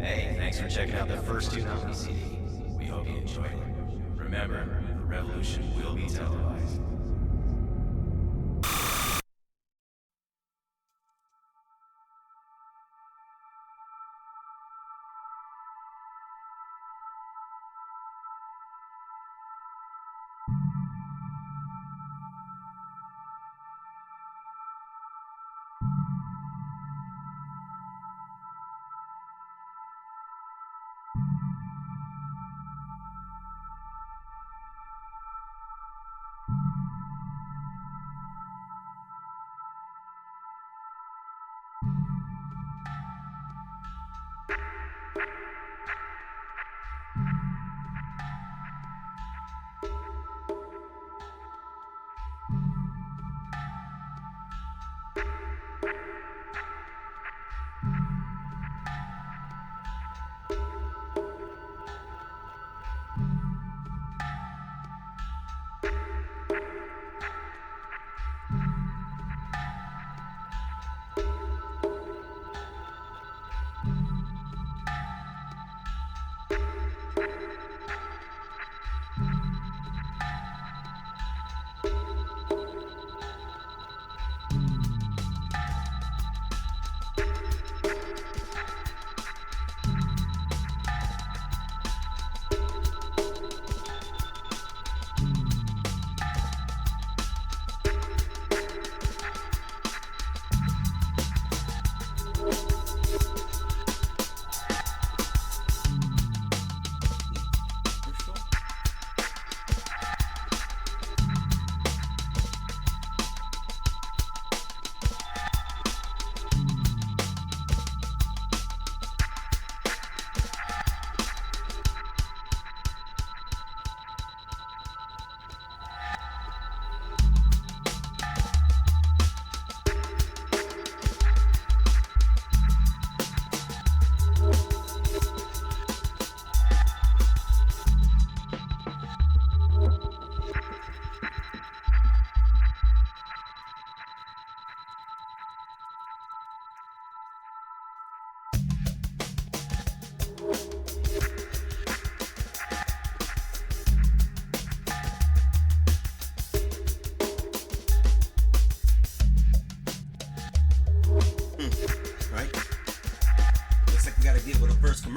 Hey, thanks for checking out the first Toonami CD. We hope you enjoyed it. Remember, the revolution will be televised.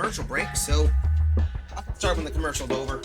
commercial break, so I'll start when the commercial's over.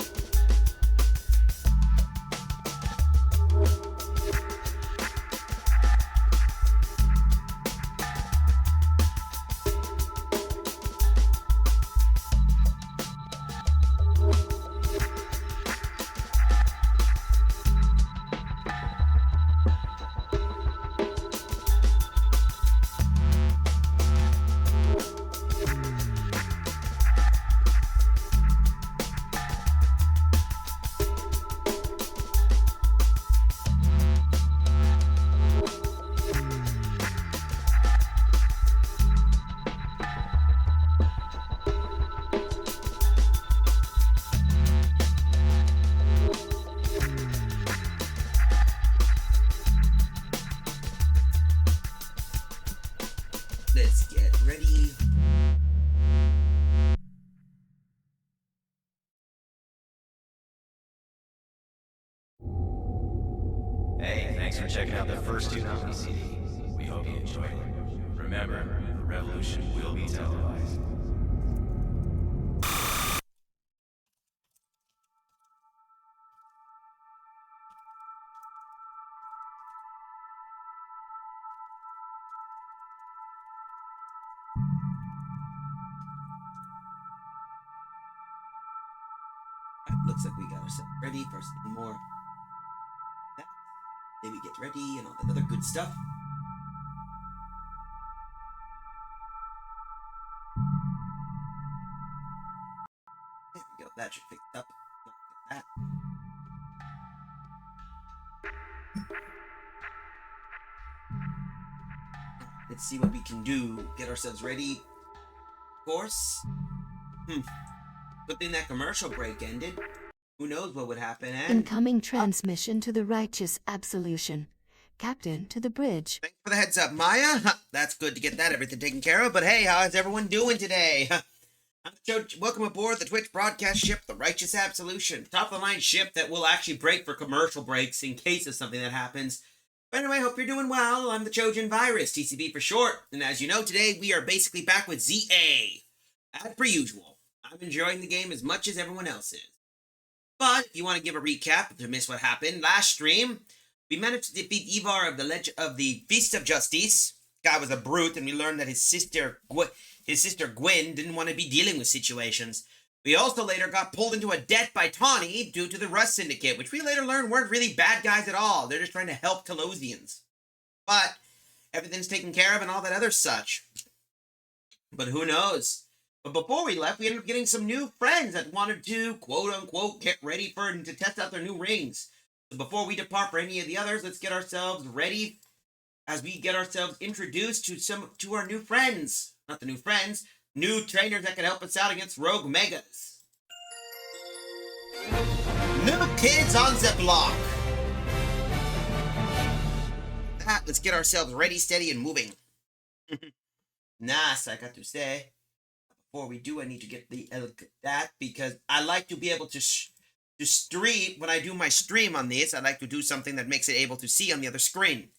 Let's get ready. Hey, thanks for checking out the first Toonami CD. We hope you enjoyed it. Remember, the revolution will be televised. Looks like we got ourselves ready for some more. Maybe get ready and all that other good stuff. There we go. That should fix it up. That. Let's see what we can do. Get ourselves ready. Of course. Good thing that commercial break ended. Who knows what would happen, and... Incoming transmission to the righteous absolution. Captain, to the bridge. Thanks for the heads up, Maya. That's good to get that everything taken care of, but hey, how's everyone doing today? Welcome aboard the Twitch broadcast ship, the Righteous Absolution. Top of the line ship that will actually break for commercial breaks in case of something that happens. But anyway, hope you're doing well. I'm the Trojan Virus, TCV for short. And as you know, today we are basically back with ZA. As per usual, I'm enjoying the game as much as everyone else is. But if you want to give a recap to miss what happened, last stream, we managed to defeat Ivar of the Feast of Justice. Guy was a brute, and we learned that his sister Gwen didn't want to be dealing with situations. We also later got pulled into a debt by Tawny due to the Rust Syndicate, which we later learned weren't really bad guys at all. They're just trying to help Telosians. But everything's taken care of and all that other such. But who knows? But before we left, we ended up getting some new friends that wanted to, quote-unquote, get ready to test out their new rings. So before we depart for any of the others, let's get ourselves ready as we get ourselves introduced to our new friends. Not the new friends, new trainers that can help us out against Rogue Megas. New kids on the block. Let's get ourselves ready, steady, and moving. Nice, I got to say. Before we do, I need to get that because I like to be able to stream. When I do my stream on this, I like to do something that makes it able to see on the other screen.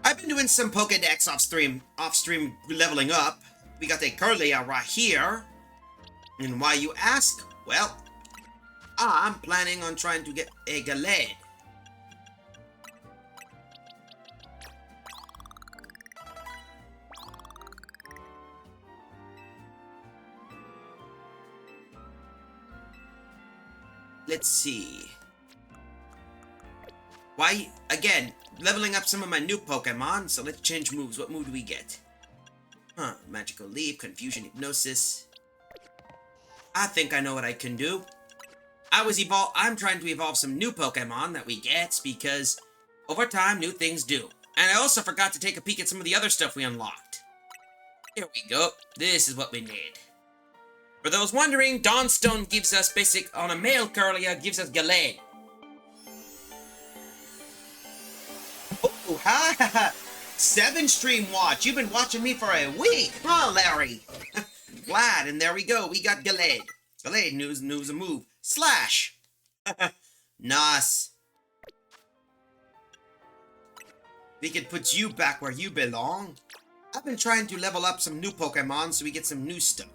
I've been doing some Pokedex off-stream leveling up. We got a Curlia right here. And why you ask? Well, I'm planning on trying to get a Galed. Let's see. Why, again, leveling up some of my new Pokemon, so let's change moves. What move do we get? Magical Leap, Confusion, Hypnosis. I think I know what I can do. I'm trying to evolve some new Pokemon that we get, because over time, new things do. And I also forgot to take a peek at some of the other stuff we unlocked. Here we go. This is what we need. For those wondering, Dawnstone gives us on a male Curlia, gives us Galade. Oh, ha! 7 stream watch. You've been watching me for a week, huh, Larry? Glad, and there we go. We got Galade. Galade knows a move. Slash. Nice. We can put you back where you belong. I've been trying to level up some new Pokemon so we get some new stuff.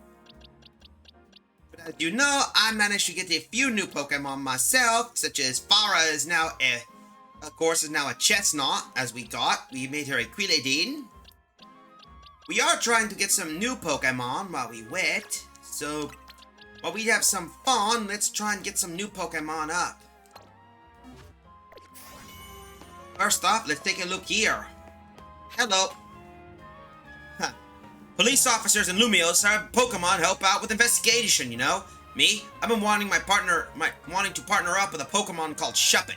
As you know, I managed to get a few new Pokemon myself, such as Farah is now a Chestnut, as we got. We made her a Quilladin. We are trying to get some new Pokemon while we wait, so while we have some fun, let's try and get some new Pokemon up. First off, let's take a look here. Hello. Huh. Police officers and Lumios are Pokemon help out with investigation, you know? Me, I've been wanting to partner up with a Pokemon called Shuppet.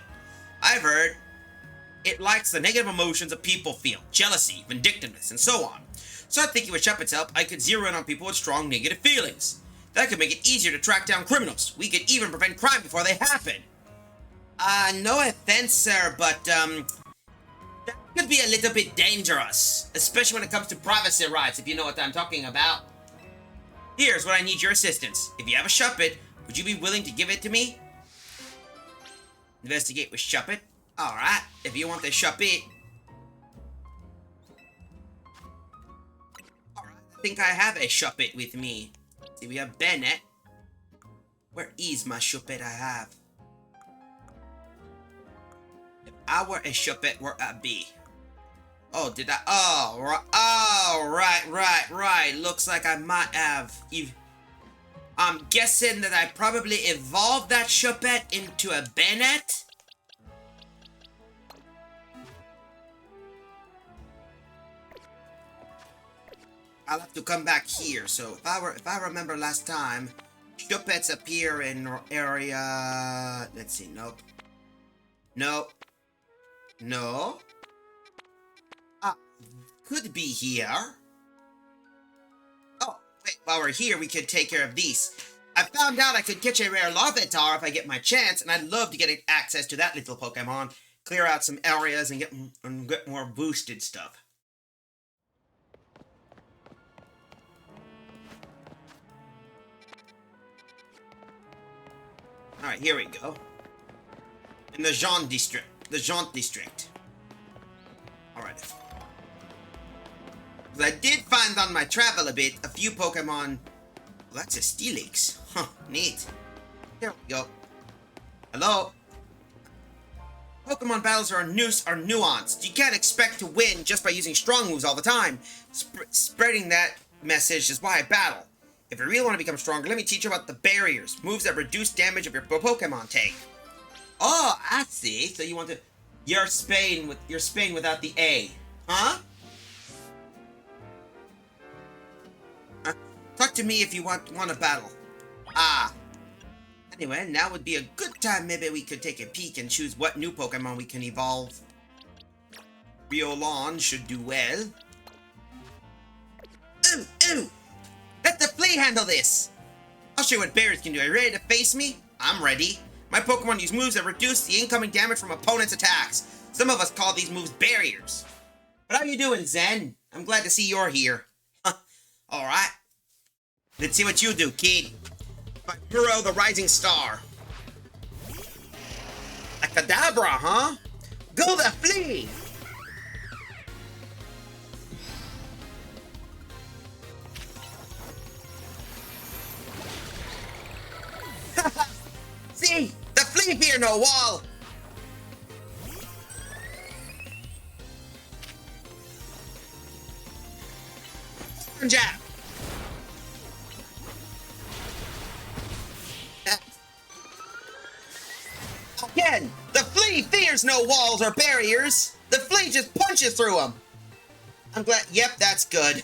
I've heard it likes the negative emotions that people feel, jealousy, vindictiveness, and so on. So I think with Shuppet's help, I could zero in on people with strong negative feelings. That could make it easier to track down criminals. We could even prevent crime before they happen. No offense, sir, but, that could be a little bit dangerous. Especially when it comes to privacy rights, if you know what I'm talking about. Here's what I need your assistance. If you have a Shuppet, would you be willing to give it to me? Investigate with Shuppet? Alright, if you want the Shuppet. Alright, I think I have a Shuppet with me. See, we have Bennett. Where is my Shuppet I have? If I were a Shuppet, where I'd be? Oh, did I? Oh, right. Looks like I might have. I'm guessing that I probably evolved that Shuppet into a Bennett. I'll have to come back here. So if I remember last time, Shuppets appear in area. Let's see. Nope. No. Could be here. Oh, wait, while we're here, we could take care of these. I found out I could catch a rare Larvitar if I get my chance, and I'd love to get access to that little Pokemon, clear out some areas, and get more boosted stuff. Alright, here we go. In the Jaunt District. Alright. I did find on my travel a few Pokemon. Well, that's a Steelix. Huh, neat. There we go. Hello? Pokemon battles are nuanced. You can't expect to win just by using strong moves all the time. Spreading that message is why I battle. If you really want to become stronger, let me teach you about the barriers. Moves that reduce damage of your Pokemon take. Oh, I see. So you want to... You're Spain without the A. Huh? Talk to me if you want to battle. Anyway, now would be a good time. Maybe we could take a peek and choose what new Pokemon we can evolve. Riolon should do well. Ooh! Let the flea handle this! I'll show you what barriers can do. Are you ready to face me? I'm ready. My Pokemon use moves that reduce the incoming damage from opponents' attacks. Some of us call these moves barriers. But how you doing, Zen? I'm glad to see you're here. Alright. Let's see what you do, kid. My hero, the rising star. A Kadabra, huh? Go the flea! See? The flea fear no wall! Jab! Again, the flea fears no walls or barriers. The flea just punches through them. I'm glad. Yep, that's good.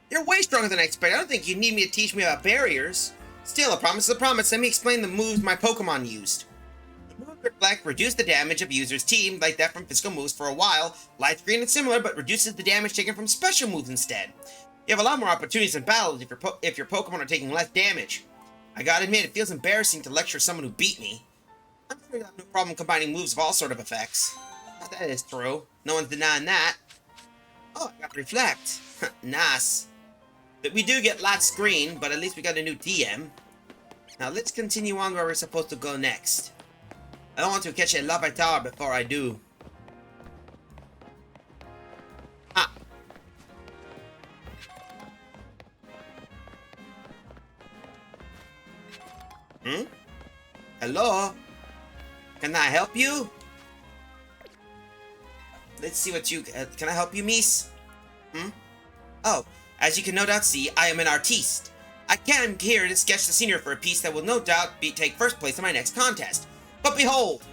You're way stronger than I expected. I don't think you need me to teach me about barriers. Still, a promise is a promise. Let me explain the moves my Pokemon used. The move Reflect reduce the damage of users' team like that from physical moves for a while. Light Screen is similar, but reduces the damage taken from special moves instead. You have a lot more opportunities in battles if your Pokemon are taking less damage. I gotta admit, it feels embarrassing to lecture someone who beat me. I'm sure you have no problem combining moves of all sort of effects. That is true. No one's denying that. Oh, I got Reflect. Nice. But we do get Light Screen, but at least we got a new DM. Now let's continue on where we're supposed to go next. I don't want to catch a Larvitar before I do. Hmm? Hello? Can I help you? Let's see what you... can I help you, miss? Hmm? Oh, as you can no doubt see, I am an artiste. I came here to sketch the scenery for a piece that will no doubt take first place in my next contest. But behold!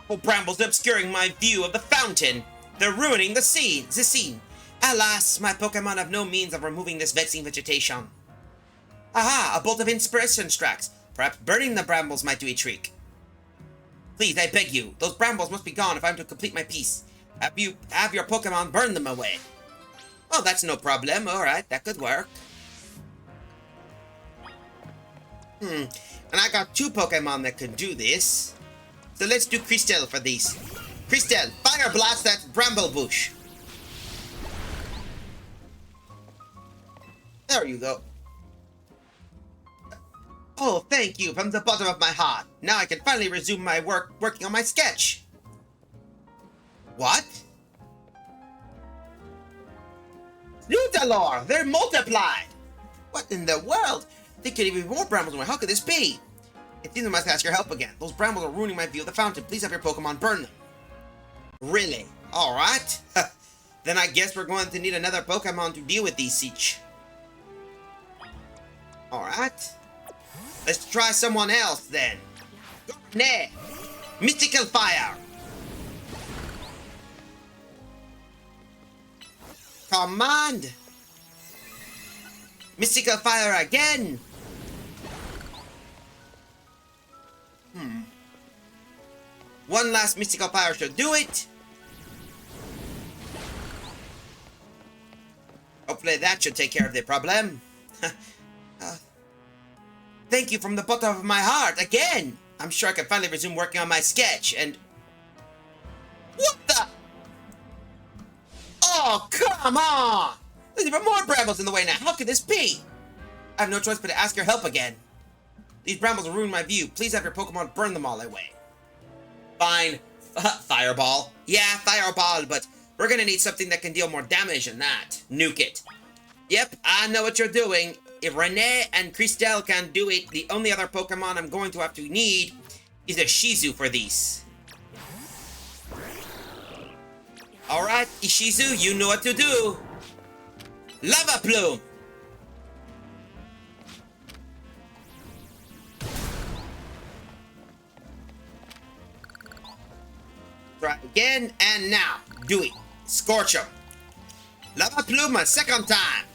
The brambles are obscuring my view of the fountain. They're ruining the scene. Alas, my Pokemon have no means of removing this vexing vegetation. Aha, a bolt of inspiration strikes. Perhaps burning the brambles might do a trick. Please, I beg you, those brambles must be gone if I'm to complete my piece. Have your Pokemon burn them away. Oh, that's no problem. Alright, that could work. And I got 2 Pokemon that can do this. So let's do Cristel for these. Cristel, fire blast that bramble bush. There you go. Oh, thank you from the bottom of my heart. Now I can finally resume my working on my sketch. What? Nutalor, they're multiplied. What in the world? There could even be more brambles. How could this be? It seems I must ask your help again. Those brambles are ruining my view of the fountain. Please have your Pokemon burn them. Really? Alright. Then I guess we're going to need another Pokemon to deal with these siege. Alright. Let's try someone else then. Nah. Mystical Fire. Command. Mystical Fire again. One last Mystical Fire should do it. Hopefully that should take care of the problem. Thank you from the bottom of my heart again. I'm sure I can finally resume working on my sketch and... What the? Oh, come on! There's even more brambles in the way now. How could this be? I have no choice but to ask your help again. These brambles will ruin my view. Please have your Pokemon burn them all away. Fine. Fireball. Yeah, Fireball, but we're gonna need something that can deal more damage than that. Nuke it. Yep, I know what you're doing. If Renee and Cristel can do it, the only other Pokemon I'm going to have to need is a Shizu for these. Alright, Ishizu, you know what to do. Lava Plume! Try again, and now, do it. Scorch him. Lava Plume a second time.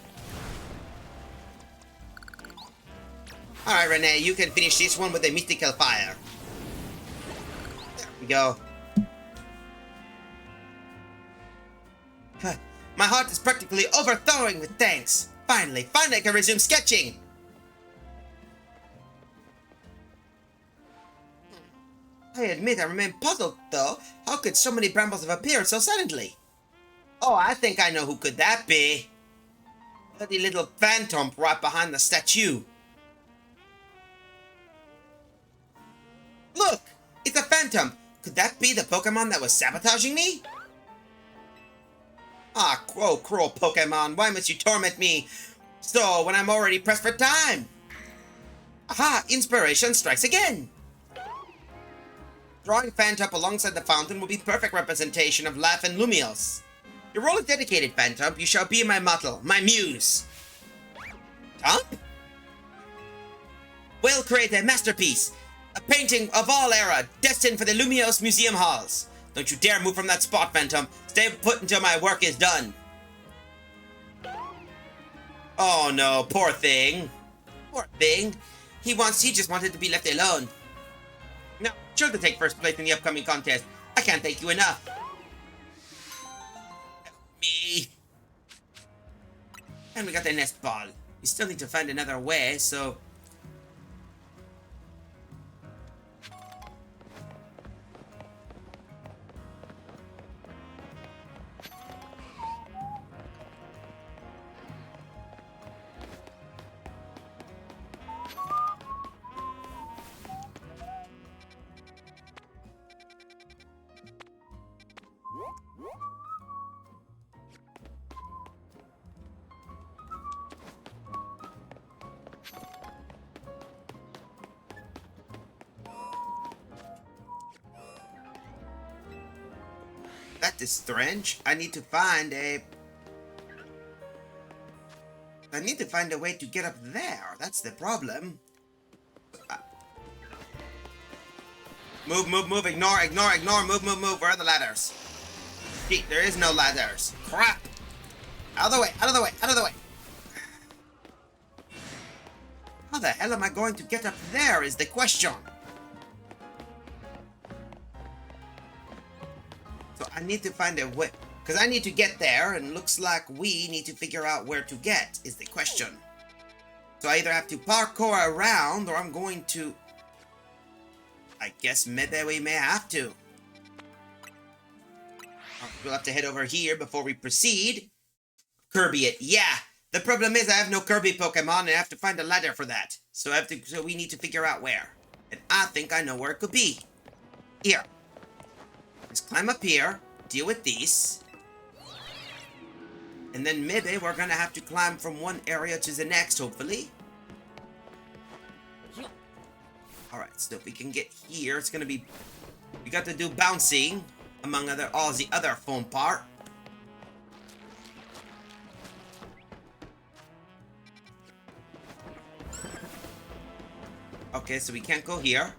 Alright, Renee, you can finish this one with a Mystical Fire. There we go. My heart is practically overflowing with thanks. Finally I can resume sketching. I admit I remain puzzled, though. How could so many brambles have appeared so suddenly? Oh, I think I know who could that be. Bloody little phantom right behind the statue. Look! It's a phantom! Could that be the Pokemon that was sabotaging me? Ah, cruel Pokemon, why must you torment me so when I'm already pressed for time? Aha! Inspiration strikes again! Drawing Phantom alongside the fountain will be perfect representation of life and Lumios. Your role is dedicated, Phantom. You shall be my model, my muse. Huh? We'll create a masterpiece. A painting of all era, destined for the Lumios Museum halls. Don't you dare move from that spot, Phantom. Stay put until my work is done. Oh no, poor thing. Poor thing. He just wanted to be left alone. Now, sure to take first place in the upcoming contest. I can't thank you enough. Help me. And we got the nest ball. We still need to find another way, so... That is strange. I need to find a way to get up there. That's the problem. Move, move, move. Ignore, ignore, ignore. Move, move, move. Where are the ladders? Gee, there is no ladders. Crap. Out of the way, out of the way, out of the way. How the hell am I going to get up there is the question. So I need to find a way. Because I need to get there, and looks like we need to figure out where to get is the question. So I either have to parkour around, or I'm going to... I guess maybe we may have to. We'll have to head over here before we proceed. Kirby it. Yeah. The problem is I have no Kirby Pokemon and I have to find a ladder for that. So we need to figure out where. And I think I know where it could be. Here. Let's climb up here. Deal with these. And then maybe we're gonna have to climb from one area to the next, hopefully. Alright, so if we can get here, it's gonna be... We got to do bouncing, among all the other fun part. Okay, so we can't go here.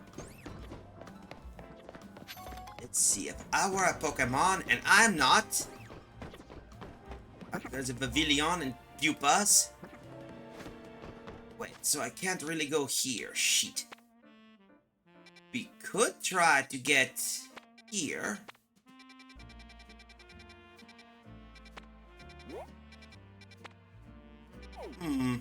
Let's see, if I were a Pokemon, and I'm not... There's a Pavilion and Pupas. Wait, so I can't really go here. Shit. We could try to get here. Hmm.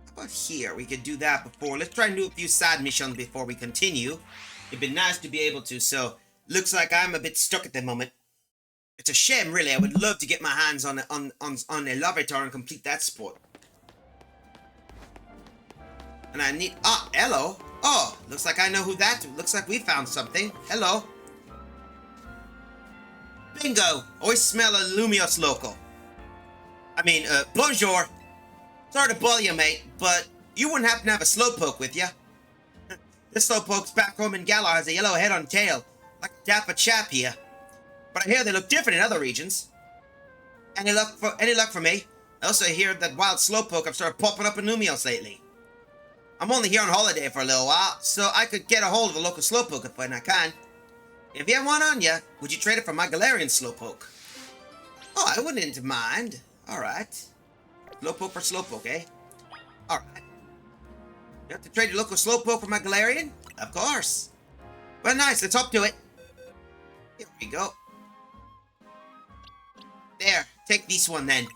How about here? We could do that before. Let's try and do a few side missions before we continue. It'd be nice to be able to, so looks like I'm a bit stuck at the moment. It's a shame, really. I would love to get my hands on a Larvitar and complete that sport. And I need... Ah, hello. Oh, looks like I know who that... Looks like we found something. Hello. Bingo. Always smell a Lumios local. I mean, bonjour. Sorry to bother you, mate, but you wouldn't happen to have a Slowpoke with you? This Slowpoke's back home in Galar has a yellow head on tail, like a dapper chap here. But I hear they look different in other regions. Any luck for me? I also hear that wild Slowpoke have started popping up in Lumios lately. I'm only here on holiday for a little while, so I could get a hold of a local Slowpoke if I can. If you have one on you, would you trade it for my Galarian Slowpoke? Oh, I wouldn't mind. Alright. Slowpoke for Slowpoke, eh? Alright. You have to trade your local Slowpoke for my Galarian? Of course. Well, nice. Let's hop to it. Here we go. There. Take this one, then.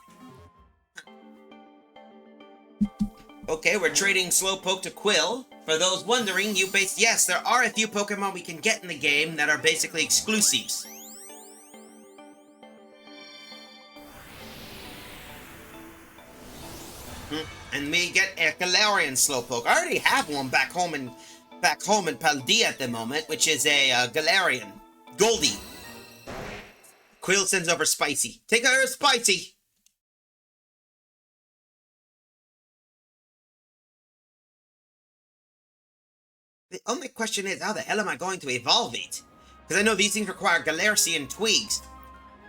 Okay, we're trading Slowpoke to Quill. For those wondering, yes, there are a few Pokemon we can get in the game that are basically exclusives. And we get a Galarian Slowpoke. I already have one back home in Paldea at the moment, which is a Galarian. Goldie. Quill sends over Spicy. Take her, Spicy! The only question is, how the hell am I going to evolve it? Because I know these things require Galarian twigs.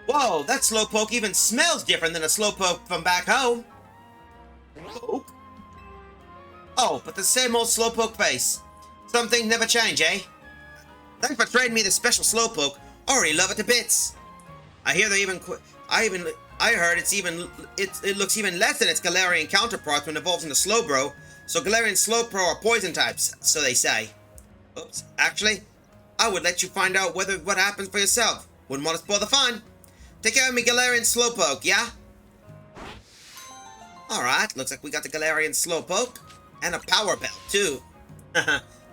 Whoa, that Slowpoke even smells different than a Slowpoke from back home. Slowpoke? Oh, but the same old Slowpoke face. Some things never change, eh? Thanks for trading me the special Slowpoke. I already love it to bits. I hear they even... I heard it looks even less than its Galarian counterpart when it evolves into Slowbro. So Galarian Slowbro are poison types, so they say. Oops, actually, I would let you find out what happens for yourself. Wouldn't want to spoil the fun. Take care of me, Galarian Slowpoke, yeah? Alright, looks like we got the Galarian Slowpoke. And a Power Belt, too.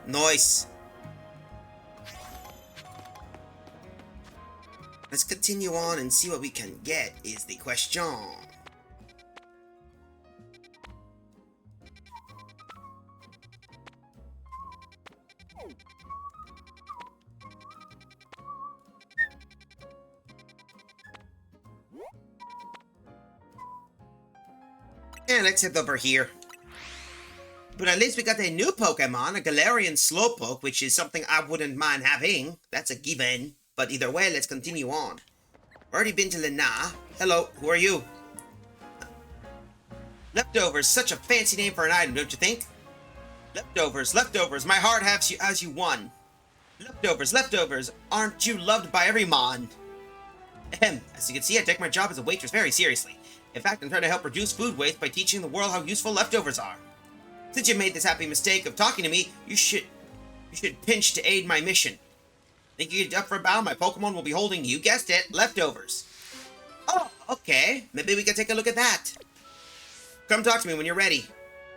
Nice. Let's continue on and see what we can get, is the question. And let's head over here. But at least we got a new Pokemon, a Galarian Slowpoke, which is something I wouldn't mind having. That's a given. But either way, let's continue on. Already been to Lena. Hello, who are you? Leftovers, such a fancy name for an item, don't you think? Leftovers, leftovers, my heart has you won. Leftovers, leftovers, aren't you loved by every mon? Ahem, as you can see, I take my job as a waitress very seriously. In fact, I'm trying to help reduce food waste by teaching the world how useful leftovers are. Since you made this happy mistake of talking to me, you should pinch to aid my mission. Think you get up for a bow? My Pokemon will be holding, you guessed it, leftovers. Oh, okay. Maybe we can take a look at that. Come talk to me when you're ready.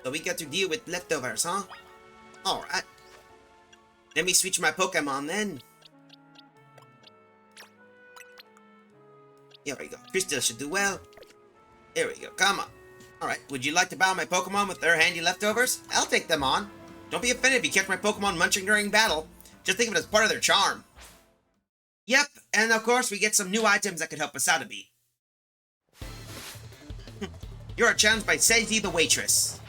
So we got to deal with leftovers, huh? Alright. Let me switch my Pokemon then. Here we go. Crystal should do well. Here we go. Come on. Alright, would you like to bow my Pokemon with their handy leftovers? I'll take them on. Don't be offended if you catch my Pokemon munching during battle. Just think of it as part of their charm. Yep, and of course we get some new items that could help us out a bit. You're challenged by Sazy the waitress.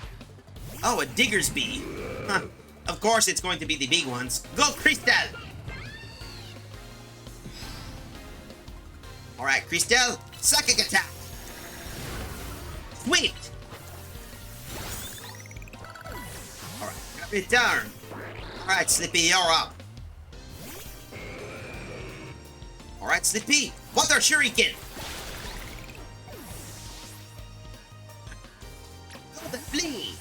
Oh, a Digger's Bee. Huh. Of course it's going to be the big ones. Go, Crystal! Alright, Crystal, psychic attack! Sweet! Alright, return! Alright, Slippy, you're up. Alright, Slippy, Water Shuriken! Go the flea!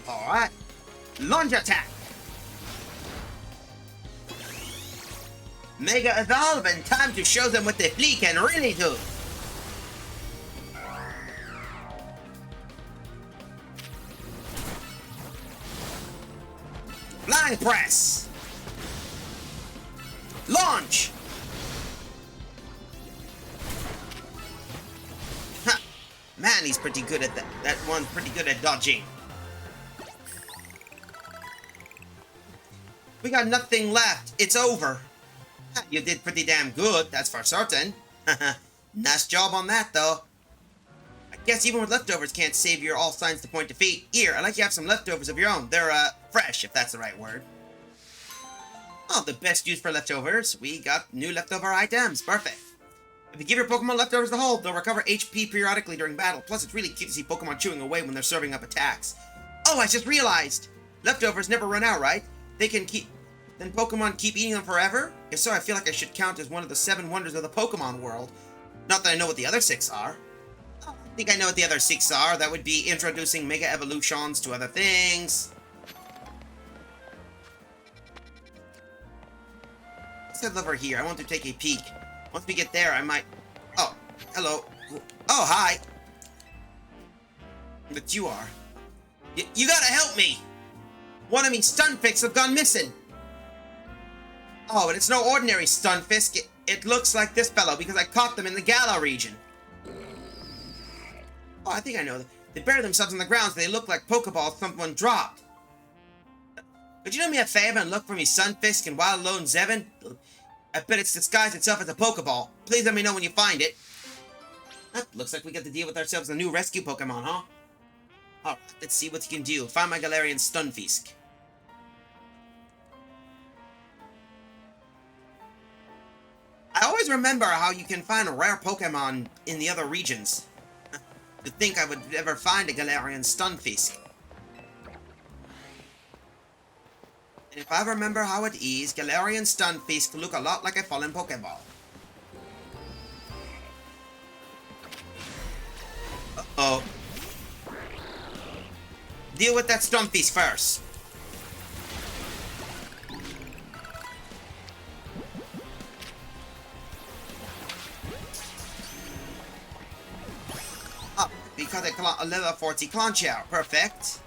Alright, Lunge attack! Mega Evolve, and time to show them what the flea can really do! Flying Press! Launch! Ha! Man, he's pretty good at that. That one's pretty good at dodging. We got nothing left. It's over. Ha, you did pretty damn good, that's for certain. Nice job on that, though. I guess even with leftovers can't save your all signs to point defeat. Here, I'd like you to have some leftovers of your own. They're, fresh, if that's the right word. Oh, the best use for leftovers. We got new leftover items. Perfect. If you give your Pokemon leftovers to hold, they'll recover HP periodically during battle. Plus, it's really cute to see Pokemon chewing away when they're serving up attacks. Oh, I just realized! Leftovers never run out, right? They can keep... Then Pokemon keep eating them forever? If so, I feel like I should count as one of the 7 wonders of the Pokemon world. Not that I know what the other 6 are. I think I know what the other 6 are. That would be introducing Mega Evolutions to other things. Let's head over here. I want to take a peek. Once we get there, I might... Oh, hello. Oh, hi. But you are. You gotta help me! One of me Stunfisks have gone missing. Oh, and it's no ordinary Stunfisk. It looks like this fellow because I caught them in the Galar region. Oh, I think I know. They bury themselves in the ground so they look like Pokeballs someone dropped. Could you do me a favor and look for me Sunfisk and Wild Lone Zevin? I bet it's disguised itself as a Pokeball. Please let me know when you find it. Looks like we got to deal with ourselves a new rescue Pokemon, huh? Alright, let's see what you can do. Find my Galarian Stunfisk. I always remember how you can find a rare Pokemon in the other regions. To think I would ever find a Galarian Stunfisk. And if I remember how it is, Galarian Stunfisk look a lot like a fallen Pokeball. Uh-oh. Deal with that Stunfisk first. Oh, because a level 40 Clauncher. Perfect.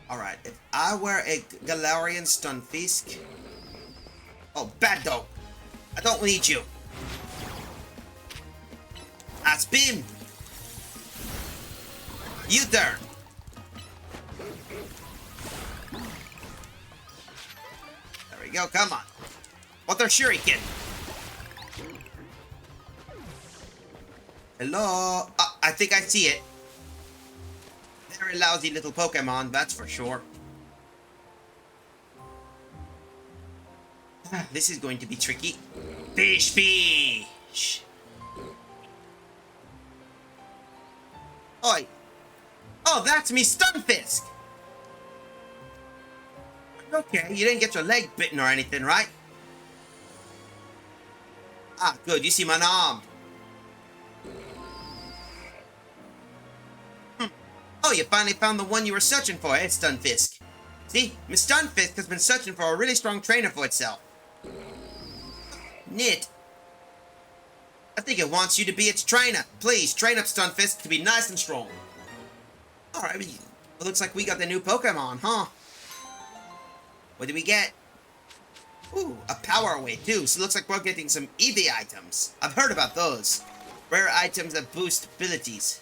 Alright, if I were a Galarian Stunfisk... Oh, bad dog. I don't need you. That's Beam. U-turn. There we go, come on. Water Shuriken. Hello? I think I see it. Very lousy little Pokemon, that's for sure. This is going to be tricky. Fish! Oi! Oh, that's me, Stunfisk! Okay, you didn't get your leg bitten or anything, right? Ah, good, you seem unarmed. Oh, you finally found the one you were searching for, eh, Stunfisk? See, Miss Stunfisk has been searching for a really strong trainer for itself. Neat. I think it wants you to be its trainer. Please, train up Stunfisk to be nice and strong. Alright, it looks like we got the new Pokemon, huh? What did we get? Ooh, a Power Away too, so it looks like we're getting some EV items. I've heard about those. Rare items that boost abilities.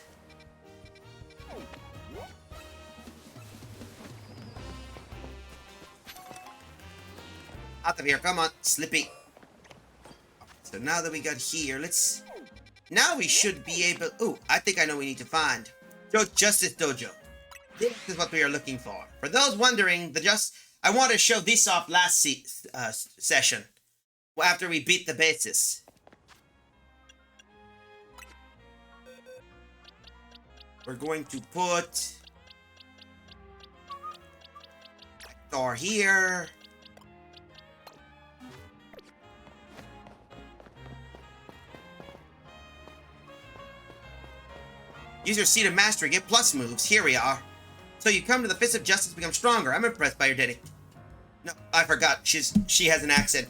Out of here, come on, Slippy. So now that we got here, now we should be able... Ooh, I think I know what we need to find. Justice Dojo. This is what we are looking for. For those wondering, I want to show this off last session. After we beat the basis. We're going to put... door here. Use your Seed of Mastery, get plus moves. Here we are. So you come to the Fist of Justice to become stronger. I'm impressed by your dedication. No, I forgot. She has an accent.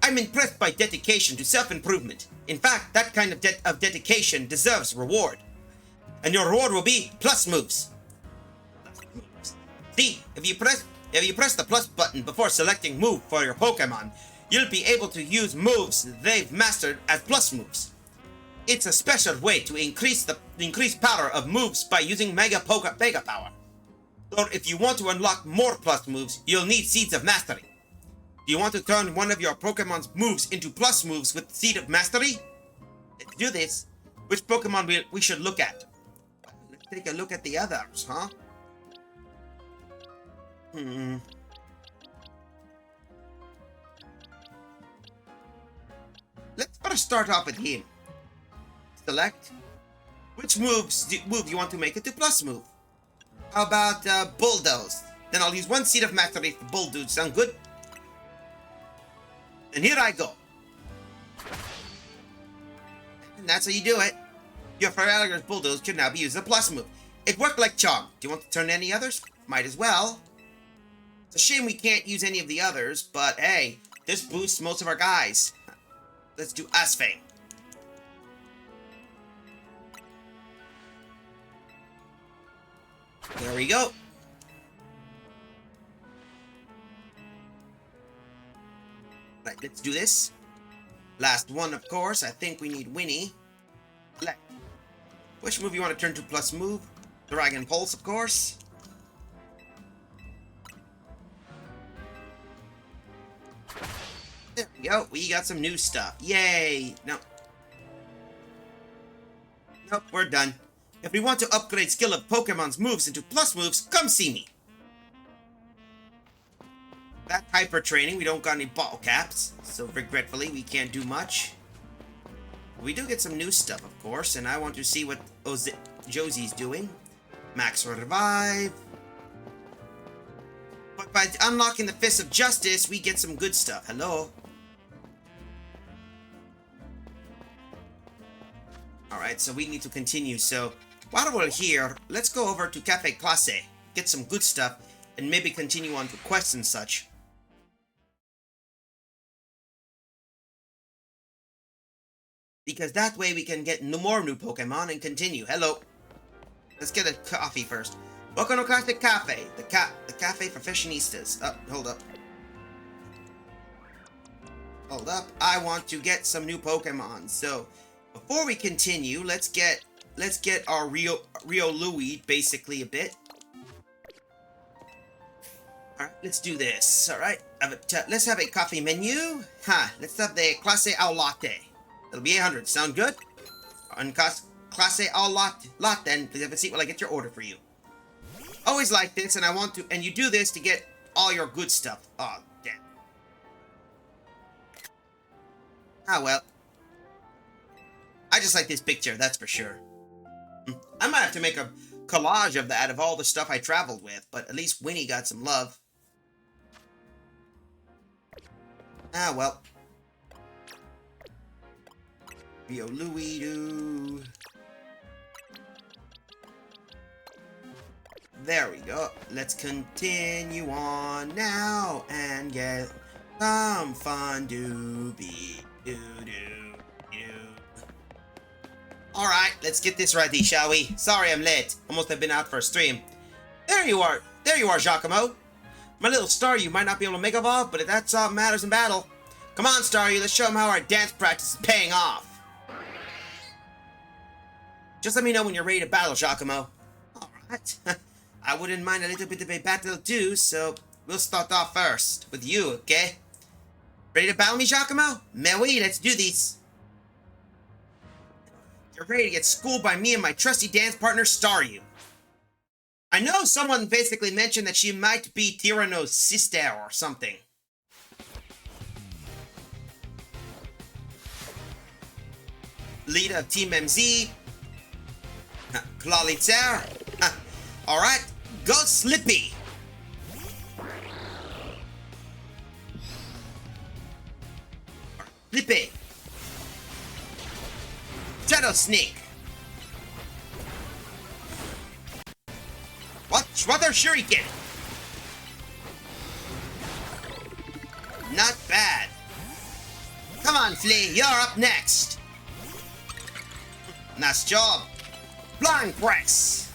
I'm impressed by dedication to self-improvement. In fact, that kind of dedication deserves reward. And your reward will be plus moves. See, if you press the plus button before selecting move for your Pokemon, you'll be able to use moves they've mastered as plus moves. It's a special way to increase power of moves by using Mega Power. So if you want to unlock more plus moves, you'll need Seeds of Mastery. Do you want to turn one of your Pokemon's moves into plus moves with Seed of Mastery? Let's do this. Which Pokemon we should look at? Let's take a look at the others, huh? Let's first start off with him. Select. Which move you want to make it to plus move? How about Bulldoze? Then I'll use one Seed of Mastery for Bulldoze. Sound good? And here I go. And that's how you do it. Your Feraligatr Bulldoze can now be used as a plus move. It worked like charm. Do you want to turn any others? Might as well. It's a shame we can't use any of the others, but hey, this boosts most of our guys. Let's do Asfang. There we go. Right, let's do this. Last one, of course. I think we need Winnie. Select. Which move you want to turn to plus move? Dragon Pulse, of course. There we go. We got some new stuff. Yay! No. Nope, we're done. If we want to upgrade skill of Pokemon's moves into plus moves, come see me. That hyper training, we don't got any bottle caps, so regretfully we can't do much. We do get some new stuff, of course, and I want to see what Josie's doing. Max Revive. But by unlocking the Fist of Justice, we get some good stuff. Hello. Alright, so we need to continue, so while we're here, let's go over to Cafe Classe, get some good stuff, and maybe continue on to quests and such. Because that way we can get more new Pokemon and continue. Hello. Let's get a coffee first. Welcome to Classic Cafe, the cafe for fashionistas. Oh, hold up. Hold up. I want to get some new Pokemon. So, before we continue, let's get our Rio Louie basically a bit. Alright, let's do this. Alright. let's have a coffee menu. Let's have the Classe au latte. It'll be 800. Sound good? And Classe au latte, then please have a seat while I get your order for you. Always like this, and I want to, and you do this to get all your good stuff. Oh, damn. Well. I just like this picture, that's for sure. I might have to make a collage of that, of all the stuff I traveled with, but at least Winnie got some love. Well. Yo, Louie doo. There we go. Let's continue on now and get some fun doobie doo doo doo. Alright, let's get this ready, shall we? Sorry I'm late. Almost have been out for a stream. There you are. There you are, Giacomo. My little Staryu might not be able to make evolve, but that's all that matters in battle. Come on, Staryu, let's show him how our dance practice is paying off. Just let me know when you're ready to battle, Giacomo. Alright. I wouldn't mind a little bit of a battle too, so we'll start off first with you, okay? Ready to battle me, Giacomo? Mais oui, let's do this. You're ready to get schooled by me and my trusty dance partner, Staryu. I know someone basically mentioned that she might be Tyranno's sister or something. Leader of Team MZ. Clawlitzer. Alright, go Slippy. Slippy. Shadow Sneak. What are Shuriken? Not bad. Come on, Flea, you're up next. Nice job. Flying Press.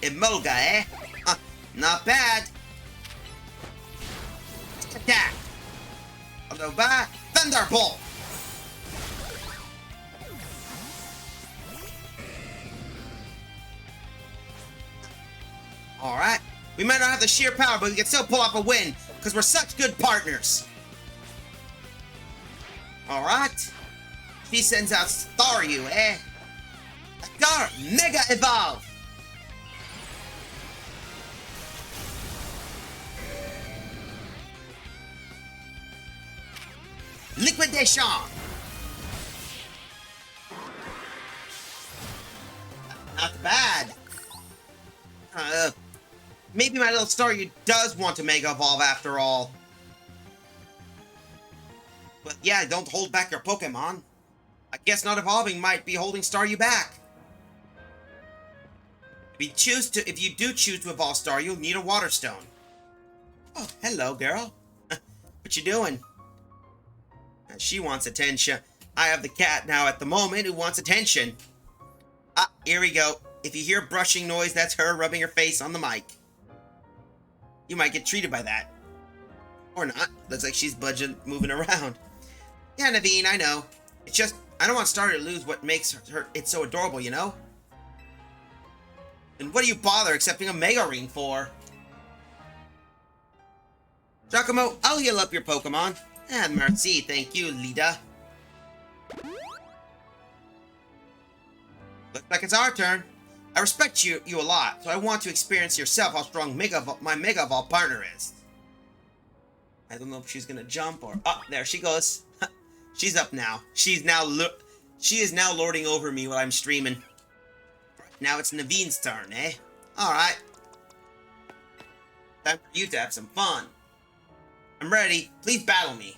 Emolga, eh? Not bad. Attack. Over. Thunderbolt. Alright. We might not have the sheer power, but we can still pull off a win, because we're such good partners. Alright. She sends out Staryu, eh? Star Mega Evolve. Liquidation. Not bad. Maybe my little Staryu does want to Mega Evolve after all. But yeah, don't hold back your Pokemon. I guess not evolving might be holding Staryu back. If you do choose to evolve Staryu, you'll need a Water Stone. Oh, hello, girl. What you doing? She wants attention. I have the cat now at the moment who wants attention. Here we go. If you hear brushing noise, that's her rubbing her face on the mic. You might get treated by that. Or not. Looks like she's moving around. Yeah, Naveen, I know. It's just, I don't want Staryu to lose what makes her it's so adorable, you know? And what do you bother accepting a Mega Ring for? Giacomo, I'll heal up your Pokemon. And merci, thank you, Lida. Looks like it's our turn. I respect you a lot, so I want to experience yourself how strong my Mega Evolve partner is. I don't know if she's gonna jump or... Oh, there she goes. She's up now. She is now lording over me while I'm streaming. Now it's Naveen's turn, eh? Alright. Time for you to have some fun. I'm ready. Please battle me.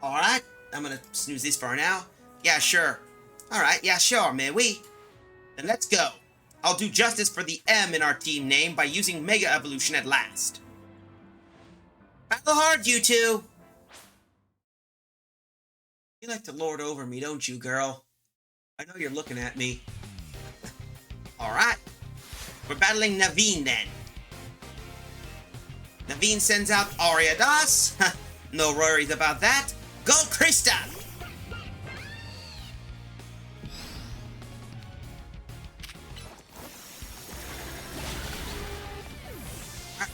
Alright. I'm gonna snooze this for now. Yeah, sure. Alright, yeah, sure, may we? Then let's go. I'll do justice for the M in our team name by using Mega Evolution at last. Battle hard, you two! You like to lord over me, don't you, girl? I know you're looking at me. Alright. We're battling Naveen, then. Naveen sends out Ariados. No worries about that. Go, Krista!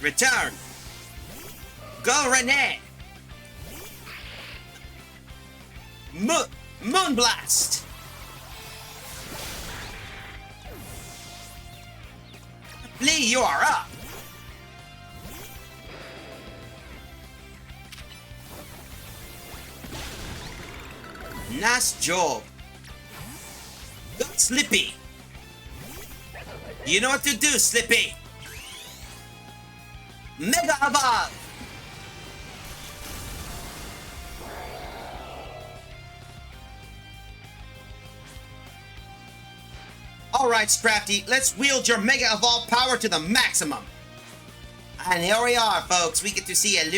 Return. Go, Renee. Moonblast. Lee, you are up. Nice job. Go, Slippy. You know what to do, Slippy. Mega Evolve. Alright, Scrafty, let's wield your Mega Evolve power to the maximum. And here we are, folks. We get to see a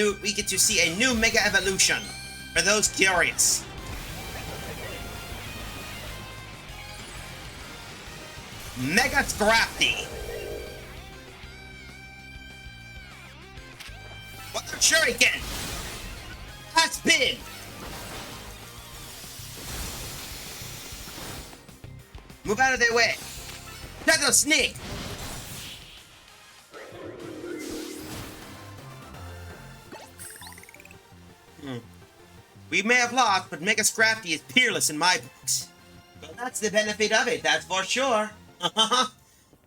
new Mega Evolution. For those curious. Mega Scrafty. What the Shuriken? Spin. Move out of their way. Shadow Snake. We may have lost, but Mega Scrafty is peerless in my books. Well, that's the benefit of it, that's for sure. I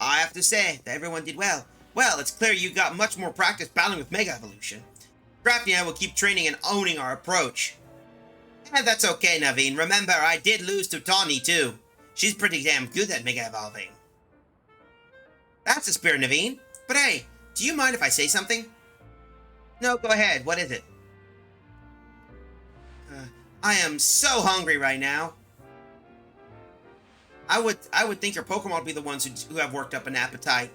have to say that everyone did well. Well, it's clear you got much more practice battling with Mega Evolution. Scrafty and I will keep training and owning our approach. And that's okay, Naveen. Remember, I did lose to Tawny, too. She's pretty damn good at Mega Evolving. That's the spirit, Naveen. But hey, do you mind if I say something? No, go ahead. What is it? I am so hungry right now. I would think your Pokemon would be the ones who have worked up an appetite.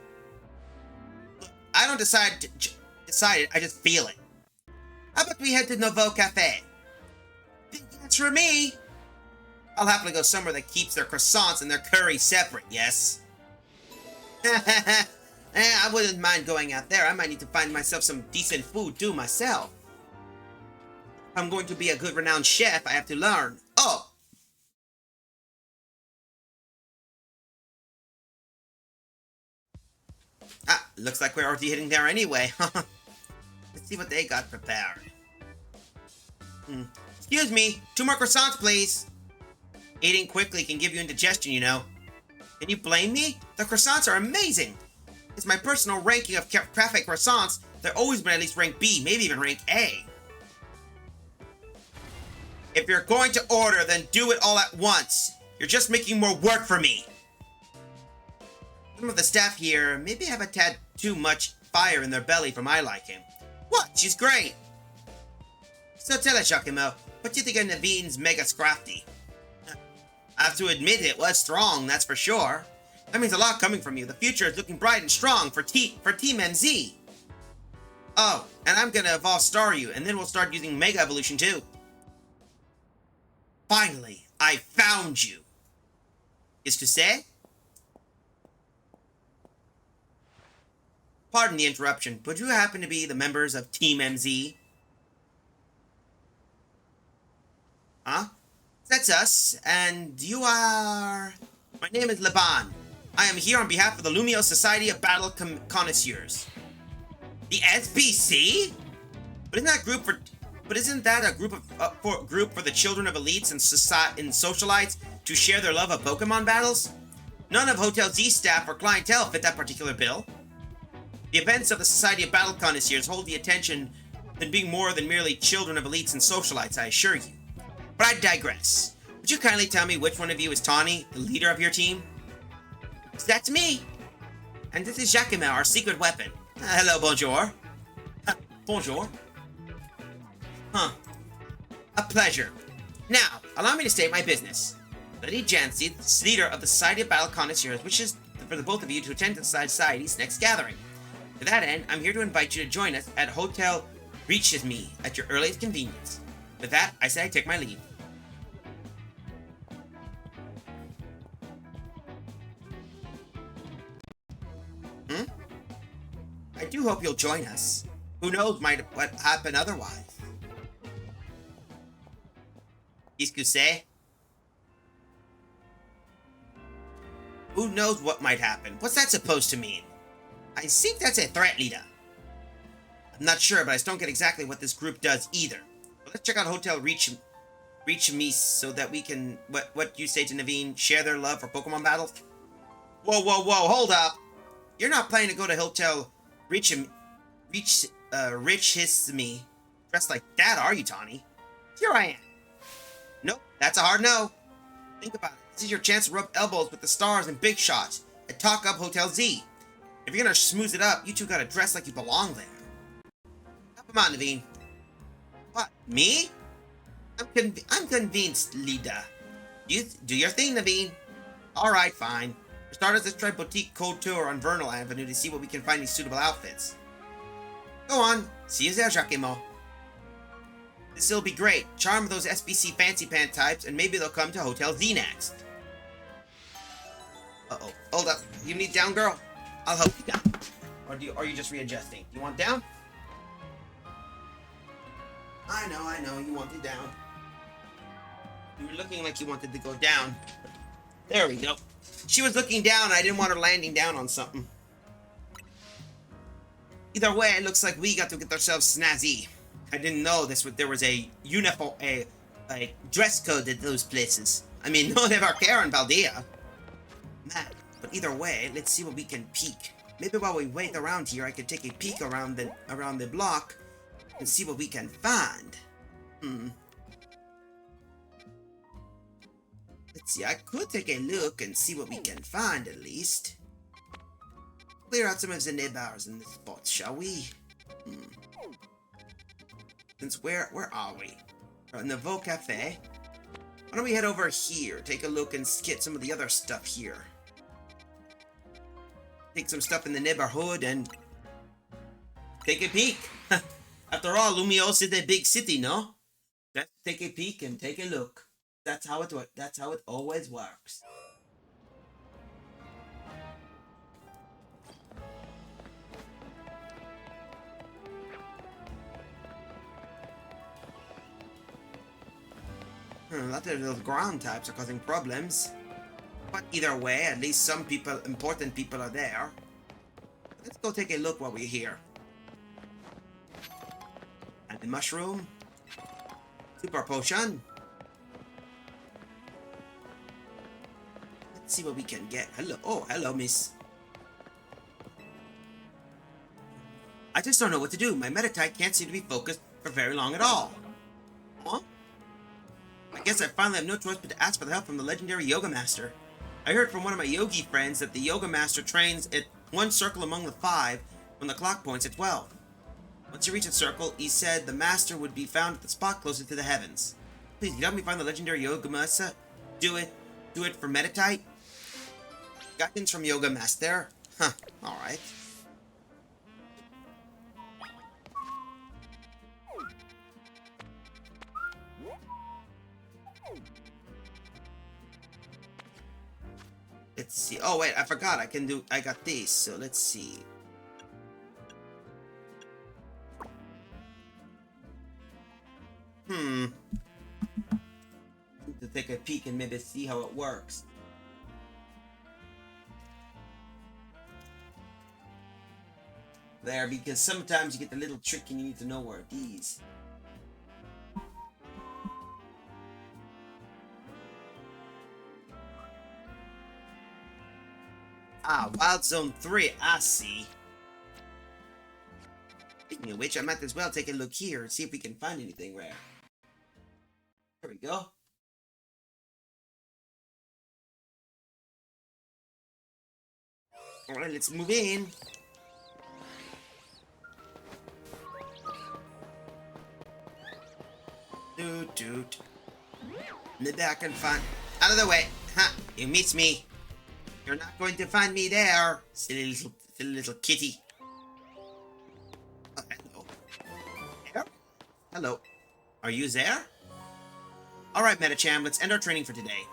Look, I don't decide it, I just feel it. How about we head to Nouveau Cafe? That's for me. I'll happily go somewhere that keeps their croissants and their curry separate, yes? I wouldn't mind going out there. I might need to find myself some decent food too myself. If I'm going to be a good renowned chef, I have to learn. Oh! Ah, looks like we're already hitting there anyway. Let's see what they got prepared. Excuse me, 2 more croissants, please. Eating quickly can give you indigestion, you know. Can you blame me? The croissants are amazing. It's my personal ranking of cafe croissants. They've always been at least rank B, maybe even rank A. If you're going to order, then do it all at once. You're just making more work for me. Some of the staff here maybe have a tad too much fire in their belly for my liking. What? She's great. So tell us, Giacomo, what do you think of Naveen's Mega Scrafty? I have to admit it was strong, that's for sure. That means a lot coming from you. The future is looking bright and strong for Team MZ. Oh, and I'm gonna evolve Staryu, and then we'll start using Mega Evolution too. Finally, I found you. Is to say? Pardon the interruption, but you happen to be the members of Team MZ? Huh? That's us, and you are... My name is Laban. I am here on behalf of the Lumio Society of Battle Connoisseurs. The SPC? But isn't that a group for the children of elites and socialites to share their love of Pokemon battles? None of Hotel Z staff or clientele fit that particular bill. The events of the Society of Battle Connoisseurs hold the attention than being more than merely children of elites and socialites, I assure you. But I digress. Would you kindly tell me which one of you is Tawny, the leader of your team? That's me. And this is Giacomo, our secret weapon. Hello, bonjour. Bonjour. Huh. A pleasure. Now, allow me to state my business. Lady Jancy, the leader of the Society of Battle Connoisseurs, wishes for the both of you to attend the Society's next gathering. To that end, I'm here to invite you to join us at Hotel Reaches Me at your earliest convenience. With that, I say I take my leave. I do hope you'll join us. Who knows what happen otherwise? Excuse? Who knows what might happen? What's that supposed to mean? I think that's a threat, leader. I'm not sure, but I still don't get exactly what this group does either. But let's check out Hotel Reach Me so that we can, what you say to Naveen, share their love for Pokemon battles? Whoa, hold up. You're not planning to go to Hotel Rich Me dressed like that, are you, Tawny? Here I am. Nope, that's a hard no. Think about it. This is your chance to rub elbows with the stars and big shots and talk up Hotel Z. If you're gonna smooth it up, you two gotta dress like you belong there. Come on, Naveen. What, me? I'm convinced, Lida. You do your thing, Naveen. Alright, fine. For starters, let's try Boutique Code Tour on Vernal Avenue to see what we can find in suitable outfits. Go on. See you there, Jacquimo. This'll be great. Charm those SBC fancy pant types, and maybe they'll come to Hotel Z next. Uh-oh. Hold up. You need down, girl? I'll help you down. Or are you just readjusting? You want down? I know. You want it down. You were looking like you wanted to go down. There we go. She was looking down. I didn't want her landing down on something. Either way, it looks like we got to get ourselves snazzy. I didn't know there was a uniform, a dress code at those places. I mean, no one ever care in Valdea. Man, but either way, let's see what we can peek. Maybe while we wait around here, I could take a peek around the block and see what we can find. Let's see, I could take a look and see what we can find at least. Clear out some of the neighbors in the spots, shall we? Since where are we? We're in the Vo Cafe. Why don't we head over here, take a look and get some of the other stuff here. Take some stuff in the neighborhood and take a peek. After all, Lumios is a big city, no? Let's take a peek and take a look. That's how it works. That's how it always works. A lot of those ground types are causing problems. But either way, at least some people, important people are there. Let's go take a look while we're here. And the mushroom. Super potion. Let's see what we can get. Hello. Oh, hello, miss. I just don't know what to do. My Meditite can't seem to be focused for very long at all. Huh? I guess I finally have no choice but to ask for the help from the legendary Yoga Master. I heard from one of my yogi friends that the Yoga Master trains at one circle among the 5 when the clock points at 12. Once you reach a circle, he said the Master would be found at the spot closest to the heavens. Please, can you help me find the legendary Yoga Master? Do it for Meditite? Guidance from Yoga Master? Huh, alright. Let's see. Oh, wait, I forgot. I got these, so let's see. Need to take a peek and maybe see how it works. There, because sometimes you get the little trick and you need to know where it is. Ah, Wild Zone 3, I see. Speaking of which, I might as well take a look here and see if we can find anything rare. There we go. Alright, let's move in. Doot. Maybe I can find... Out of the way! Ha! You miss me! You're not going to find me there, silly little kitty. Oh, hello. There? Hello. Are you there? Alright, Metacham, let's end our training for today.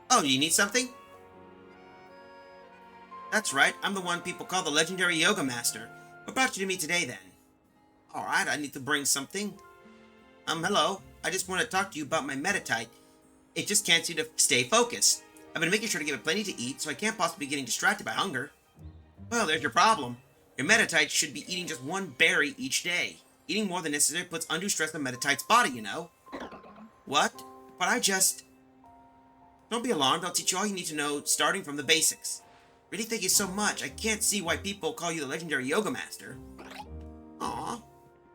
Oh, you need something? That's right, I'm the one people call the legendary Yoga Master. What brought you to me today, then? Alright, I need to bring something. Hello. I just want to talk to you about my Meditite. It just can't seem to stay focused. I've been making sure to give it plenty to eat, so I can't possibly be getting distracted by hunger. Well, there's your problem. Your Metatites should be eating just one berry each day. Eating more than necessary puts undue stress on Metatite's body, you know. What? But I just... Don't be alarmed, I'll teach you all you need to know, starting from the basics. Really thank you so much. I can't see why people call you the legendary yoga master. Aw.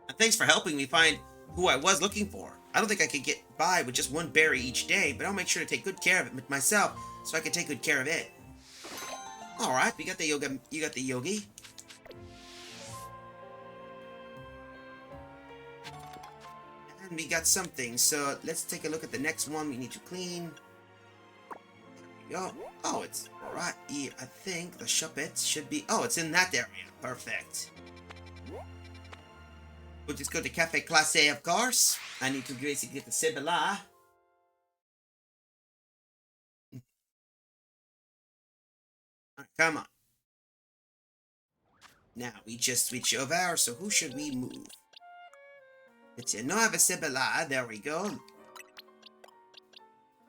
And thanks for helping me find who I was looking for. I don't think I could get by with just one berry each day, but I'll make sure to take good care of it myself, so I can take good care of it. Alright, we got the yoga. You got the yogi. And we got something, so let's take a look at the next one we need to clean. Yo, oh, it's right here. I think the shuppets should be... Oh, it's in that area. Perfect. We'll just go to Cafe Classe, of course. I need to basically get the Sibila. Alright, come on. Now, we just switch over, so who should we move? Let's see, no have a Sibila. There we go.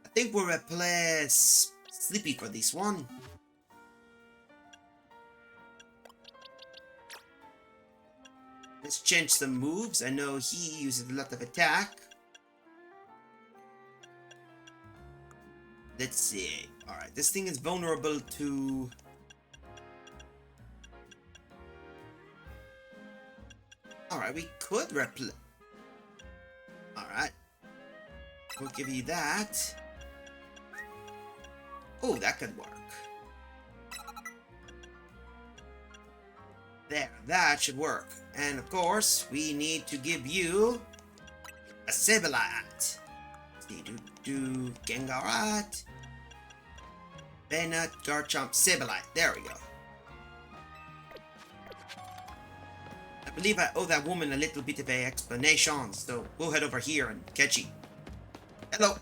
I think we'll replace... Sleepy for this one. Let's change some moves. I know he uses a lot of attack. Let's see. Alright, this thing is vulnerable to... Alright, we could replace... Alright. We'll give you that. Oh, that could work. There, that should work. And of course, we need to give you a Sableye. Do Gengarat, Benut, Garchomp, Sableye. There we go. I believe I owe that woman a little bit of an explanation, so we'll head over here and catch you. Hello.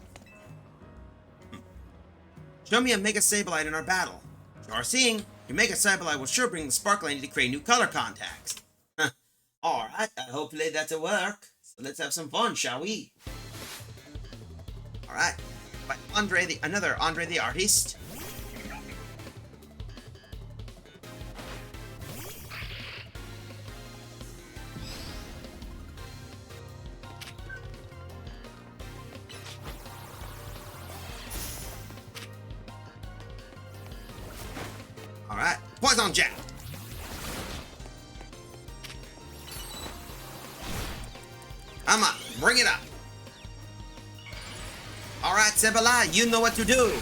Show me a Mega Sableye in our battle. Sure seeing, your Mega Sableye will sure bring the sparkle I need to create new color contacts. Alright, hopefully that'll work. So let's have some fun, shall we? Alright. By another Andre the Artist. Alright, Poison Jab! Come on, bring it up! Alright, Sableye, you know what to do!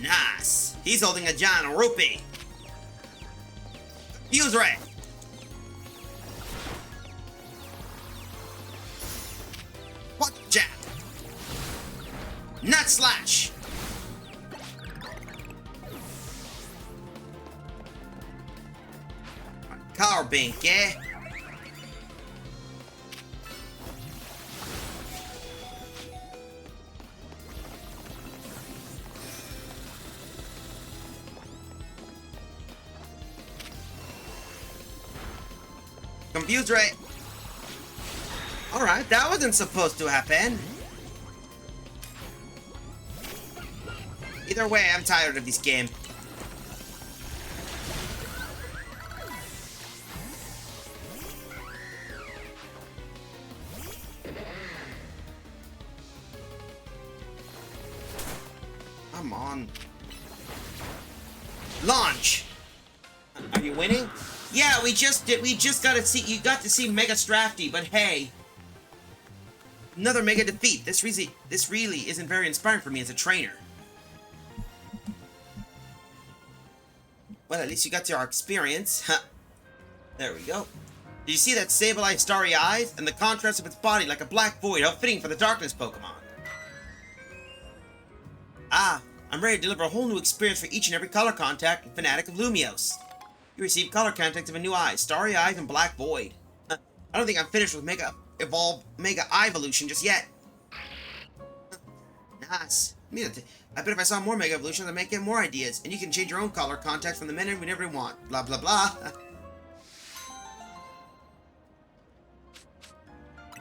Nice! He's holding a giant rupee! Fuse Ray! What jab? Nut Slash! Carbink, eh? Confuse Ray. Alright, that wasn't supposed to happen. Either way, I'm tired of this game. Come on. Launch! Are you winning? Yeah, we just did. We just got to see. You got to see Mega Strafty, but hey, another Mega defeat. This really isn't very inspiring for me as a trainer. Well, at least you got your experience. There we go. Did you see that Sableye starry eyes and the contrast of its body like a black void? How fitting for the Darkness Pokemon. Ah, I'm ready to deliver a whole new experience for each and every color contact and fanatic of Lumiose. You receive color contacts of a new eye, starry eyes, and black void. I don't think I'm finished with Mega Evolution just yet. Nice. I bet if I saw more Mega Evolutions, I might get more ideas, and you can change your own color contacts from the minute whenever you want. Blah blah blah.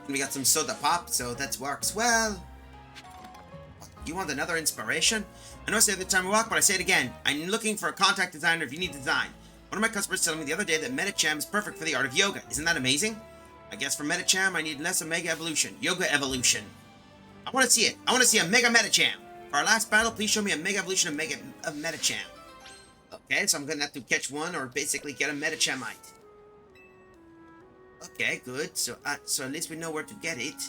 We got some soda pop, so that works well. You want another inspiration? I know I said it the time we walk, but I say it again. I'm looking for a contact designer if you need design. One of my customers telling me the other day that Metacham is perfect for the art of yoga. Isn't that amazing? I guess for Metacham, I need less Omega Evolution. Yoga Evolution. I want to see it. I want to see a Mega Metacham. For our last battle, please show me a Mega Evolution of Metacham. Okay, so I'm going to have to catch one or basically get a Metachamite. Okay, good. So at least we know where to get it.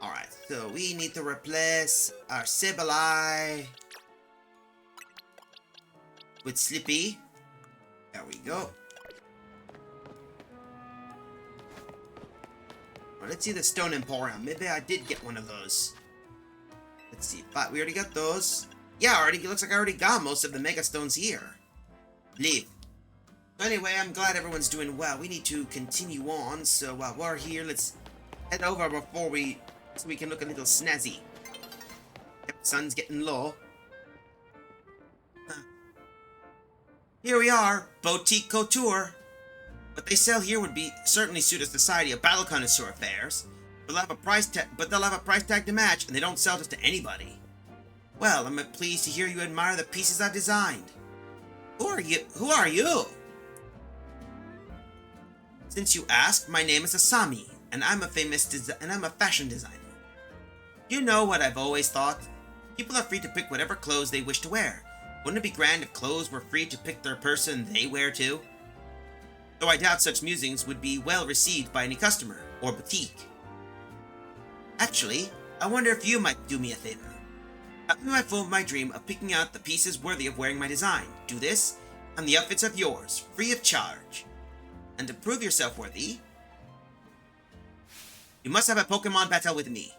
Alright, so we need to replace our Sableye with Slippy. There we go. Well, let's see the Stone Emporium. Maybe I did get one of those. Let's see. But we already got those. Yeah, it looks like I already got most of the Mega Stones here. Leave. Anyway, I'm glad everyone's doing well. We need to continue on. So while we're here, let's head over before so we can look a little snazzy. Yep, sun's getting low. Here we are, Boutique Couture. What they sell here would certainly suit a society of battle connoisseur affairs. But they'll have a price tag to match, and they don't sell just to anybody. Well, I'm pleased to hear you admire the pieces I've designed. Who are you? Since you ask, my name is Asami, and I'm a fashion designer. You know what I've always thought? People are free to pick whatever clothes they wish to wear. Wouldn't it be grand if clothes were free to pick their person they wear too? Though I doubt such musings would be well received by any customer or boutique. Actually, I wonder if you might do me a favor. Help me fulfill my dream of picking out the pieces worthy of wearing my design. Do this, and the outfits of yours, free of charge. And to prove yourself worthy, you must have a Pokemon battle with me.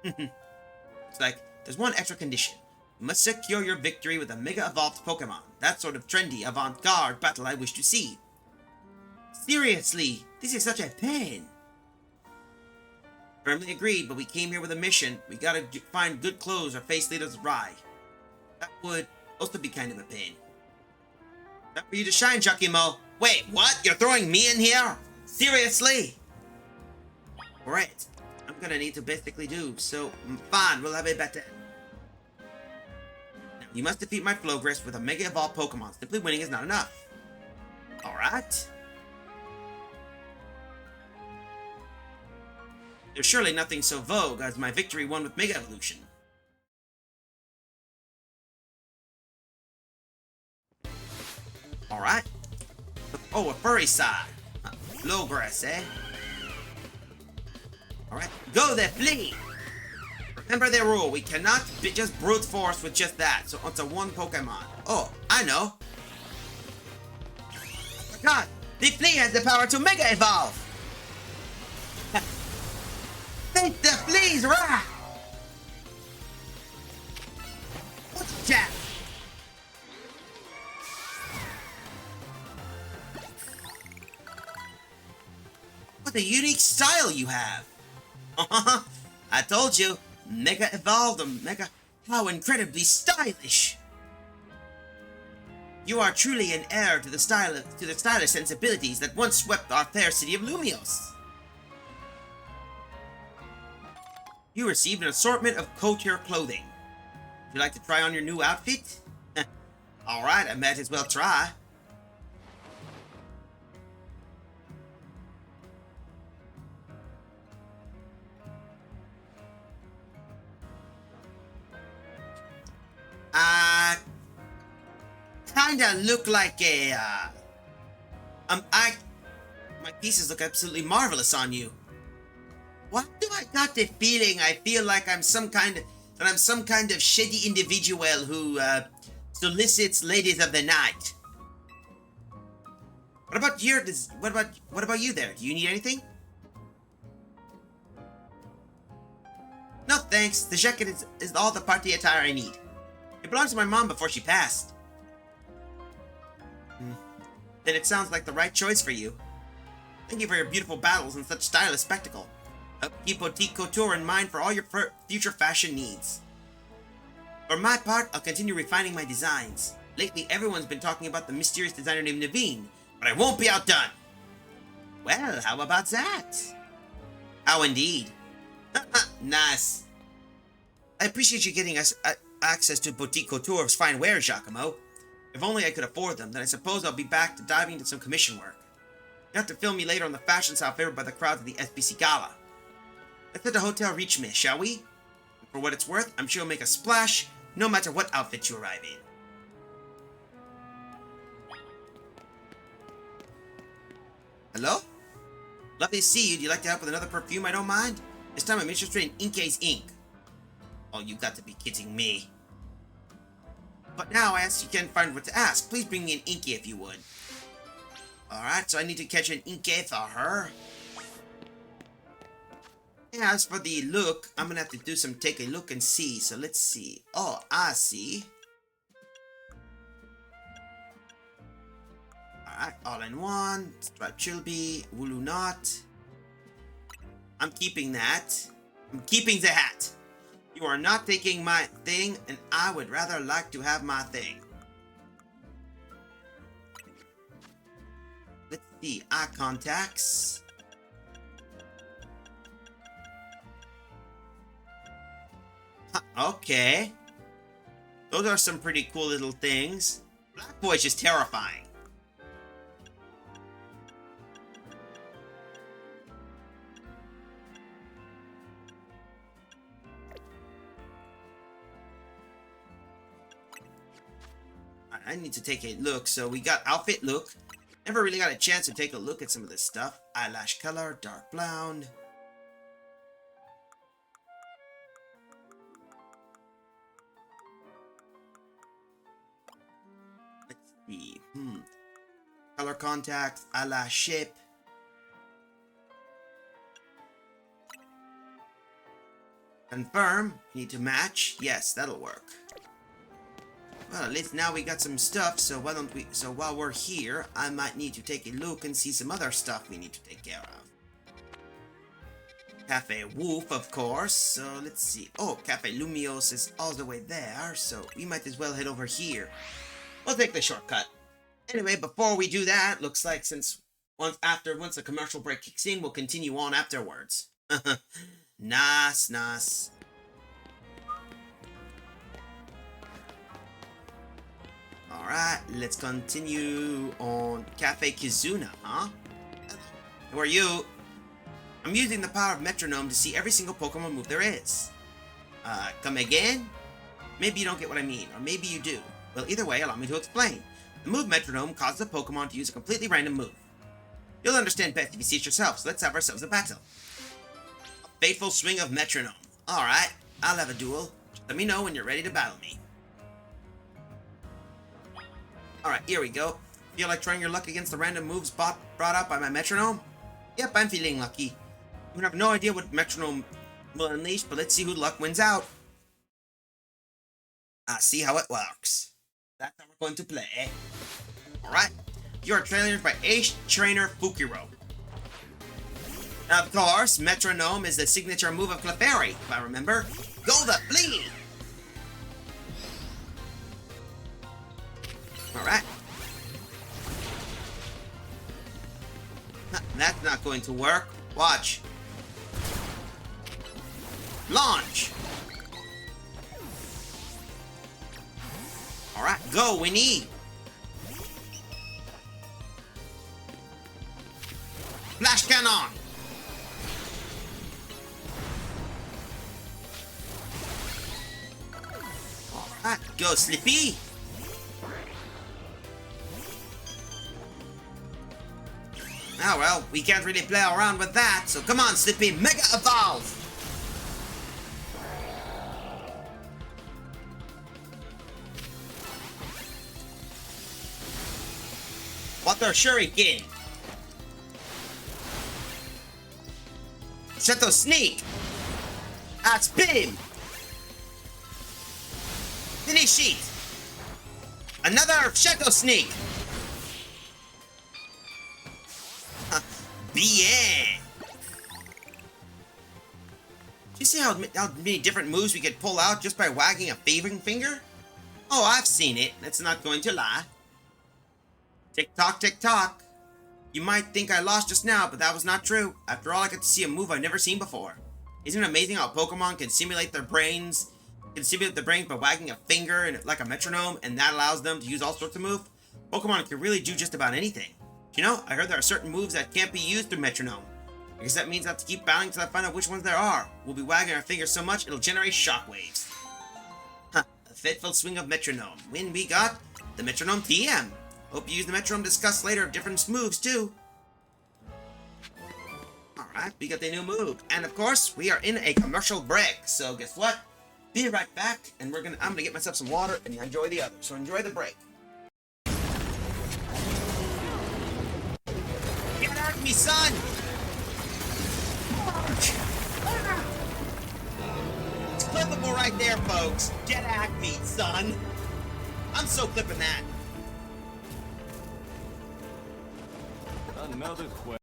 It's like, there's one extra condition. You must secure your victory with a Mega Evolved Pokemon. That sort of trendy, avant-garde battle I wish to see. Seriously, this is such a pain. Firmly agreed, but we came here with a mission. We gotta find good clothes or face leaders awry. That would also be kind of a pain. Time for you to shine, Chuckimo. Wait, what? You're throwing me in here? Seriously? Alright. I'm gonna need to basically do, so fine, we'll have a battle. Now, you must defeat my Flowgress with a Mega Evolved Pokemon. Simply winning is not enough. Alright. There's surely nothing so vogue as my victory won with Mega Evolution. Alright. Oh, a furry side. Flowgrass, eh? Alright, go there, flee! Remember their rule, we cannot just brute force with just that, so onto one Pokemon. Oh, I know. Oh God, the flea has the power to Mega Evolve! Take the flea's wrath! What's that? What a unique style you have! I told you, Mega Evolved, how incredibly stylish! You are truly an heir to the stylish sensibilities that once swept our fair city of Lumios. You received an assortment of couture clothing. Would you like to try on your new outfit? Alright, I might as well try. Kinda look like a, my pieces look absolutely marvelous on you. Why do I got the feeling I feel like I'm some kind of shady individual who, solicits ladies of the night? What about you there? Do you need anything? No thanks, the jacket is all the party attire I need. It belonged to my mom before she passed. Then it sounds like the right choice for you. Thank you for your beautiful battles and such stylish spectacle. I'll keep Boutique Couture in mind for all your future fashion needs. For my part, I'll continue refining my designs. Lately, everyone's been talking about the mysterious designer named Naveen, but I won't be outdone. Well, how about that? How indeed. Nice. I appreciate you getting us access to Boutique Couture's fine wares, Giacomo. If only I could afford them, then I suppose I'll be back to diving into some commission work. You have to film me later on the fashion style favored by the crowds at the SBC Gala. Let's let the hotel reach me, shall we? For what it's worth, I'm sure you'll make a splash, no matter what outfit you arrive in. Hello? Lovely to see you. Do you like to help with another perfume? I don't mind. This time I'm interested in Inke's ink. Oh, you got to be kidding me. But now I ask you can't find what to ask. Please bring me an Inke if you would. Alright, so I need to catch an Inke for her. Yeah, as for the look, I'm gonna have to do some take a look and see. So let's see. Oh, I see. Alright, all in one. Striped Chilby, Wooloo Knot. I'm keeping that. I'm keeping the hat. You are not taking my thing, and I would rather like to have my thing. Let's see. Eye contacts. Huh, okay. Those are some pretty cool little things. Black Boy's just terrifying. I need to take a look. So we got outfit look. Never really got a chance to take a look at some of this stuff. Eyelash color, dark blonde. Let's see. Color contacts, eyelash shape. Confirm. Need to match. Yes, that'll work. Well, at least now we got some stuff, so why don't we... So while we're here, I might need to take a look and see some other stuff we need to take care of. Cafe Wolf, of course, so let's see. Oh, Cafe Lumios is all the way there, so we might as well head over here. We'll take the shortcut. Anyway, before we do that, looks like once the commercial break kicks in, we'll continue on afterwards. Nice. Alright, let's continue on Cafe Kizuna, huh? Who are you? I'm using the power of Metronome to see every single Pokemon move there is. Come again? Maybe you don't get what I mean, or maybe you do. Well, either way, allow me to explain. The move Metronome causes a Pokemon to use a completely random move. You'll understand best if you see it yourself, so let's have ourselves a battle. A fateful swing of Metronome. Alright, I'll have a duel. Just let me know when you're ready to battle me. Alright, here we go. Feel like trying your luck against the random moves brought up by my Metronome? Yep, I'm feeling lucky. You have no idea what Metronome will unleash, but let's see who luck wins out. I see how it works. That's how we're going to play. Alright, you are trained by Ace Trainer Fukiro. Of course, Metronome is the signature move of Clefairy, if I remember. Go the Flea! Alright. That's not going to work. Watch. Launch! Alright, go, Winnie! Flash Cannon! Alright, go, Slippy! Oh well, we can't really play around with that, so come on, Slippy, Mega Evolve! Water Shuriken! Shadow Sneak! That's Beam! Finish it! Another Shadow Sneak! Bien! Do you see how many different moves we could pull out just by wagging a favoring finger? Oh, I've seen it. That's not going to lie. Tick tock, tick tock. You might think I lost just now, but that was not true. After all, I got to see a move I've never seen before. Isn't it amazing how Pokemon can simulate their brains can stimulate the brain by wagging a finger and like a metronome, and that allows them to use all sorts of moves. Pokemon can really do just about anything. You know, I heard there are certain moves that can't be used through metronome. I guess that means I have to keep battling until I find out which ones there are. We'll be wagging our fingers so much it'll generate shockwaves. Huh, a fitful swing of metronome. When we got the metronome TM. Hope you use the metronome to discuss later different moves too. Alright, we got the new move. And of course, we are in a commercial break. So guess what? Be right back, and I'm gonna get myself some water and enjoy the other. So enjoy the break. Get out of me, son! It's clippable right there, folks. Get at me, son. I'm so clipping that. Another question.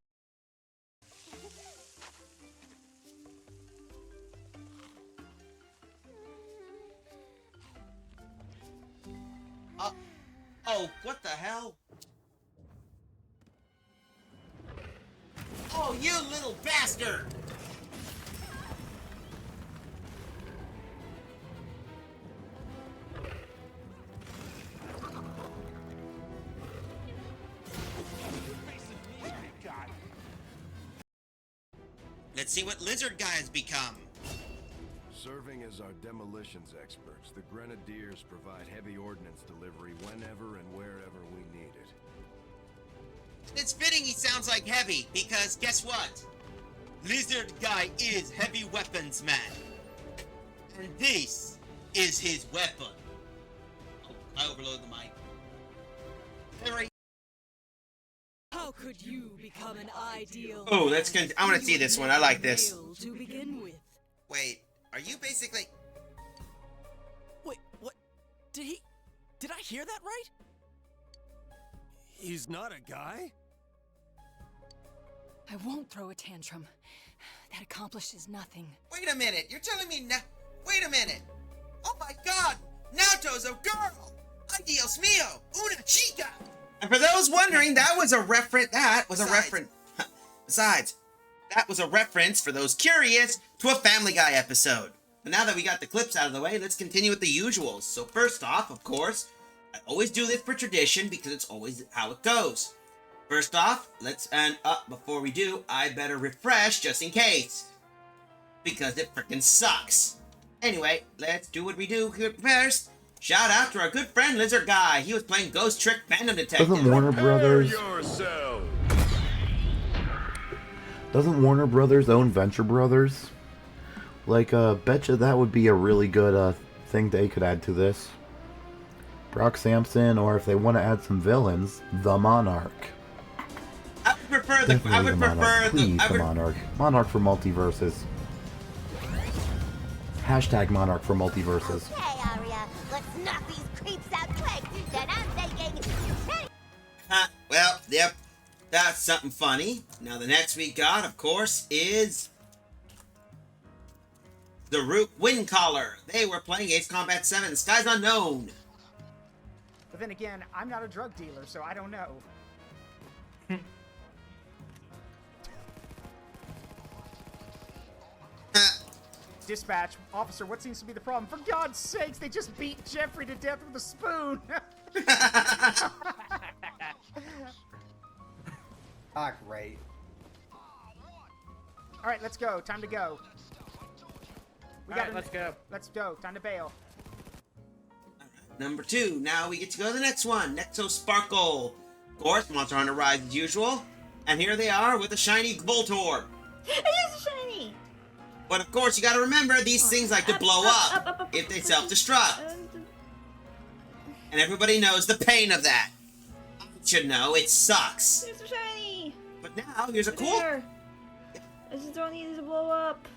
Oh, what the hell? Oh, you little bastard! Let's see what Lizard Guy has become. Serving as our demolitions experts, the Grenadiers provide heavy ordnance delivery whenever and wherever we need it. It's fitting he sounds like Heavy, because guess what? Lizard Guy is Heavy Weapons Man. And this is his weapon. Oh, I overloaded the mic. Very. How could you become an ideal? Oh, I want to see this one. I like this. To begin with. Wait, are you basically... Wait, what? Did I hear that right? He's not a guy? I won't throw a tantrum. That accomplishes nothing. Wait a minute, you're telling me now... Wait a minute! Oh my god! Naoto's a girl! Ay Dios mío! Una chica! And for those wondering, that was a reference... Besides, that was a reference, for those curious, to a Family Guy episode. But now that we got the clips out of the way, let's continue with the usuals. So first off, of course, I always do this for tradition because it's always how it goes. First off, before we do, I better refresh just in case. Because it frickin' sucks. Anyway, let's do what we do here first. Shout out to our good friend Lizard Guy. He was playing Ghost Trick Phantom Detective. Doesn't Warner Brothers own Venture Brothers? Like, betcha that would be a really good thing they could add to this. Brock Sampson, or if they want to add some villains, the Monarch. I would prefer the Monarch. Monarch for multiverses. Hashtag Monarch for multiverses. Okay, Aria, let's knock these creeps out quick. Then I'm thinking... Well, yep. That's something funny. Now the next we got, of course, is... the Root Windcaller. They were playing Ace Combat 7, Skies Unknown. But then again, I'm not a drug dealer, so I don't know. Dispatch, officer, what seems to be the problem? For God's sakes, they just beat Jeffrey to death with a spoon! Ah, great. Alright, let's go. Time to go. Let's go. Let's go. Time to bail. Number 2. Now we get to go to the next one. Nexo Sparkle. Of course, Monster Hunter Rise as usual. And here they are with a shiny Voltorb. It is shiny! But of course, you gotta remember, these things like to blow up if they self-destruct. And everybody knows the pain of that. I should know, it sucks. It's so shiny! But now, here's a cool... I just don't need it to blow up.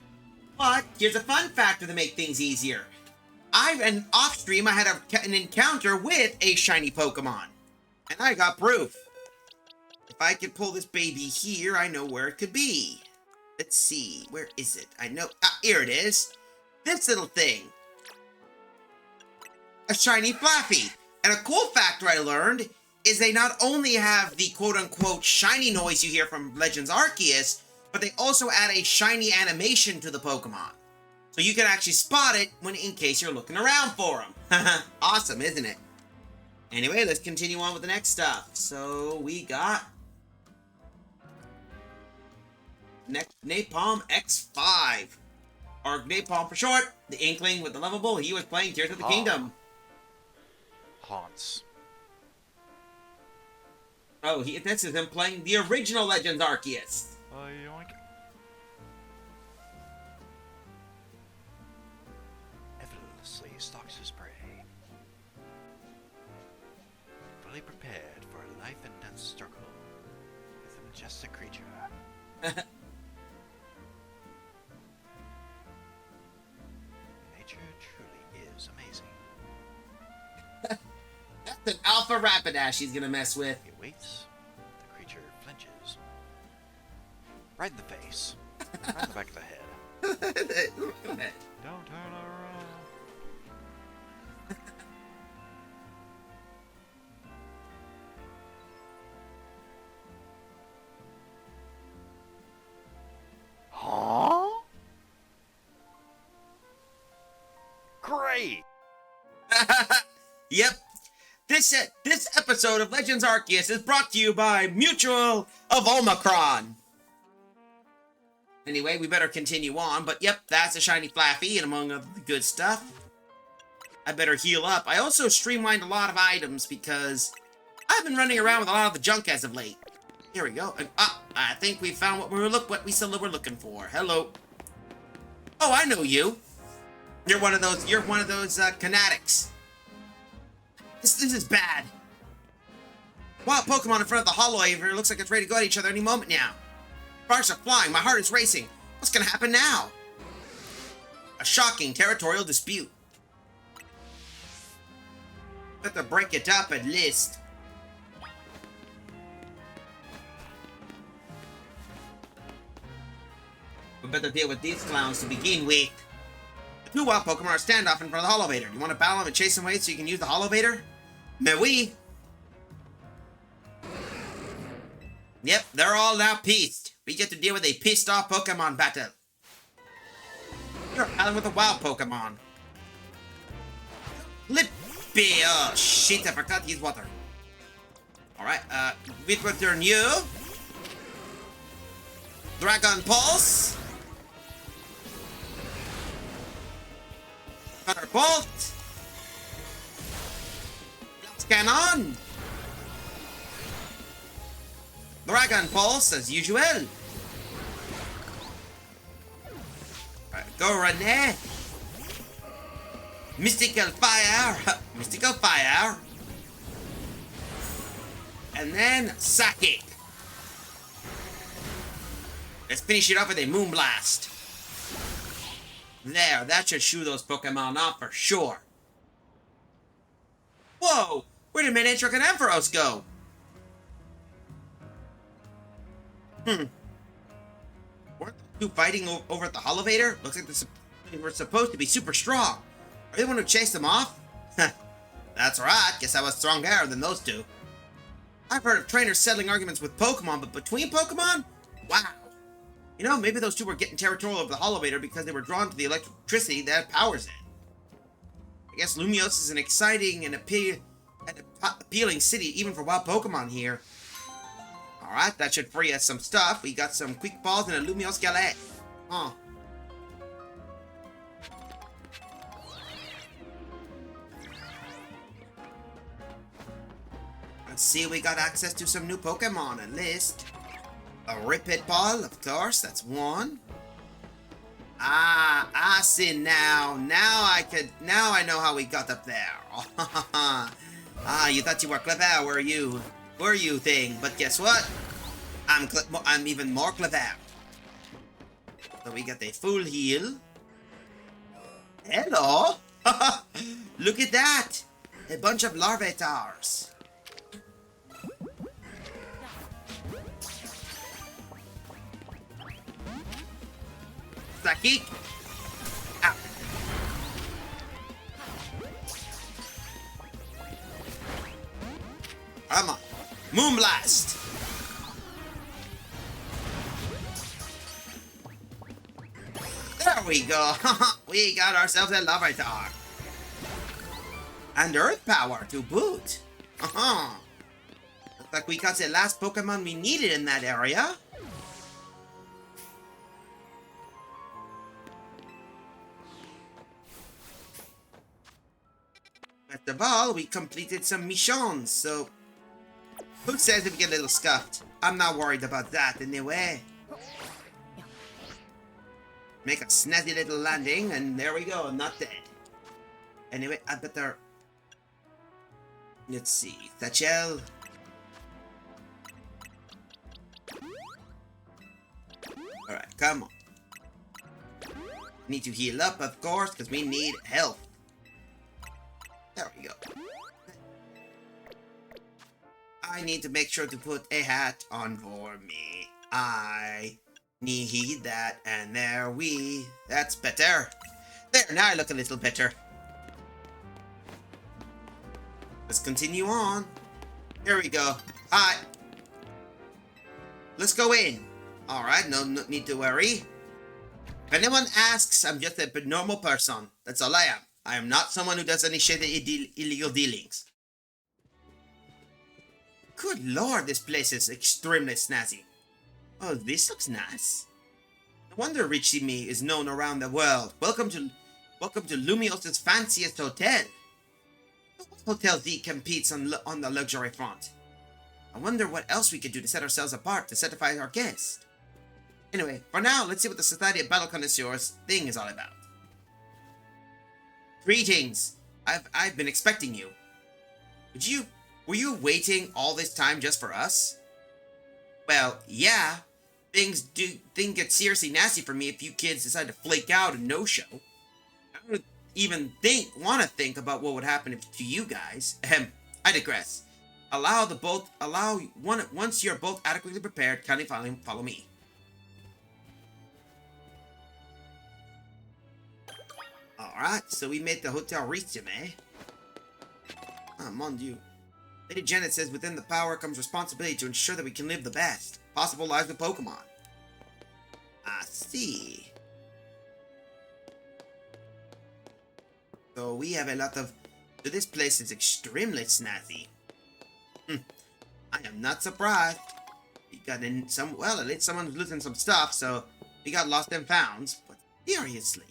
But here's a fun factor to make things easier. Off-stream, I had an encounter with a shiny Pokemon. And I got proof. If I could pull this baby here, I know where it could be. Let's see, where is it? I know, here it is. This little thing. A shiny Flaffy. And a cool factor I learned is they not only have the quote-unquote shiny noise you hear from Legends Arceus, but they also add a shiny animation to the Pokemon. So you can actually spot it when, in case you're looking around for them. Awesome, isn't it? Anyway, let's continue on with the next stuff. So we got Napalm X5. Or Napalm for short. The Inkling with the lovable. He was playing Tears of the Kingdom. Haunts. Oh, this is him playing the original Legends Arceus. Yoink. Effortlessly stalks his prey. Fully prepared for a life-and-death struggle with a majestic creature. Nature truly is amazing. That's an Alpha Rapidash he's gonna mess with. He waits. The creature flinches. Right in the face. Right in the back of the head. Don't turn around. Huh? Great. Yep. This episode of Legends Arceus is brought to you by Mutual of Omicron. Anyway, we better continue on, but yep, that's a shiny Flaffy and among other good stuff. I better heal up. I also streamlined a lot of items because I've been running around with a lot of the junk as of late. Here we go. I think we found what we said we were looking for. Hello. Oh, I know you. You're one of those Canatics. This is bad. Wild Pokemon in front of the Hollow Aver looks like it's ready to go at each other any moment now. Sparks are flying, my heart is racing. What's gonna happen now? A shocking territorial dispute. Better break it up at least. We better deal with these clowns to begin with. The two wild Pokemon are standoff in front of the Hollow Vader. You want to battle them and chase them away so you can use the Hollow Vader? Mais oui. Yep, they're all now pissed. We get to deal with a pissed off Pokemon battle. You're battling with a wild Pokemon. Lippy! Oh shit, I forgot to use water. Alright, with return you. Dragon Pulse. Thunderbolt. Blast Cannon. Dragon Pulse as usual. Right, go Renee. Mystical Fire. Mystical Fire. And then Psychic. Let's finish it off with a Moonblast. There, that should shoo those Pokemon off for sure. Whoa! Where did Manectric and Ampharos go? Weren't the two fighting over at the Hollow Vader? Looks like they were supposed to be super strong. Are they the one who chased them off? That's right, guess I was stronger than those two. I've heard of trainers settling arguments with Pokemon, but between Pokemon? Wow. You know, maybe those two were getting territorial over the Hollow Vader because they were drawn to the electricity that powers it. I guess Lumiose is an exciting and appealing city, even for wild Pokemon here. Alright, that should free us some stuff. We got some Quick Balls and a Lumiose Galette. Huh. Let's see, we got access to some new Pokemon at least. A Ripid Ball, of course, that's one. Ah, I see now. Now I know how we got up there. Ah, you thought you were clever, were you? Were you thing? But guess what? I'm even more clever. So we got a full heal. Hello. Look at that. A bunch of Larvatars. Psychic. Ow. Come on. Moonblast. There we go. We got ourselves a Larvitar. And Earth Power to boot. Uh-huh. Looks like we got the last Pokemon we needed in that area. First of all, we completed some missions, so... Who says if we get a little scuffed? I'm not worried about that anyway. Make a snazzy little landing, and there we go, I'm not dead. Anyway, I better... Let's see, Thatchel. Alright, come on. Need to heal up, of course, because we need health. There we go. I need to make sure to put a hat on for me. I need that, and there we... That's better. There, now I look a little better. Let's continue on. Here we go. Hi. Let's go in. Alright, no need to worry. If anyone asks, I'm just a normal person. That's all I am. I am not someone who does any shady illegal dealings. Good lord, this place is extremely snazzy. Oh, this looks nice. No wonder Richie Me is known around the world. Welcome to Lumios's fanciest hotel. Hotel Z competes on the luxury front. I wonder what else we could do to set ourselves apart to satisfy our guests. Anyway, for now, let's see what the Society of Battle Connoisseurs thing is all about. Greetings. I've been expecting you. Were you waiting all this time just for us? Well, yeah. Things get seriously nasty for me if you kids decide to flake out and no-show. I don't even want to think about what would happen to you guys. I digress. Once you're both adequately prepared, kindly follow me. Alright, so we made the Hotel Ritsime. Ah, mon dieu. Lady Janet says within the power comes responsibility to ensure that we can live the best possible lives with Pokemon. I see. So we have a lot of... So this place is extremely snazzy. I am not surprised. We got in some... Well, at least someone's losing some stuff, so we got lost and found. But seriously.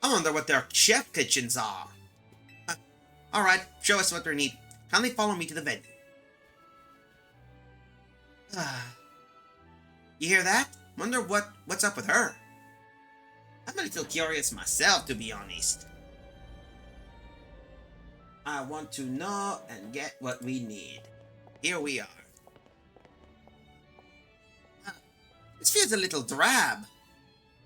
I wonder what their chef kitchens are. Alright, show us what we need. Kindly follow me to the venue. You hear that? Wonder what's up with her. I'm a little curious myself, to be honest. I want to know and get what we need. Here we are. This feels a little drab.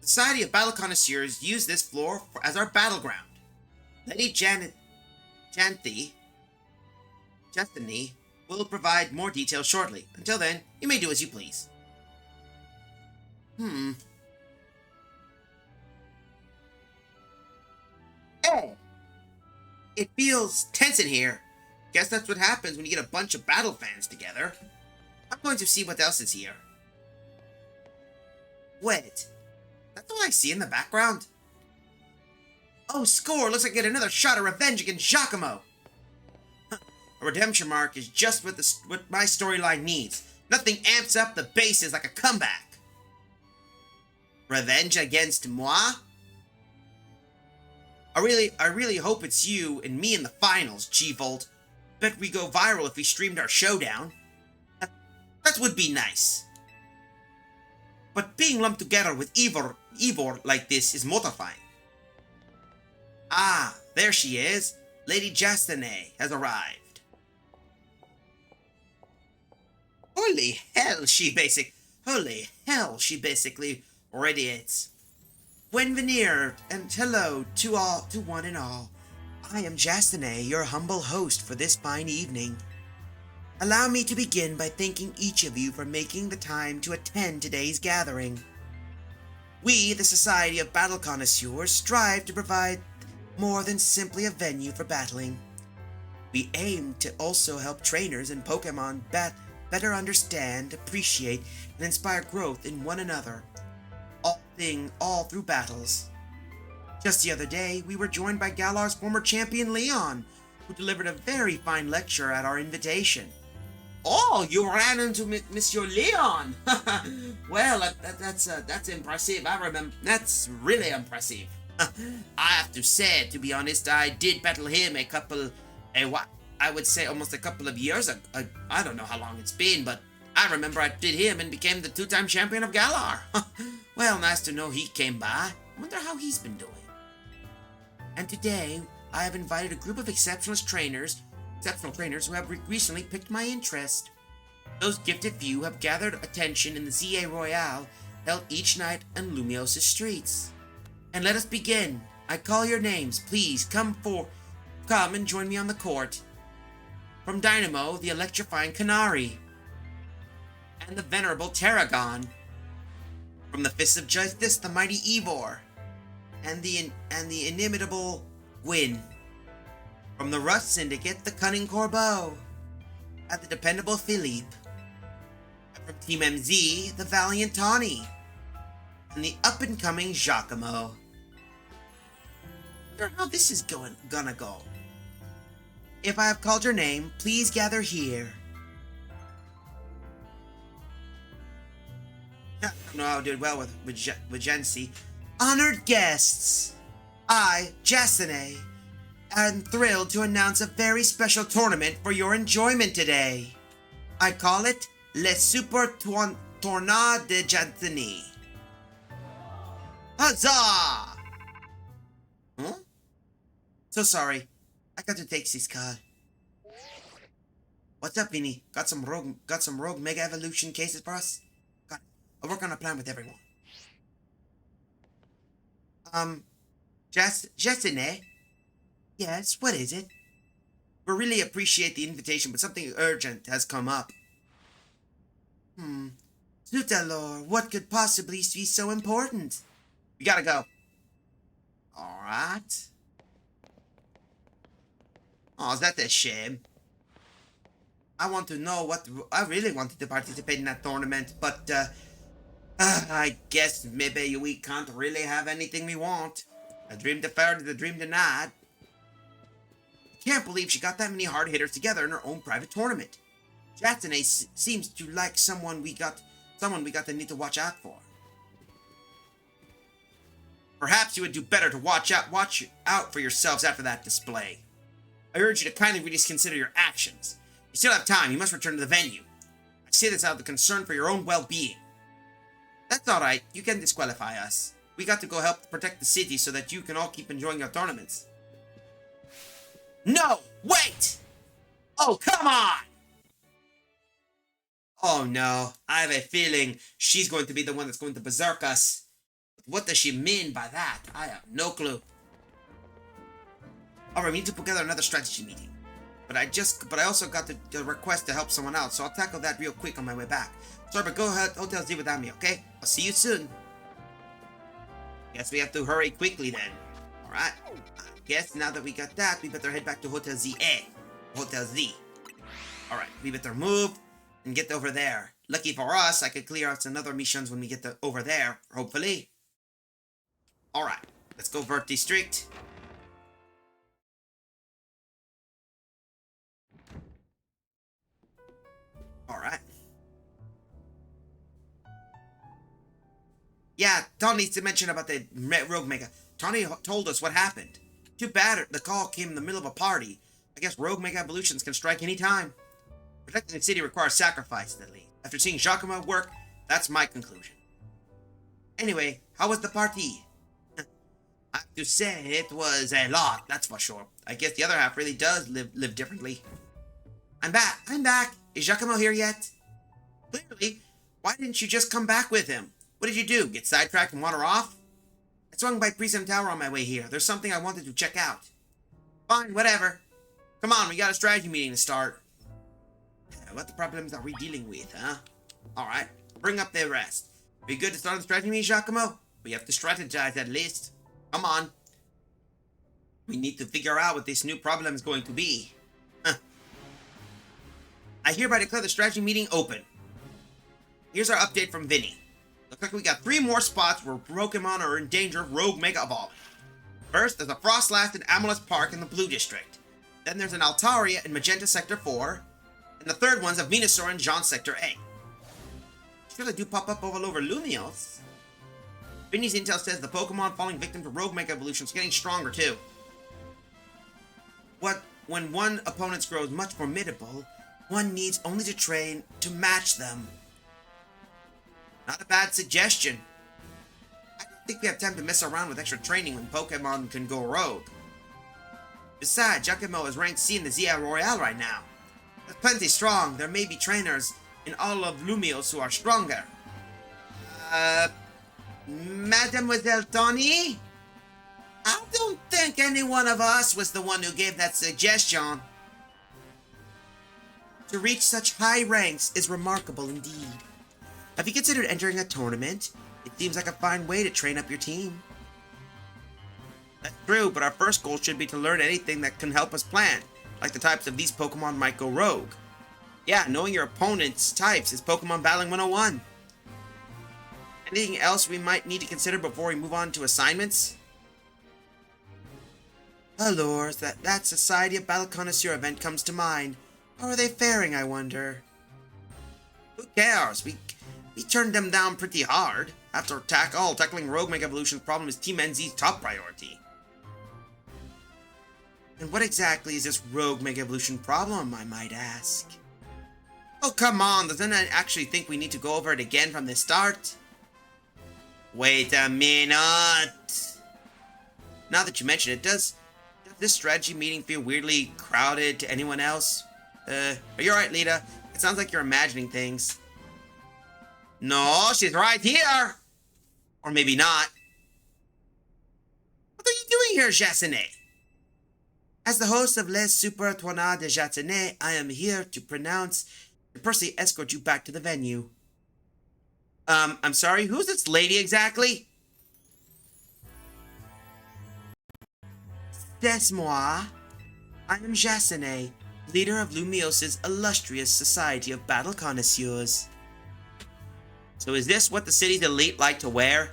The Society of Battle Connoisseurs use this floor as our battleground. Lady Justiny will provide more details shortly. Until then, you may do as you please. Hey! It feels tense in here. Guess that's what happens when you get a bunch of battle fans together. I'm going to see what else is here. Wait. That's what I see in the background? Oh, score! Looks like I get another shot of revenge against Giacomo! A redemption mark is just what my storyline needs. Nothing amps up the bases like a comeback. Revenge against moi? I really hope it's you and me in the finals, G-Volt. Bet we go viral if we streamed our showdown. That would be nice. But being lumped together with Ivor like this is mortifying. Ah, there she is. Lady Justine has arrived. Holy hell, she basically radiates. Wenvenir, and hello to one and all. I am Justine, your humble host for this fine evening. Allow me to begin by thanking each of you for making the time to attend today's gathering. We, the Society of Battle Connoisseurs, strive to provide more than simply a venue for battling. We aim to also help trainers and Pokemon better understand, appreciate, and inspire growth in one another, all through battles. Just the other day, we were joined by Galar's former champion Leon, who delivered a very fine lecture at our invitation. Oh, you ran into Monsieur Leon! Well, that's impressive. I remember, that's really impressive. I have to say, to be honest, I did battle him I would say almost a couple of years ago. I don't know how long it's been, but I remember I did him and became the 2-time champion of Galar. Well, nice to know he came by. I wonder how he's been doing. And today, I have invited a group of exceptional trainers who have recently piqued my interest. Those gifted few have gathered attention in the ZA Royale held each night on Lumios' streets. And let us begin. I call your names. Please come and join me on the court. From Dynamo, the electrifying Canary, and the venerable Tarragon. From the Fists of Justice, the mighty Ivor, and the inimitable Gwyn. From the Rust Syndicate, the cunning Corbeau, and the dependable Philippe. And from Team MZ, the valiant Tawny, and the up-and-coming Giacomo. I wonder how this is gonna go. If I have called your name, please gather here. I don't know how I did well with Gensi. Honored guests, I, Jasine, am thrilled to announce a very special tournament for your enjoyment today. I call it Le Super Tournoi de Jansini. Huzzah! Huh? So sorry. I got to take this call. What's up, Vinny? Got some rogue mega evolution cases for us? Got it. I'll work on a plan with everyone. Jessine? Yes, what is it? We really appreciate the invitation, but something urgent has come up. Zutalor, what could possibly be so important? We gotta go. Alright. Oh, is that a shame? I want to know I really wanted to participate in that tournament, but, I guess maybe we can't really have anything we want. A dream deferred is a dream denied. I can't believe she got that many hard hitters together in her own private tournament. Jatsune seems to like someone we got to need to watch out for. Perhaps you would do better to watch out for yourselves after that display. I urge you to kindly reconsider your actions. You still have time. You must return to the venue. I say this out of the concern for your own well-being. That's alright. You can disqualify us. We got to go help protect the city so that you can all keep enjoying your tournaments. No! Wait! Oh, come on! Oh no. I have a feeling she's going to be the one that's going to berserk us. What does she mean by that? I have no clue. Alright, we need to put together another strategy meeting. But I also got the request to help someone out, so I'll tackle that real quick on my way back. Sorry, but go ahead, Hotel Z without me, okay? I'll see you soon. Guess we have to hurry quickly then. Alright. I guess now that we got that, we better head back to Hotel ZA. Hotel Z. Alright, we better move and get over there. Lucky for us, I could clear out some other missions when we get over there, hopefully. Alright, let's go Vert District. Alright. Yeah, Tony needs to mention about the Rogue Mega. Tony told us what happened. Too bad the call came in the middle of a party. I guess Rogue Mega Evolutions can strike any time. Protecting the city requires sacrifice, at least. After seeing Giacomo work, that's my conclusion. Anyway, how was the party? I have to say, it was a lot, that's for sure. I guess the other half really does live differently. I'm back. Is Giacomo here yet? Clearly. Why didn't you just come back with him? What did you do? Get sidetracked and wander off? I swung by Prism Tower on my way here. There's something I wanted to check out. Fine, whatever. Come on, we got a strategy meeting to start. What the problems are we dealing with, huh? Alright, bring up the rest. Be good to start the strategy meeting, Giacomo? We have to strategize at least. Come on. We need to figure out what this new problem is going to be. I hereby declare the strategy meeting open. Here's our update from Vinny. Looks like we got 3 more spots where Pokemon are in danger of Rogue Mega Evolving. First, there's a Frostlass in Amalus Park in the Blue District. Then there's an Altaria in Magenta Sector 4. And the third one's a Venusaur in John Sector A. Sure they do pop up all over Lumios. Vinny's intel says the Pokemon falling victim to Rogue Mega Evolution is getting stronger too. When one opponent grows much formidable, one needs only to train to match them. Not a bad suggestion. I don't think we have time to mess around with extra training when Pokemon can go rogue. Besides, Giacomo is ranked C in the ZL Royale right now. That's plenty strong. There may be trainers in all of Lumios who are stronger. Mademoiselle Tony? I don't think any one of us was the one who gave that suggestion. To reach such high ranks is remarkable indeed. Have you considered entering a tournament? It seems like a fine way to train up your team. That's true, but our first goal should be to learn anything that can help us plan, like the types of these Pokemon might go rogue. Yeah, knowing your opponent's types is Pokemon Battling 101. Anything else we might need to consider before we move on to assignments? Allures, that Society of Battle Connoisseur event comes to mind. How are they faring, I wonder? Who cares? We turned them down pretty hard. After tackling Rogue Mega Evolution's problem is Team NZ's top priority. And what exactly is this Rogue Mega Evolution problem, I might ask? Oh, come on, doesn't I actually think we need to go over it again from the start? Wait a minute. Now that you mention it, does this strategy meeting feel weirdly crowded to anyone else? Are you alright, Lita? It sounds like you're imagining things. No, she's right here! Or maybe not. What are you doing here, Jasonnet? As the host of Les Super Tournois de Jasonnet, I am here to personally escort you back to the venue. I'm sorry, who's this lady exactly? C'est moi. I am Jasonnet, leader of Lumios's illustrious Society of Battle Connoisseurs. So is this what the city's elite like to wear?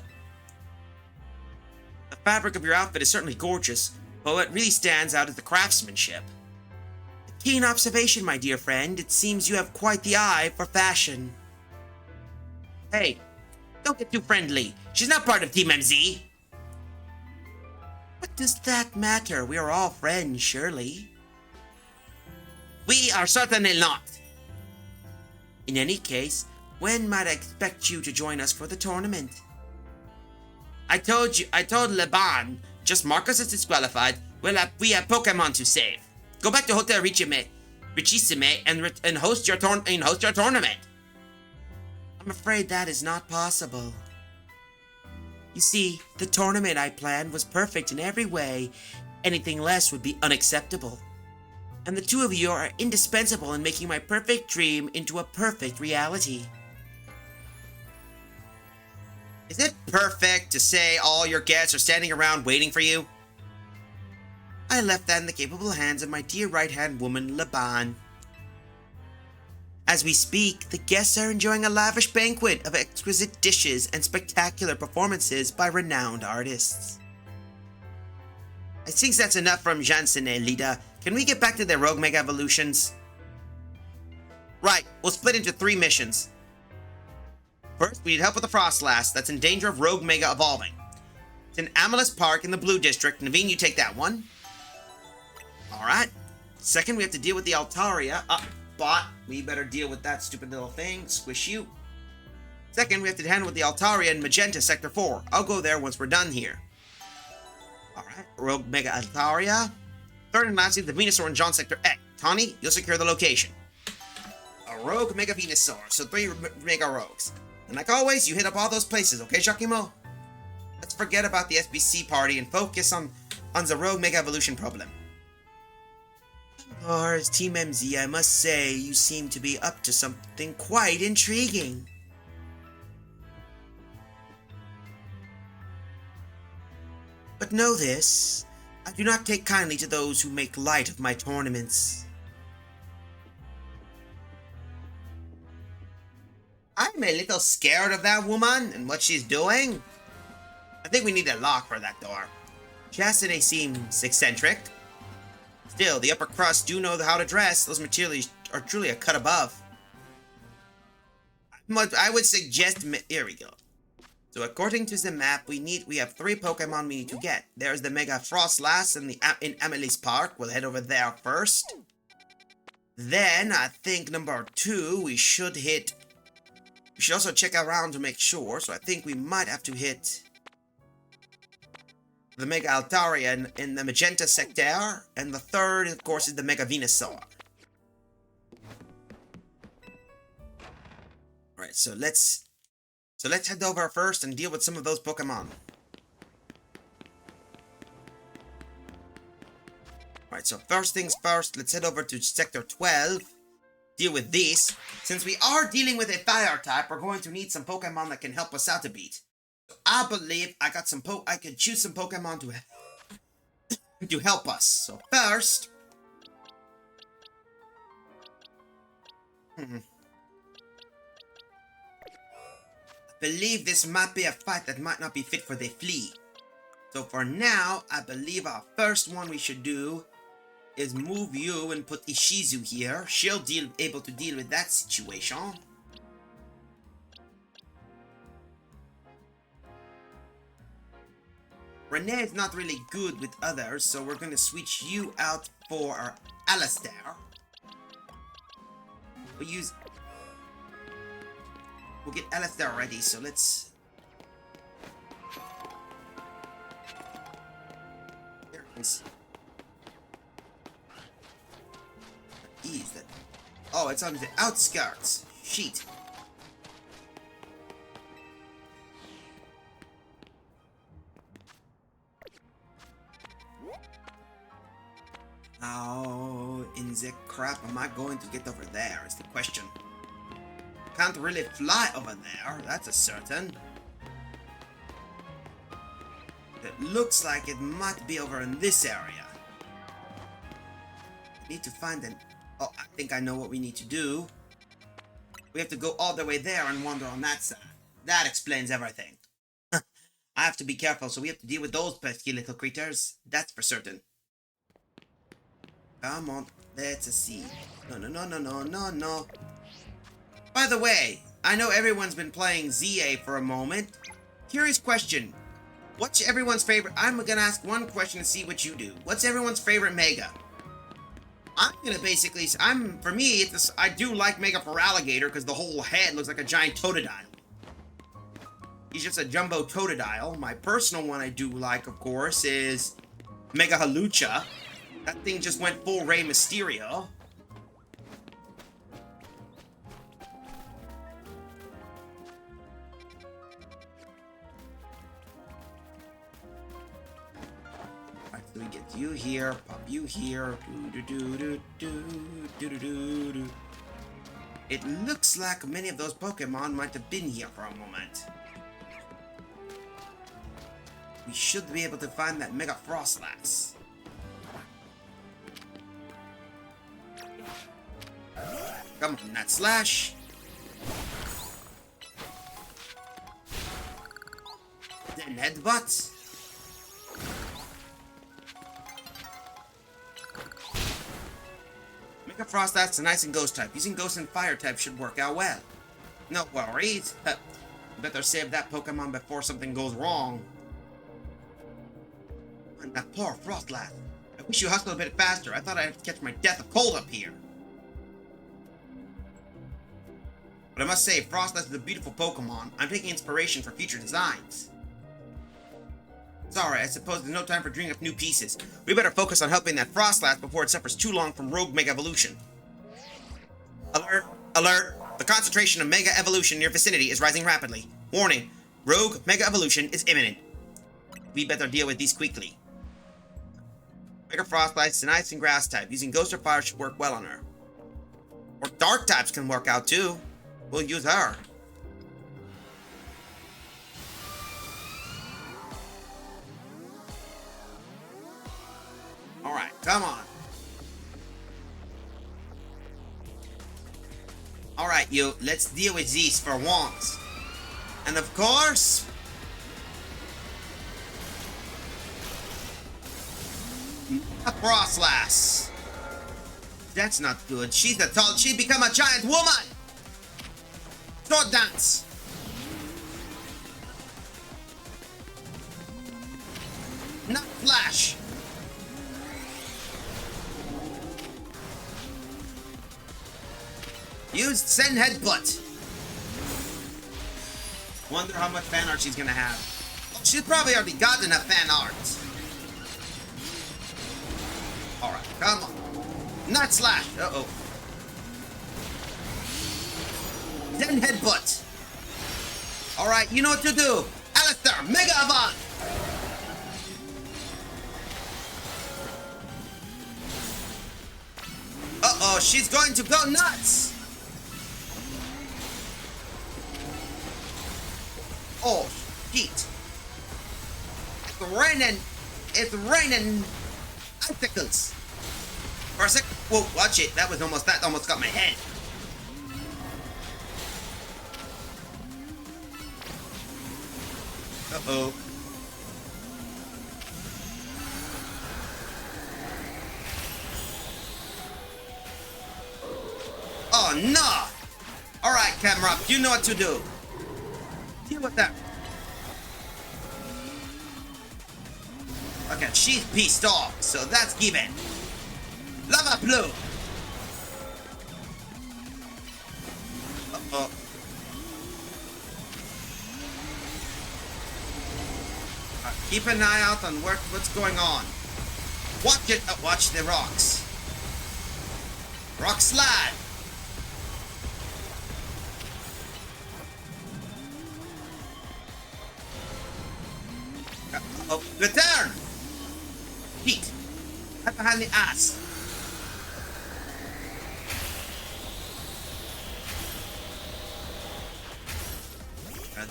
The fabric of your outfit is certainly gorgeous, but what really stands out is the craftsmanship. A keen observation, my dear friend. It seems you have quite the eye for fashion. Hey, don't get too friendly. She's not part of Team MZ. What does that matter? We are all friends, surely. We are certainly not. In any case, when might I expect you to join us for the tournament? I told Leban, just mark us as disqualified. We have Pokemon to save. Go back to Hotel Richissime and host your tournament. I'm afraid that is not possible. You see, the tournament I planned was perfect in every way. Anything less would be unacceptable. And the two of you are indispensable in making my perfect dream into a perfect reality. Is it perfect to say all your guests are standing around waiting for you? I left that in the capable hands of my dear right-hand woman, Laban. As we speak, the guests are enjoying a lavish banquet of exquisite dishes and spectacular performances by renowned artists. I think that's enough from Jansen and Lida. Can we get back to the Rogue Mega Evolutions? Right, we'll split into 3 missions. First, we need help with the Frostlass that's in danger of Rogue Mega evolving. It's in Amalus Park in the Blue District. Naveen, you take that one. Alright. Second, we have to deal with the Altaria. But we better deal with that stupid little thing. Squish you. Second, we have to handle with the Altaria in Magenta Sector 4. I'll go there once we're done here. Alright, Rogue Mega Altaria. Third and lastly, the Venusaur in John Sector A. Tawny, you'll secure the location. A Rogue Mega Venusaur, so 3 Mega Rogues. And like always, you hit up all those places, okay, Giacomo? Let's forget about the SBC party and focus on the Rogue Mega Evolution problem. Or as Team MZ, I must say, you seem to be up to something quite intriguing. But know this, I do not take kindly to those who make light of my tournaments. I'm a little scared of that woman and what she's doing. I think we need a lock for that door. Chastity seems eccentric. Still, the upper crust do know how to dress. Those materials are truly a cut above. I would suggest... Here we go. So according to the map, we have 3 Pokemon we need to get. There's the Mega Frostlass in Emily's Park. We'll head over there first. Then, I think number 2, we should hit... We should also check around to make sure. So I think we might have to hit... the Mega Altaria in the Magenta Sector. And the 3rd, of course, is the Mega Venusaur. Alright, so let's head over first and deal with some of those Pokemon. Alright, so first things first, let's head over to Sector 12. Deal with these. Since we are dealing with a fire type, we're going to need some Pokemon that can help us out a bit. So I believe I could choose some Pokemon to help us. So first... I believe this might be a fight that might not be fit for the flea. So for now, I believe our first one we should do is move you and put Ishizu here. She'll able to deal with that situation. Renee is not really good with others, so we're gonna switch you out for our Alistair. We'll get Alistair ready, so let's... There it is. Ease that. Oh, it's on the outskirts. Sheet. How in the crap am I going to get over there is the question. Can't really fly over there, that's a certain. It looks like it might be over in this area. I need to find an... Oh, I think I know what we need to do. We have to go all the way there and wander on that side. That explains everything. I have to be careful, so we have to deal with those pesky little creatures. That's for certain. Come on, let's see. No. By the way, I know everyone's been playing ZA for a moment. Curious question. What's everyone's favorite... I'm gonna ask one question to see what you do. What's everyone's favorite Mega? I'm gonna basically... For me, I do like Mega Feraligatr because the whole head looks like a giant Totodile. He's just a jumbo Totodile. My personal one I do like, of course, is Mega Halucha. That thing just went full Rey Mysterio. Alright, so we get you here, pop you here. It looks like many of those Pokemon might have been here for a moment. We should be able to find that Mega Frostlass. Come on, that slash. Then headbutt. Mega Frostlass and Ice and Ghost type. Using Ghost and Fire type should work out well. No worries. Better save that Pokemon before something goes wrong. And that poor Frostlass. I wish you hustled a bit faster. I thought I'd have to catch my death of cold up here. But I must say, Frostlass is a beautiful Pokemon. I'm taking inspiration for future designs. Sorry, I suppose there's no time for dreaming up new pieces. We better focus on helping that Frostlass before it suffers too long from Rogue Mega Evolution. Alert! Alert! The concentration of Mega Evolution in your vicinity is rising rapidly. Warning! Rogue Mega Evolution is imminent. We better deal with these quickly. Mega Frostlass is an Ice and Grass type. Using Ghost or Fire should work well on her. Or Dark types can work out too. We'll use her. Alright, come on. Alright, you, let's deal with these for once. And of course... A Frostlass. That's not good. She's become a giant woman. Sword dance. Not flash. Use send headbutt. Wonder how much fan art she's gonna have. Oh, she's probably already got enough fan art. Alright, come on. Not slash. Uh-oh. Then headbutt. Alright, you know what to do. Alistair, Mega Avant. Uh-oh, she's going to go nuts. Oh, heat. It's raining. It's raining icicles. For a sec. Whoa, watch it. That almost got my head. Uh-oh. Oh, no. All right, camera. You know what to do. Deal with that. Okay, she's pissed off, so that's given. Lava Blue. Uh-oh. Keep an eye out on what's going on. Watch it. Watch the rocks. Rock slide. Oh, return! Heat. Right behind the ass.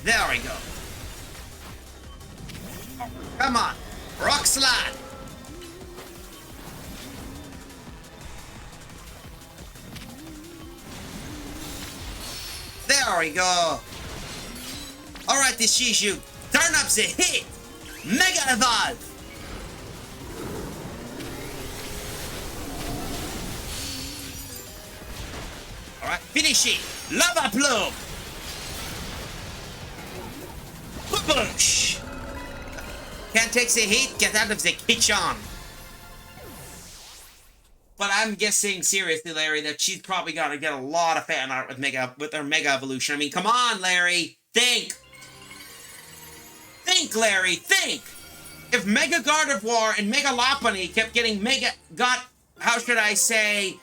There we go. Come on. Rock slide. There we go. Alright, this Shishu. Turn up the heat. Mega Evolve! Alright, finish it! Lava Plume! Boosh! Can't take the heat, get out of the kitchen! But I'm guessing, seriously, Larry, that she's probably gonna get a lot of fan art with her Mega Evolution. I mean, come on, Larry! Think! Think, Larry, think! If Mega Gardevoir and Mega Lopunny kept getting how should I say,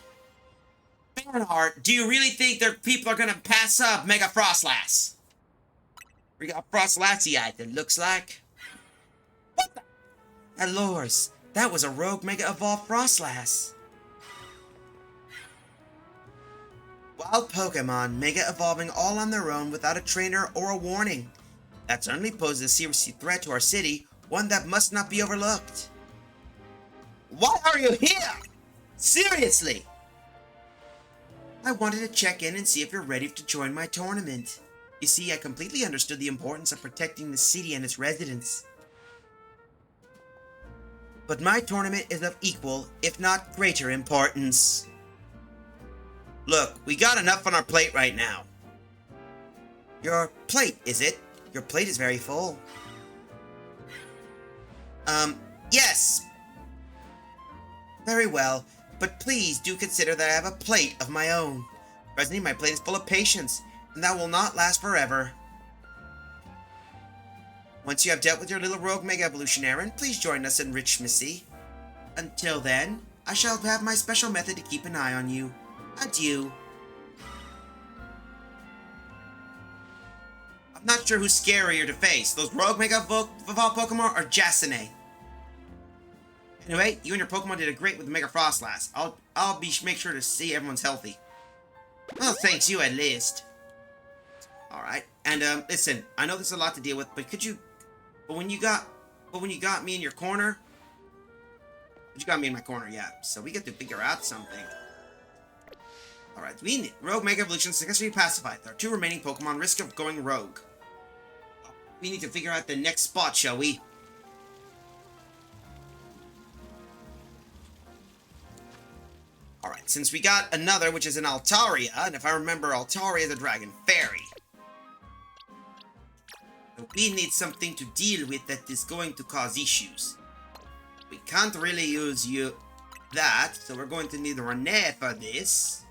fan art, do you really think that people are gonna pass up Mega Frostlass? We got Frostlassii, it looks like. What the? Allures, that was a rogue Mega Evolved Frostlass. Wild Pokemon Mega Evolving all on their own without a trainer or a warning. That certainly poses a serious threat to our city, one that must not be overlooked. Why are you here? Seriously! I wanted to check in and see if you're ready to join my tournament. You see, I completely understood the importance of protecting the city and its residents. But my tournament is of equal, if not greater importance. Look, we got enough on our plate right now. Your plate, is it? Your plate is very full. Yes. Very well, but please do consider that I have a plate of my own. Presently, my plate is full of patience, and that will not last forever. Once you have dealt with your little rogue Mega Evolution errand, please join us in Richmissy. Until then, I shall have my special method to keep an eye on you. Adieu. I'm not sure who's scarier to face, those rogue Mega Evolved Pokemon or Jasine. Anyway, you and your Pokemon did a great with the Mega Frostlass. I'll make sure to see everyone's healthy. Well, thanks you at least. Alright, and listen, I know there's a lot to deal with, but when you got me in your corner, you got me in my corner, yeah, so we get to figure out something. Alright, we need Rogue Mega Evolution successfully pacified. There are 2 remaining Pokemon, risk of going rogue. We need to figure out the next spot, shall we? since we got another, which is an Altaria, and if I remember, Altaria is a dragon fairy. So we need something to deal with that is going to cause issues. We can't really use that, so we're going to need Renee for this.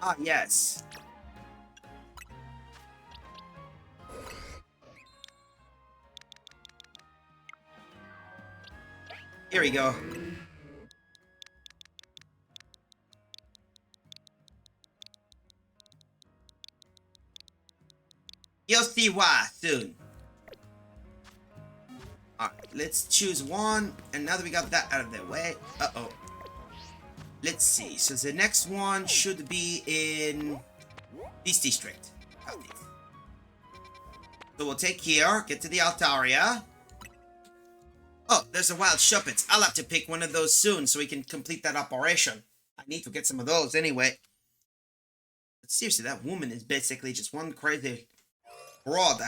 Ah, yes. Here we go. You'll see why soon. Alright, let's choose one. And now that we got that out of the way. Uh-oh. Let's see. So the next one should be in this district. So we'll take here, get to the Altaria. Oh, there's a wild Shuppets. I'll have to pick one of those soon so we can complete that operation. I need to get some of those anyway. But seriously, that woman is basically just one crazy broad,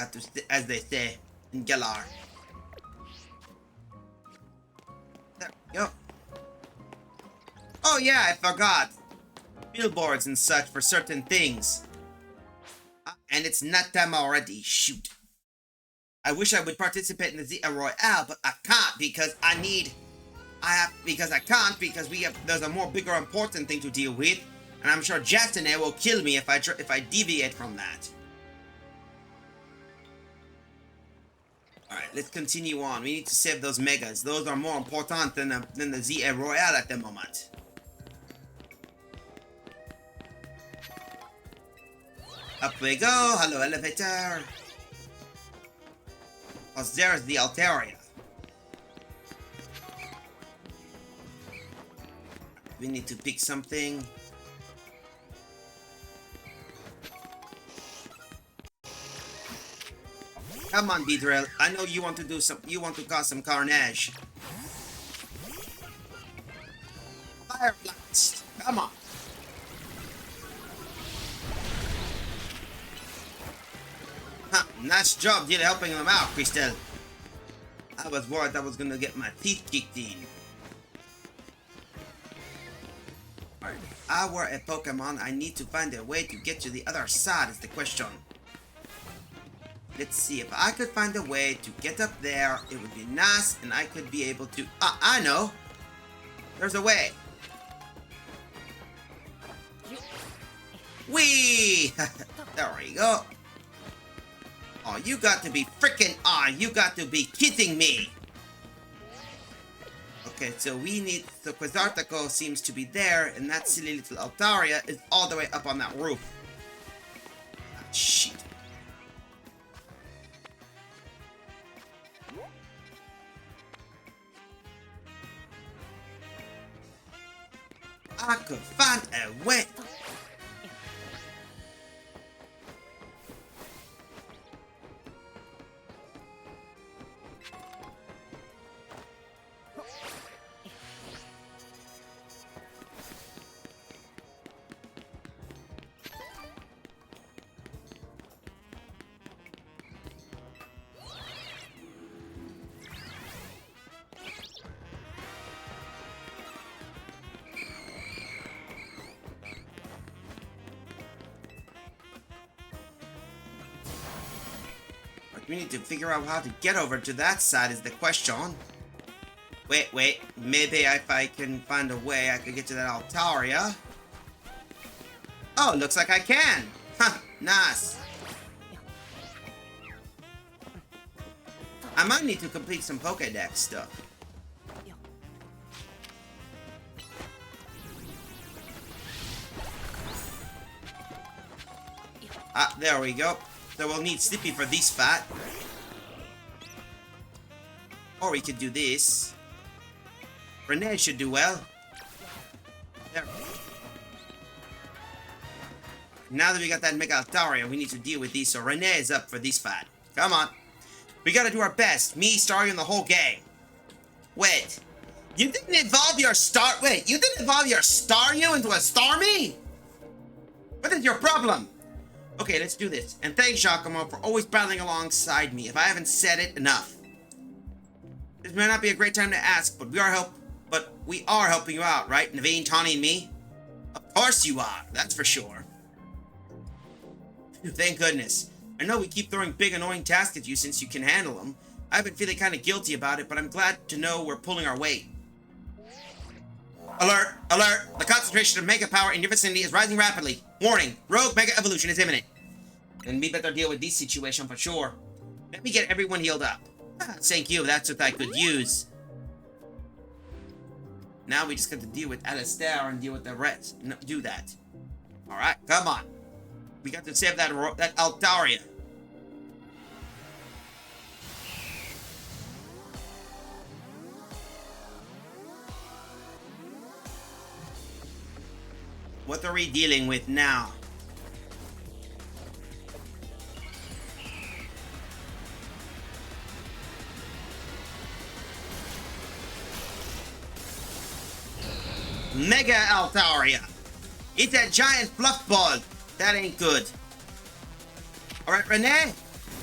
as they say in Galar. There we go. Oh yeah, I forgot. Billboards and such for certain things. And it's not time already. Shoot. I wish I would participate in the Zeta Royale, but I can't because there's a more bigger important thing to deal with, and I'm sure Jastine will kill me if I deviate from that. Alright, let's continue on. We need to save those megas. Those are more important than the Zeta Royale at the moment. Up we go. Hello, elevator. Because there's the Altaria. We need to pick something. Come on, Beedrill. I know you want to do some. You want to cause some carnage. Fire blast. Come on. Nice job deal helping them out, Crystal. I was worried I was gonna get my teeth kicked in. Alright, if I were a Pokemon, I need to find a way to get to the other side is the question. Let's see, if I could find a way to get up there, it would be nice and I could be able to... I know! There's a way! Whee! There we go. Oh, you got to be freaking on. You got to be kidding me. Okay, so we need... So Quasartico seems to be there, and that silly little Altaria is all the way up on that roof. Ah, shit. I could find a way... We need to figure out how to get over to that side is the question. Wait. Maybe if I can find a way, I could get to that Altaria. Oh, looks like I can. Huh, nice. I might need to complete some Pokédex stuff. Ah, there we go. So we'll need Slippy for this fight. Or we could do this. Renee should do well. There. Now that we got that Mega Altaria, we need to deal with these. So Renee is up for this fight. Come on. We gotta do our best. Me, Staryu, and the whole gang. Wait. You didn't evolve your Wait, you didn't evolve your Staryu into a Starmie? What is your problem? Okay, let's do this. And thanks, Giacomo, for always battling alongside me, if I haven't said it enough. This may not be a great time to ask, but we are helping you out, right, Naveen, Tawny, and me? Of course you are, that's for sure. Thank goodness. I know we keep throwing big annoying tasks at you since you can handle them. I've been feeling kind of guilty about it, but I'm glad to know we're pulling our weight. Alert! Alert! The concentration of mega power in your vicinity is rising rapidly. Warning! Rogue mega evolution is imminent. And we better deal with this situation for sure. Let me get everyone healed up. Thank you, that's what I could use. Now we just got to deal with Alistair and deal with the rest. No, do that. Alright, come on. We got to save that Altaria. What are we dealing with now? Mega Altaria. It's a giant fluff ball. That ain't good. Alright, Renee.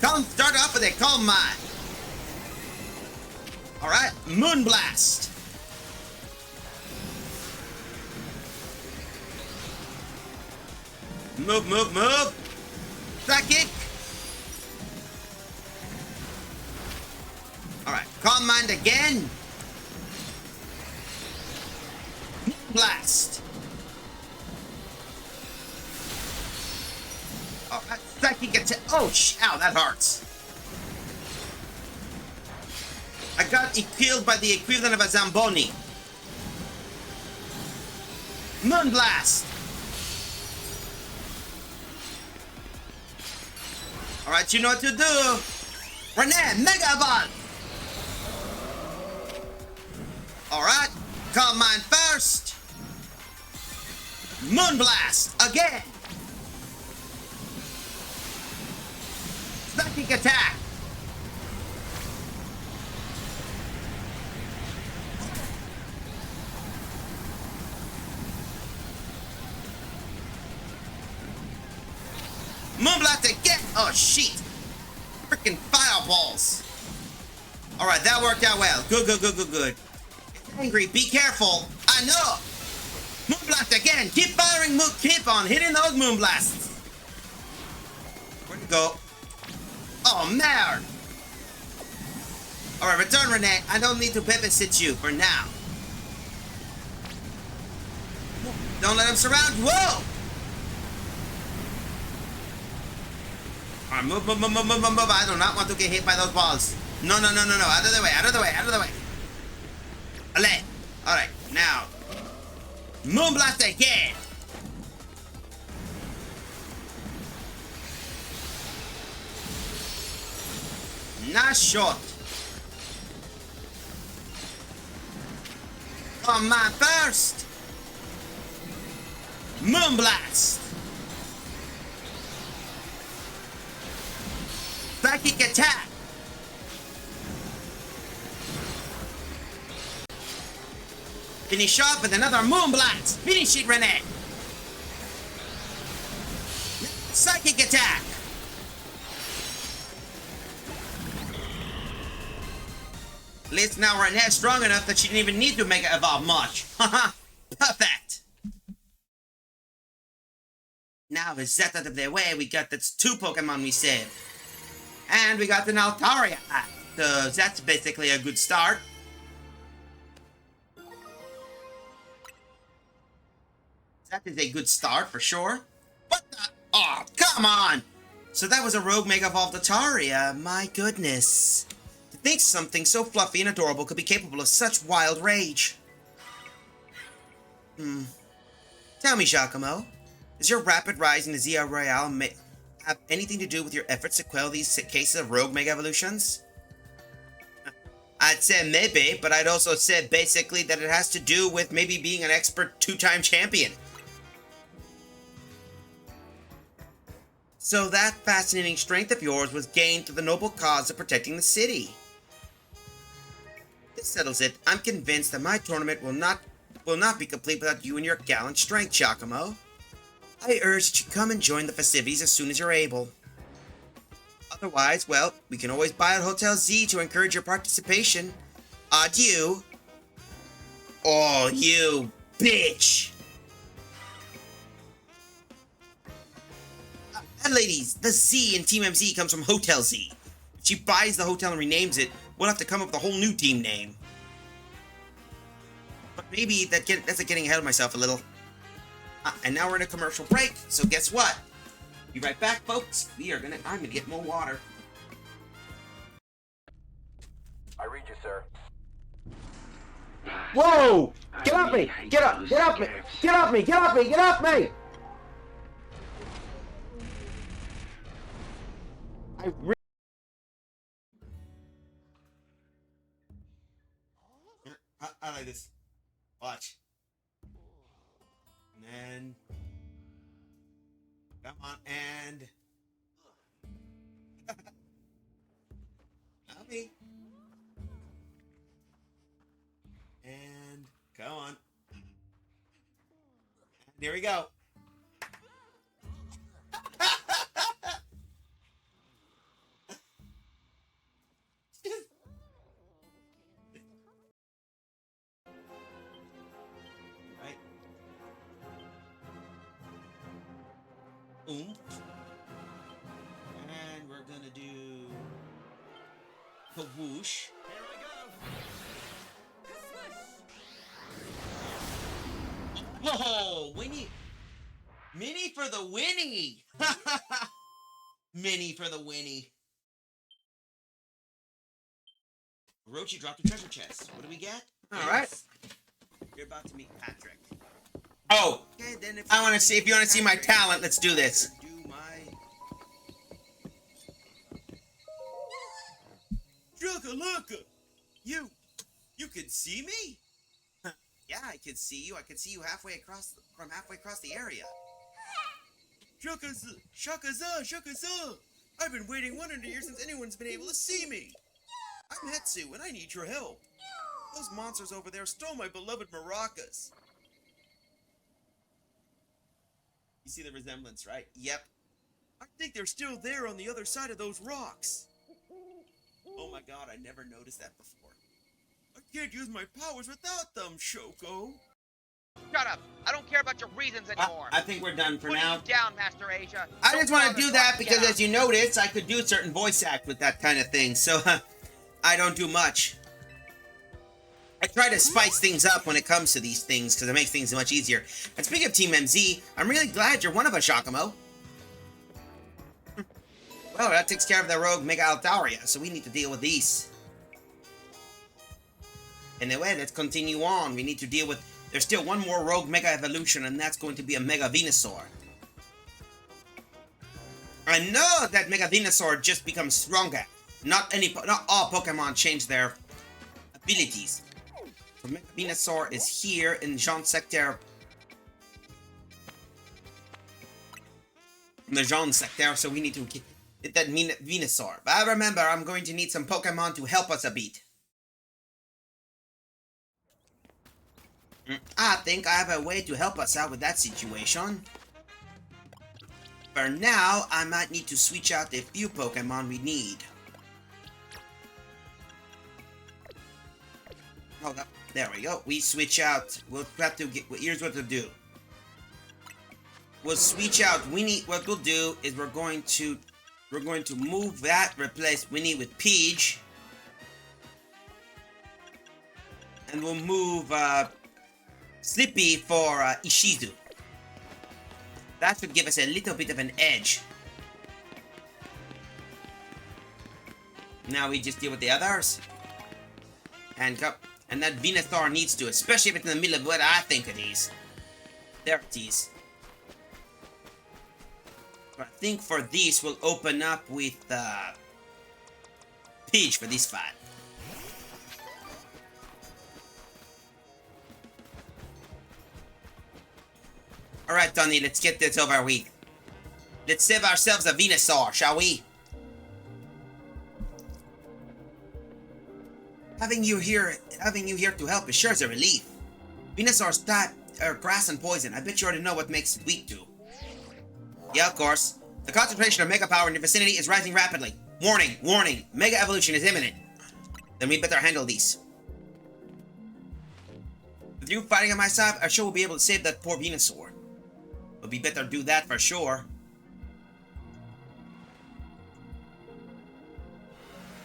Come start off with a calm mind. Alright, Moonblast. Move, move, move. Psychic. Alright, calm mind again. Blast. Alright, psychic attack. Oh, ow, that hurts. I got killed by the equivalent of a Zamboni. Moonblast. Alright, you know what to do. Renee, Mega Ball. Alright, calm mind first. Moonblast again. Psychic attack. Moonblast again. Oh shit. Freaking fireballs. Alright, that worked out well. Good, good, good, good, good. It's angry. Be careful. I know. Moonblast again. Keep firing. Keep on hitting those moonblasts. Where'd it go? Oh, man. Alright, return, Renee. I don't need to babysit you for now. Don't let him surround you. Whoa! Alright, move, move, move, move, move, move, move. I do not want to get hit by those balls. No, no, no, no, no. Out of the way, out of the way, out of the way. Allez. Alright, now. Moonblast again. Nice shot. Come on, first. Moonblast. Psychic attack. Finish off with another Moonblast. Finish it, Renee. Psychic attack. At least now Renee's strong enough that she didn't even need to make it evolve much. Haha, perfect. Now with that out of their way, we got that's 2 Pokemon we saved. And we got an Altaria. So that's basically a good start. That is a good start for sure. What the? Oh, come on! So that was a rogue Mega Evolved Altaria. My goodness. To think something so fluffy and adorable could be capable of such wild rage. Tell me, Giacomo, does your rapid rise in the Zia Royale have anything to do with your efforts to quell these cases of rogue Mega Evolutions? I'd say maybe, but I'd also say basically that it has to do with maybe being an expert 2-time champion. So that fascinating strength of yours was gained through the noble cause of protecting the city. This settles it. I'm convinced that my tournament will not be complete without you and your gallant strength, Giacomo. I urge that you come and join the festivities as soon as you're able. Otherwise, well, we can always buy at Hotel Z to encourage your participation. Adieu. Oh, you bitch! And ladies, the Z in Team MZ comes from Hotel Z. If she buys the hotel and renames it, we'll have to come up with a whole new team name. But maybe that's getting ahead of myself a little. And now we're in a commercial break, so guess what? Be right back, folks. I'm gonna get more water. I read you, sir. Whoa! Get off me! Get up! Get off me! Get off me! Get off me! Get off me! I like this. Watch. And then... Come on, and... Help me. And... Come on. And here we go. Right. And we're gonna do the whoosh. Here we go. Oh, Winnie! Minnie for the Winnie! Minnie for the Winnie. Orochi dropped the treasure chest. What do we get? Alright. You're about to meet Patrick. Oh! Okay, then if you want to see my talent, let's do this. Do my... Chuckalaka! You could see me? Yeah, I could see you. I could see you halfway across the area. Shakaza! I've been waiting 100 years since anyone's been able to see me. I'm Hetsu, and I need your help. Those monsters over there stole my beloved maracas. You see the resemblance, right? Yep. I think they're still there on the other side of those rocks. Oh my god, I never noticed that before. I can't use my powers without them, Shoko. Shut up! I don't care about your reasons anymore. I think we're done for now. Put you down, Master Asia. I just want to do that because, as you notice, I could do certain voice act with that kind of thing, so I don't do much. I try to spice things up when it comes to these things because it makes things much easier. And speaking of Team MZ, I'm really glad you're one of us, Giacomo. Well, that takes care of the rogue Mega Altaria, so we need to deal with these. Anyway, let's continue on. We need to deal with... There's still one more rogue Mega Evolution, and that's going to be a Mega Venusaur. I know that Mega Venusaur just becomes stronger. Not all Pokemon change their abilities. So Mega Venusaur is here in Jean Sector. In the Jean Sector, so we need to get that Venusaur. But remember, I'm going to need some Pokemon to help us a bit. I think I have a way to help us out with that situation. For now, I might need to switch out a few Pokemon we need. Hold up. There we go. We switch out. We'll have to get... Here's what to do. We'll switch out Winnie. What we'll do is we're going to move that, replace Winnie with Peach. And we'll move Slippy for Ishizu. That should give us a little bit of an edge. Now we just deal with the others. And go. And that Venusaur needs to, especially if it's in the middle of what I think it is. There it is. But I think for these, we'll open up with Peach for this fight. Alright, Donnie, let's get this over with. Let's save ourselves a Venusaur, shall we? Having you here to help is sure is a relief. Venusaur's type are grass and poison. I bet you already know what makes it weak to. Yeah, of course. The concentration of mega power in your vicinity is rising rapidly. Warning, warning, mega evolution is imminent. Then we better handle these. With you fighting on my side, I'm sure we'll be able to save that poor Venusaur. But we better do that for sure.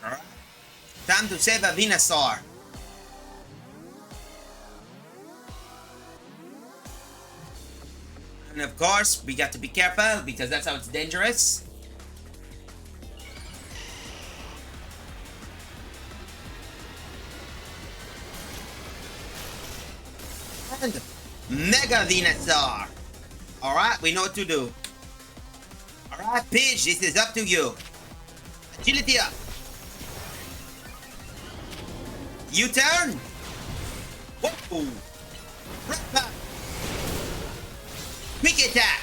Alright. Time to save a Venusaur. And of course, we got to be careful because that's how it's dangerous. And Mega Venusaur. Alright, we know what to do. Alright, Pidge, this is up to you. Agility up. U-turn. Whoa. Rapper. Quick attack.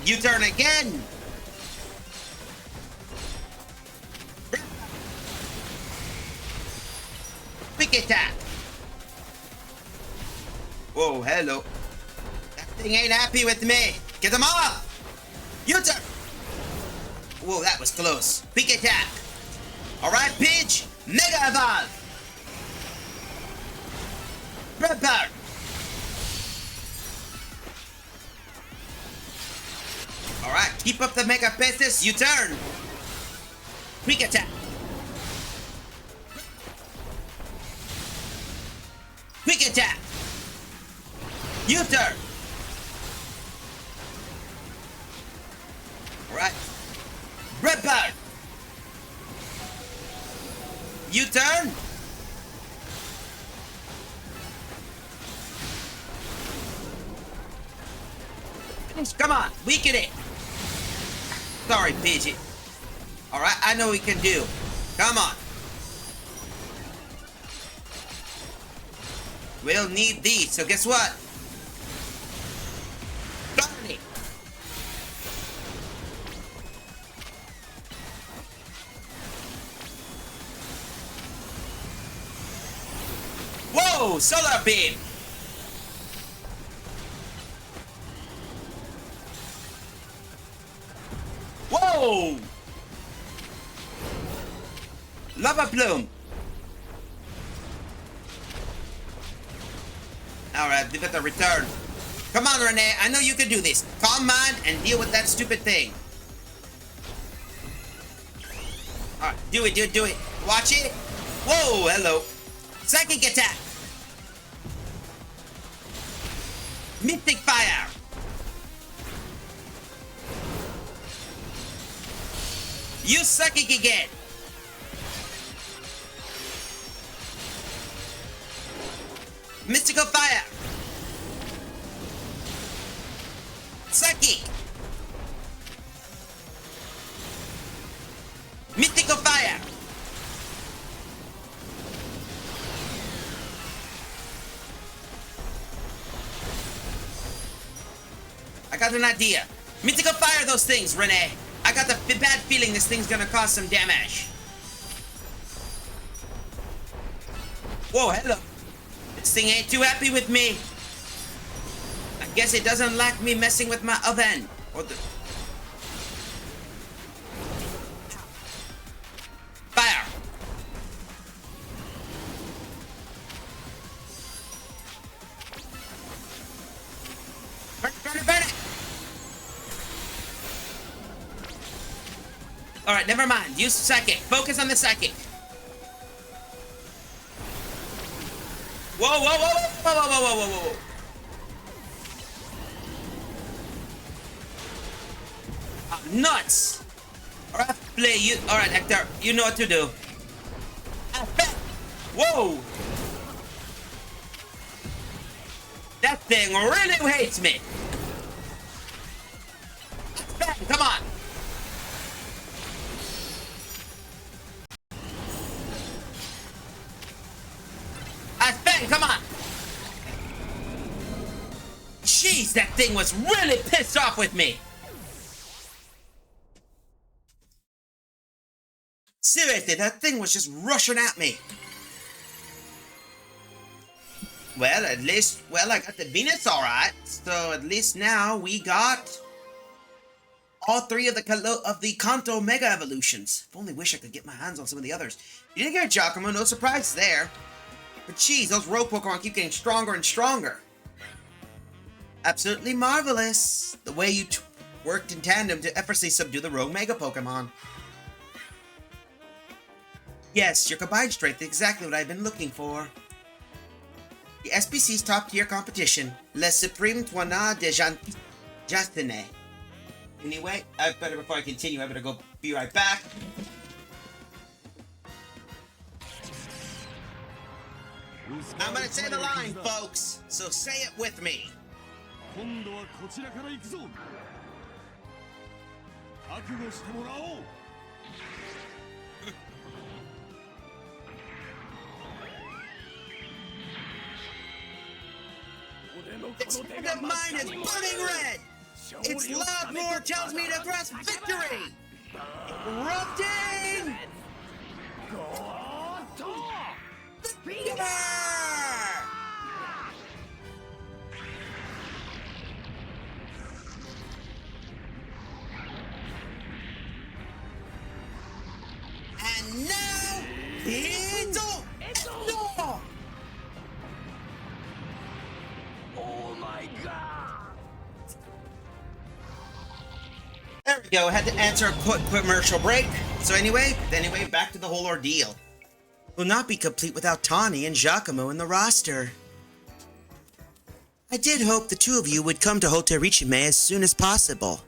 U-turn again. Quick attack. Whoa, hello. That thing ain't happy with me. Get him off. U-turn. Whoa, that was close. Quick attack. Alright, Pidge. Mega Evolve. Prepare. Alright, keep up the Mega Pestis. U-turn. Quick attack. Quick attack. U-turn. Alright. Prepare. U-turn. Come on, weaken it. Sorry, Pidgey. Alright, I know we can do. Come on. We'll need these, so guess what? Burn it. Whoa, solar beam. Whoa! Lava plume. Alright, we better return. Come on, Renee, I know you can do this. Calm mind and deal with that stupid thing. Alright, do it, do it, do it. Watch it. Whoa, hello. Psychic attack. Mystic fire. Use psychic again. Mystical fire. Psychic. Mystical fire. I got an idea. Mystical fire those things, Renee. I got the bad feeling this thing's gonna cause some damage. Whoa, hello. This thing ain't too happy with me. I guess it doesn't like me messing with my oven. Or the... Fire. Burn it, burn it, burn it. Alright, never mind. Use psychic. Focus on the psychic. Whoa, whoa, whoa, whoa, whoa, whoa, whoa, whoa, whoa. Nuts! Alright, play you. Alright, Hector, you know what to do. Whoa! That thing really hates me. Come on. Come on! Jeez, that thing was really pissed off with me! Seriously, that thing was just rushing at me. well, at least, well, I got the Venus alright. So at least now we got all three of the Kanto Mega Evolutions. If only wish I could get my hands on some of the others. You didn't get Giacomo, no surprise there. But geez, those rogue Pokemon keep getting stronger and stronger. Absolutely marvelous. The way you worked in tandem to effortlessly subdue the rogue Mega Pokemon. Yes, your combined strength is exactly what I've been looking for. The SBC's top-tier competition, Le Supreme Tournoi de Jastine. Anyway, before I continue, I better go be right back. I'm gonna say the line, folks, so say it with me. The mine is burning red! Its loud roar tells me to grasp victory! Erupting! Fever! And now, it's all! Oh my god! There we go, had to answer a quick commercial break. So anyway, back to the whole ordeal. Will not be complete without Tawny and Giacomo in the roster. I did hope the two of you would come to Hotel Richime as soon as possible.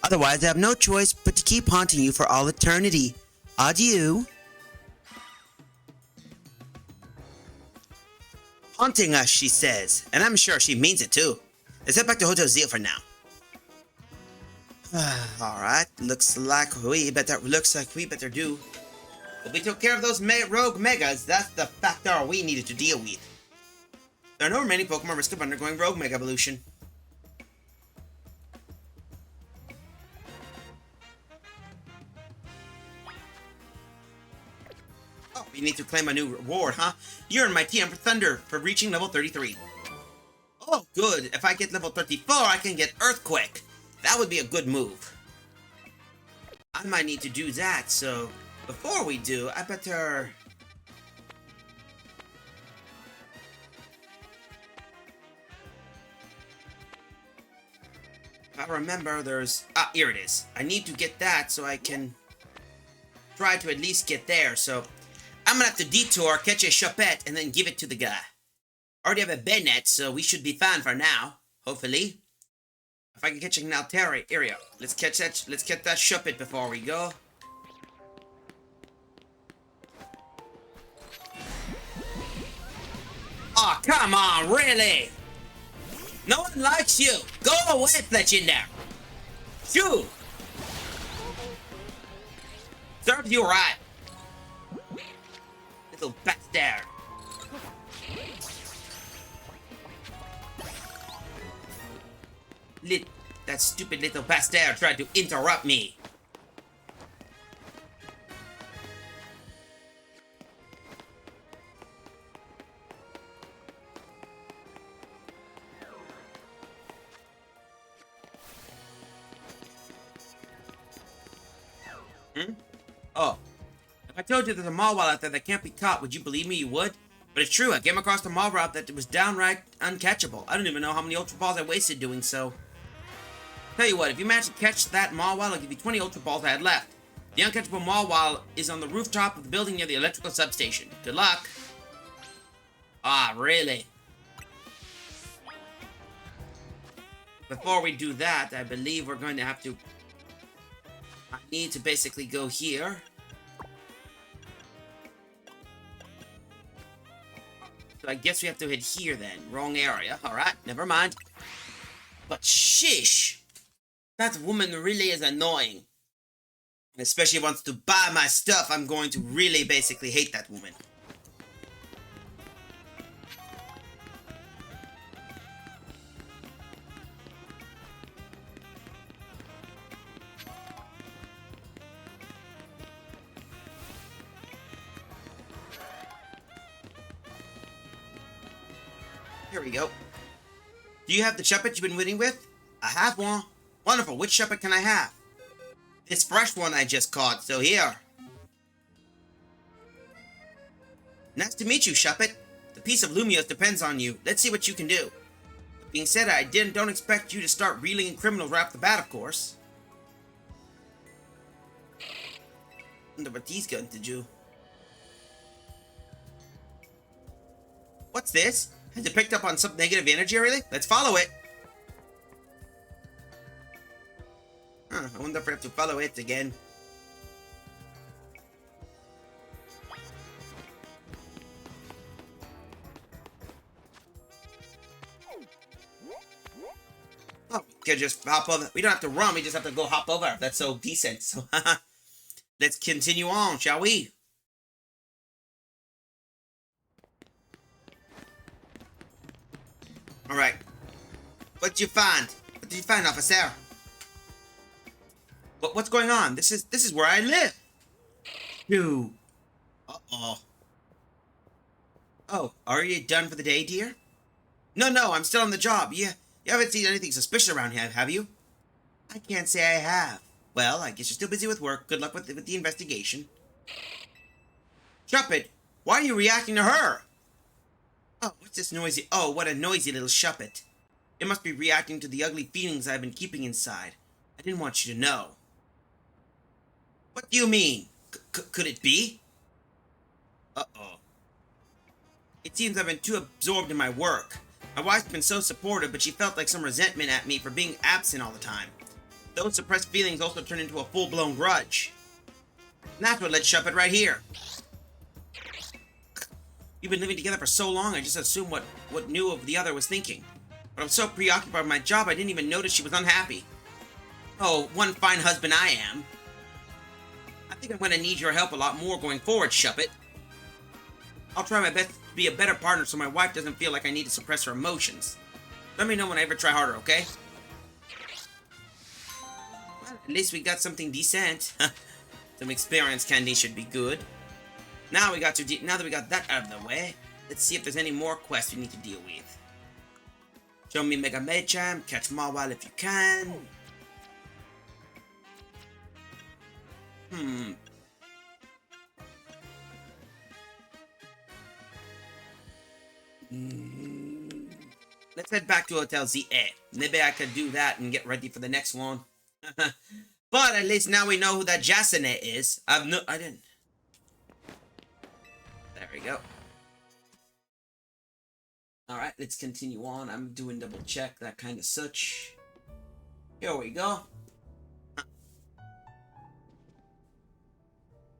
Otherwise, I have no choice but to keep haunting you for all eternity. Adieu. Haunting us, she says, and I'm sure she means it too. Let's head back to Hotel Zeo for now. Alright, looks like we better do. But we took care of those rogue megas, that's the factor we needed to deal with. There are no remaining Pokemon risk of undergoing rogue mega evolution. Oh, we need to claim a new reward, huh? You earned my TM for Thunder for reaching level 33. Oh, good. If I get level 34, I can get Earthquake. That would be a good move. I might need to do that, so before we do, I better... I remember there's... Ah, here it is. I need to get that so I can try to at least get there, so I'm gonna have to detour, catch a Chopette, and then give it to the guy. Already have a Bennett, so we should be fine for now, hopefully. If I can catch an Altera area, let's get that Chopette before we go. Oh, come on, really? No one likes you. Go away, Fletchinder. Shoo. Serves you right. Little bastard. That stupid little bastard tried to interrupt me. Oh. If I told you there's a Mawile out there that can't be caught, would you believe me? You would? But it's true, I came across a Mawile route that was downright uncatchable. I don't even know how many Ultra Balls I wasted doing so. Tell you what, if you manage to catch that Mawile, I'll give you 20 Ultra Balls I had left. The uncatchable Mawile is on the rooftop of the building near the electrical substation. Good luck. Ah, really? Before we do that, I believe we're going to have to... I need to basically go here. So I guess we have to head here then. Wrong area. Alright, never mind. But shish! That woman really is annoying. And especially if she wants to buy my stuff, I'm going to really basically hate that woman. Here we go. Do you have the Shuppet you've been waiting with? I have one. Wonderful. Which Shuppet can I have? This fresh one I just caught, so here. Nice to meet you, Shuppet. The piece of Lumios depends on you. Let's see what you can do. That being said, I don't expect you to start reeling in criminals right off the bat, of course. Wonder what he's going to do. What's this? Has it picked up on some negative energy already? Let's follow it. I wonder if we have to follow it again. Oh, we could just hop over. We don't have to run, we just have to go hop over. That's so decent. So, let's continue on, shall we? Alright. What did you find? What did you find, officer? What's going on? This is where I live. Phew. Uh-oh. Oh, are you done for the day, dear? No, I'm still on the job. You haven't seen anything suspicious around here, have you? I can't say I have. Well, I guess you're still busy with work. Good luck with the investigation. Shuppet, why are you reacting to her? Oh, what's this noisy? Oh, what a noisy little Shuppet. It must be reacting to the ugly feelings I've been keeping inside. I didn't want you to know. What do you mean? Could it be? Uh-oh. It seems I've been too absorbed in my work. My wife's been so supportive, but she felt like some resentment at me for being absent all the time. Those suppressed feelings also turned into a full-blown grudge. And that's what led Shuppet right here. We've been living together for so long, I just assumed what knew of the other was thinking. But I was so preoccupied with my job, I didn't even notice she was unhappy. Oh, one fine husband I am. I think I'm going to need your help a lot more going forward, Shuppet. I'll try my best to be a better partner so my wife doesn't feel like I need to suppress her emotions. Let me know when I ever try harder, okay? Well, at least we got something decent. Some experience candy should be good. Now that we got that out of the way, let's see if there's any more quests we need to deal with. Show me Mega Machamp, catch Mawile if you can. Let's head back to Hotel ZA. Maybe I could do that and get ready for the next one. But at least now we know who that Jasone is. I didn't. There we go. Alright, let's continue on. I'm doing double check, that kind of such. Here we go.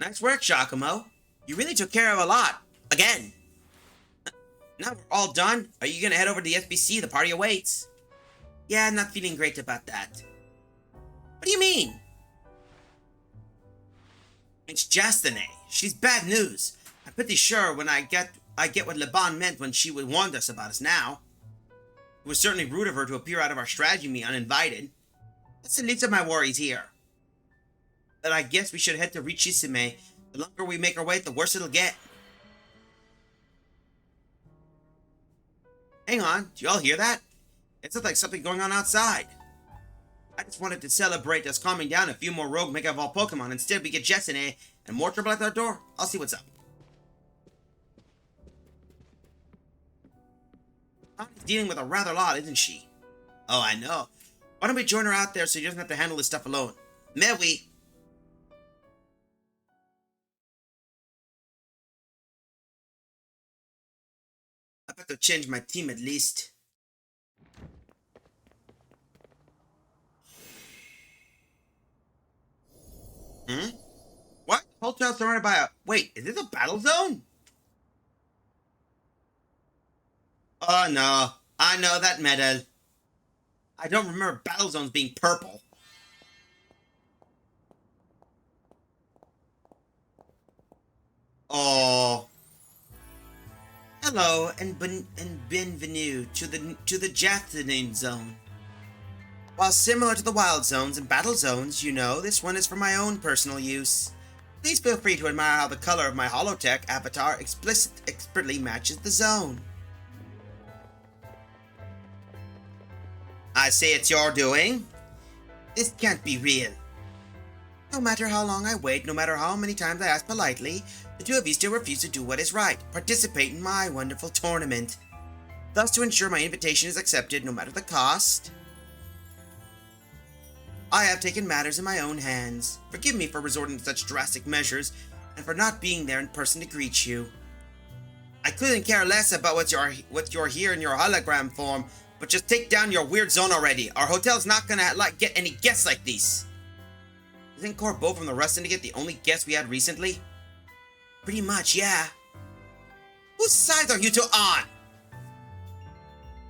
Nice work, Giacomo. You really took care of a lot. Again. Now we're all done. Are you gonna head over to the SBC? The party awaits. Yeah, I'm not feeling great about that. What do you mean? It's Jasone. She's bad news. I'm pretty sure when I get what Laban meant when she warned us about us now. It was certainly rude of her to appear out of our strategy meet uninvited. That's the least of my worries here. But I guess we should head to Richisime. The longer we make our way, the worse it'll get. Hang on, do y'all hear that? It sounds like something going on outside. I just wanted to celebrate us calming down a few more rogue Mega Evolved Pokemon. Instead, we get Jasone and more trouble at our door. I'll see what's up. Connie's dealing with a rather lot, isn't she? Oh, I know. Why don't we join her out there so she doesn't have to handle this stuff alone? May we? I've got to change my team at least. What? Hotel surrounded by a... Wait, is this a battle zone? Oh no, I know that medal. I don't remember battle zones being purple. Oh. Hello and bienvenue to the Jasone zone. While similar to the wild zones and battle zones, you know, this one is for my own personal use. Please feel free to admire how the color of my holotech avatar expertly matches the zone. I say it's your doing. This can't be real. No matter how long I wait, no matter how many times I ask politely, the two of you still refuse to do what is right, participate in my wonderful tournament. Thus, to ensure my invitation is accepted no matter the cost, I have taken matters in my own hands. Forgive me for resorting to such drastic measures, and for not being there in person to greet you. I couldn't care less about what you're here in your hologram form, but just take down your weird zone already. Our hotel's not gonna get any guests like these. Isn't Corbeau from the Rust Syndicate the only guest we had recently? Pretty much, yeah. Whose side are you two on?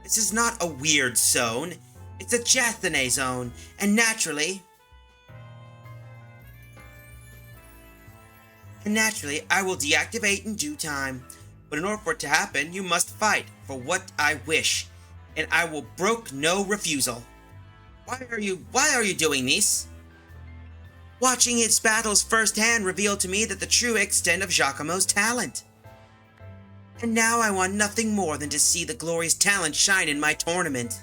This is not a weird zone. It's a Jathane zone, and naturally, I will deactivate in due time. But in order for it to happen, you must fight for what I wish, and I will brook no refusal. Why are you doing this? Watching its battles firsthand revealed to me that the true extent of Giacomo's talent. And now I want nothing more than to see the glorious talent shine in my tournament.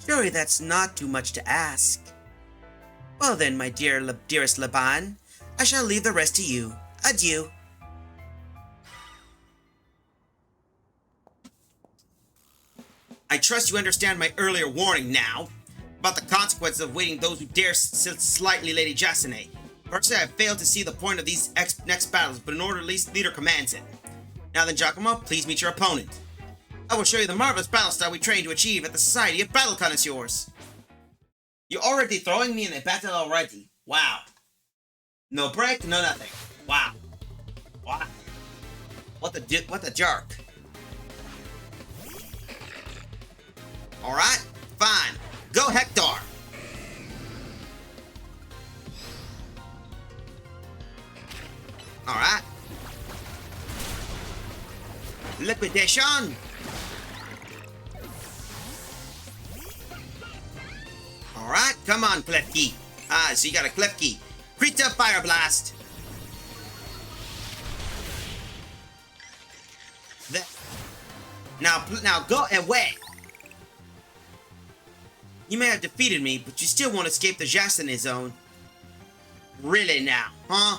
Surely that's not too much to ask. Well then, my dearest Laban, I shall leave the rest to you. Adieu. I trust you understand my earlier warning now about the consequences of waiting those who dare slightly Lady Jasone. Personally, I have failed to see the point of these next battles, but an orderly's leader commands it. Now then, Giacomo, please meet your opponent. I will show you the marvelous battle style we trained to achieve at the Society of Battle Connoisseurs. You're already throwing me in a battle already. Wow. No break, no nothing. Wow. Wow. What the jerk. Alright, fine. Go Hector. Alright. Liquidation. Alright, come on, Klefki. Ah, so you got a Klefki. Krita Fire Blast. Now go away. You may have defeated me, but you still won't escape the Jasone zone. Really now, huh?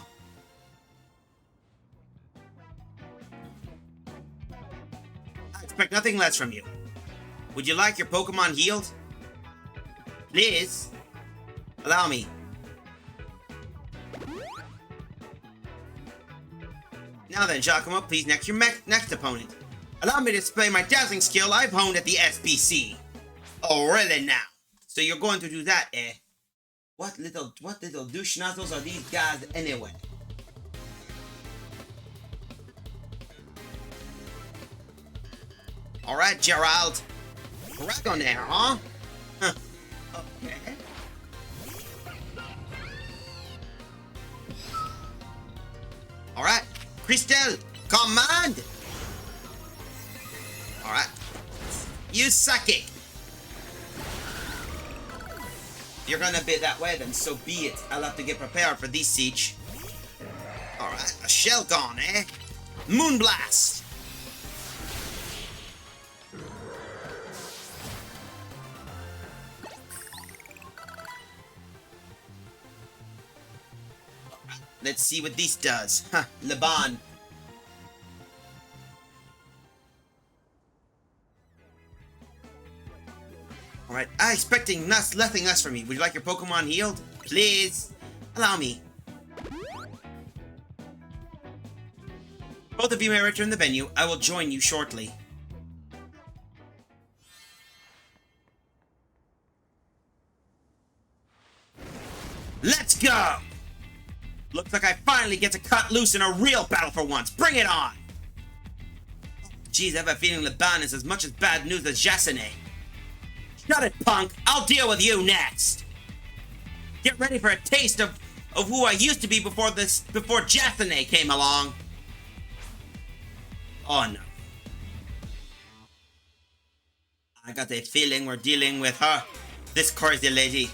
I expect nothing less from you. Would you like your Pokemon healed? Please. Allow me. Now then, Giacomo, please next your next opponent. Allow me to display my dazzling skill I've honed at the SPC. Oh, really now? So you're going to do that, eh? What little douche nozzles are these guys anyway? Alright, Gerald. Crack on there, huh? Huh. Okay. Alright. Crystal, command! Alright. You suck it! You're gonna be that way, then so be it. I'll have to get prepared for this siege. Alright, a shell gone, eh? Moonblast! Let's see what this does. Huh, Laban. Alright, I'm expecting nothing less from me. Would you like your Pokemon healed? Please. Allow me. Both of you may return the venue. I will join you shortly. Let's go! Looks like I finally get to cut loose in a real battle for once. Bring it on! Jeez, I have a feeling Laban is as much as bad news as Jasone. Shut it, punk! I'll deal with you next! Get ready for a taste of who I used to be before Jasone came along. Oh no. I got a feeling we're dealing with her. This crazy lady.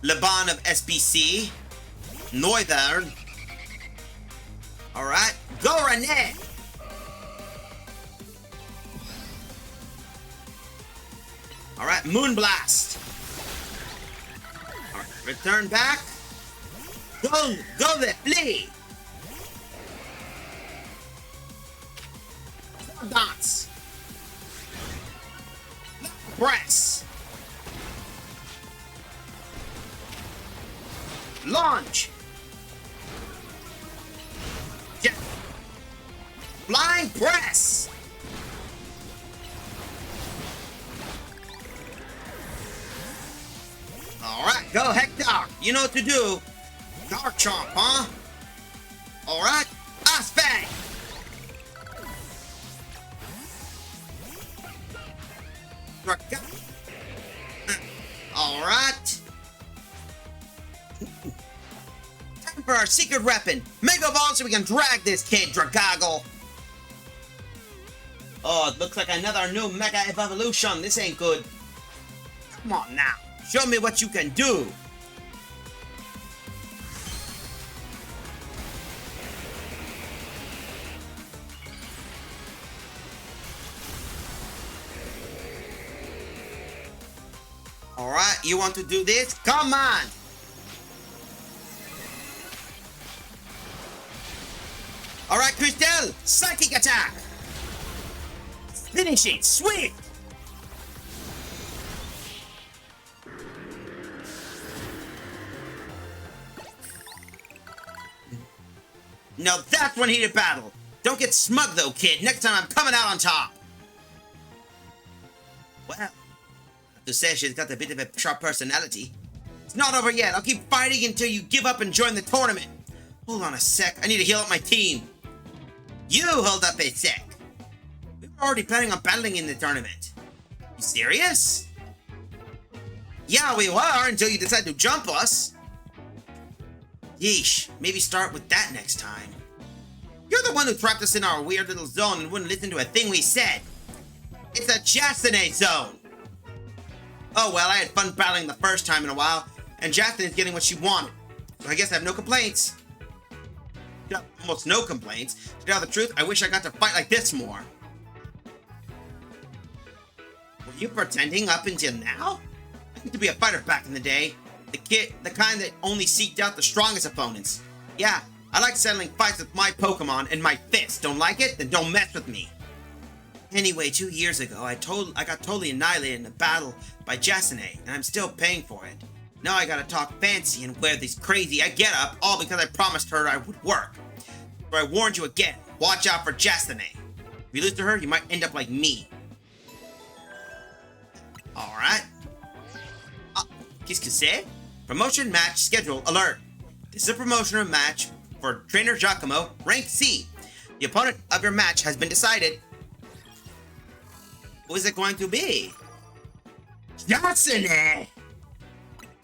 Laban of SBC. Northern. Alright. Go Renee! Alright, Moonblast. Alright, return back. Go there, flee. Dots. Press. Launch. Jet. Flying press. Alright, go Hector. You know what to do. Dark Chomp, huh? Alright, Aspect. Alright. Time for our secret weapon. Mega Ball so we can drag this kid, Dragoggle. Oh, it looks like another new Mega Evolution. This ain't good. Come on now. Show me what you can do. Alright, you want to do this? Come on! Alright, Crystal! Psychic attack! Finish it! Sweet! Now that's one heated battle! Don't get smug though, kid! Next time I'm coming out on top! Well, to say she's got a bit of a sharp personality. It's not over yet. I'll keep fighting until you give up and join the tournament. Hold on a sec. I need to heal up my team. You hold up a sec. We were already planning on battling in the tournament. You serious? Yeah, we were until you decided to jump us. Yeesh. Maybe start with that next time. You're the one who trapped us in our weird little zone and wouldn't listen to a thing we said. It's a Jasine zone. Oh well, I had fun battling the first time in a while, and Jastine's getting what she wanted. So I guess I have no complaints. Yeah, almost no complaints. To tell the truth, I wish I got to fight like this more. Were you pretending up until now? I used to be a fighter back in the day. The kind that only seeked out the strongest opponents. Yeah, I like settling fights with my Pokemon and my fists. Don't like it? Then don't mess with me. Anyway, 2 years ago, I got totally annihilated in a battle by Jasine, and I'm still paying for it. Now I gotta talk fancy and wear this crazy get-up, all because I promised her I would work. So I warned you again, watch out for Jasine. If you lose to her, you might end up like me. Alright. Qu'est-ce que c'est? Promotion match schedule alert. This is a promotional match for Trainer Giacomo, rank C. The opponent of your match has been decided. Who is it going to be? Jasine!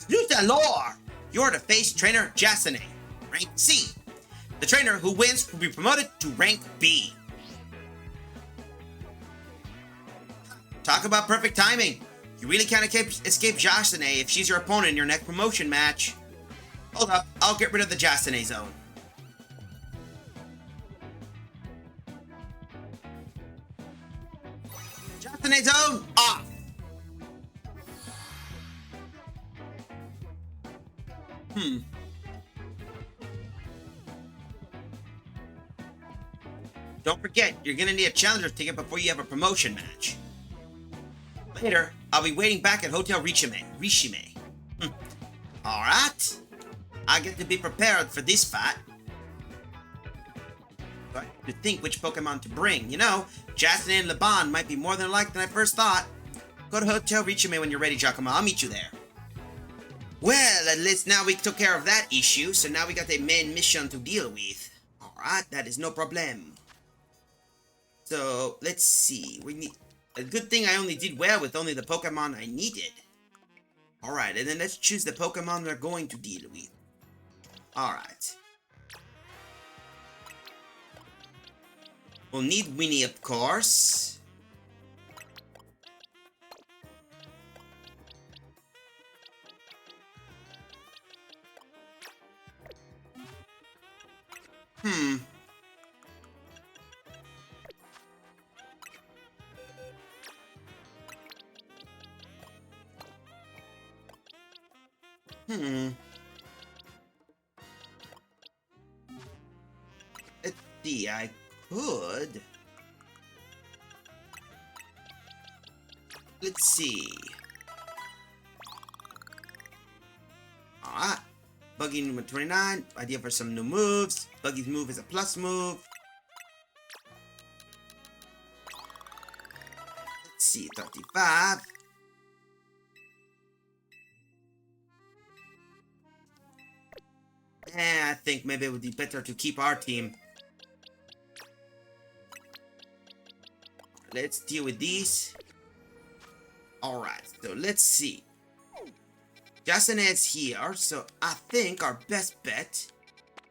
Lutalor! You're to face Trainer Jasine, rank C. The trainer who wins will be promoted to rank B. Talk about perfect timing. You really can't escape Jasine if she's your opponent in your next promotion match. Hold up, I'll get rid of the Jasine zone. Jasine zone off. Don't forget, you're gonna need a challenger ticket before you have a promotion match. Later, I'll be waiting back at Hotel Rishime. Alright. I get to be prepared for this fight. So I have to think which Pokemon to bring. You know, Jasine and Laban might be more than alike than I first thought. Go to Hotel Rishime when you're ready, Giacomo. I'll meet you there. Well, at least now we took care of that issue, so now we got a main mission to deal with. Alright, that is no problem. So, let's see. We need... A good thing I only did well with only the Pokemon I needed. Alright, and then let's choose the Pokemon we're going to deal with. Alright. We'll need Winnie, of course. Let's see, I could. Let's see. Alright. Buggy number 29. Idea for some new moves. Buggy's move is a plus move. Let's see, 35. I think maybe it would be better to keep our team. Let's deal with these. Alright, so let's see. Justin is here, so I think our best bet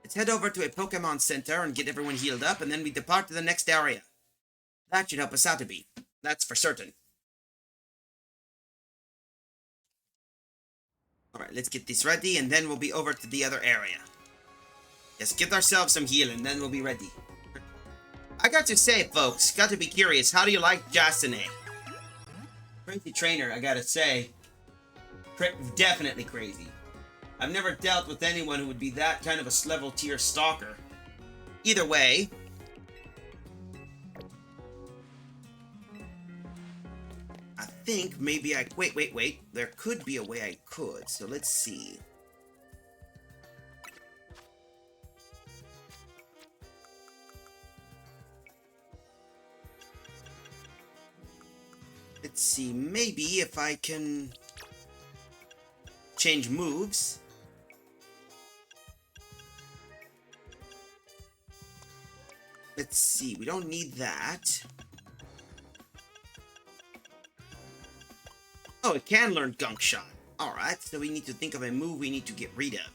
is head over to a Pokemon Center and get everyone healed up, and then we depart to the next area. That should help us out a bit. That's for certain. Alright, let's get this ready, and then we'll be over to the other area. Just get ourselves some healing, then we'll be ready. I got to say, folks, got to be curious, how do you like Jasone? Crazy trainer, I gotta say. Definitely crazy. I've never dealt with anyone who would be that kind of a level tier stalker. Either way. I think maybe I... Wait. There could be a way I could, so let's see. Let's see, maybe if I can change moves. Let's see, we don't need that. Oh, it can learn Gunk Shot. Alright, so we need to think of a move we need to get rid of.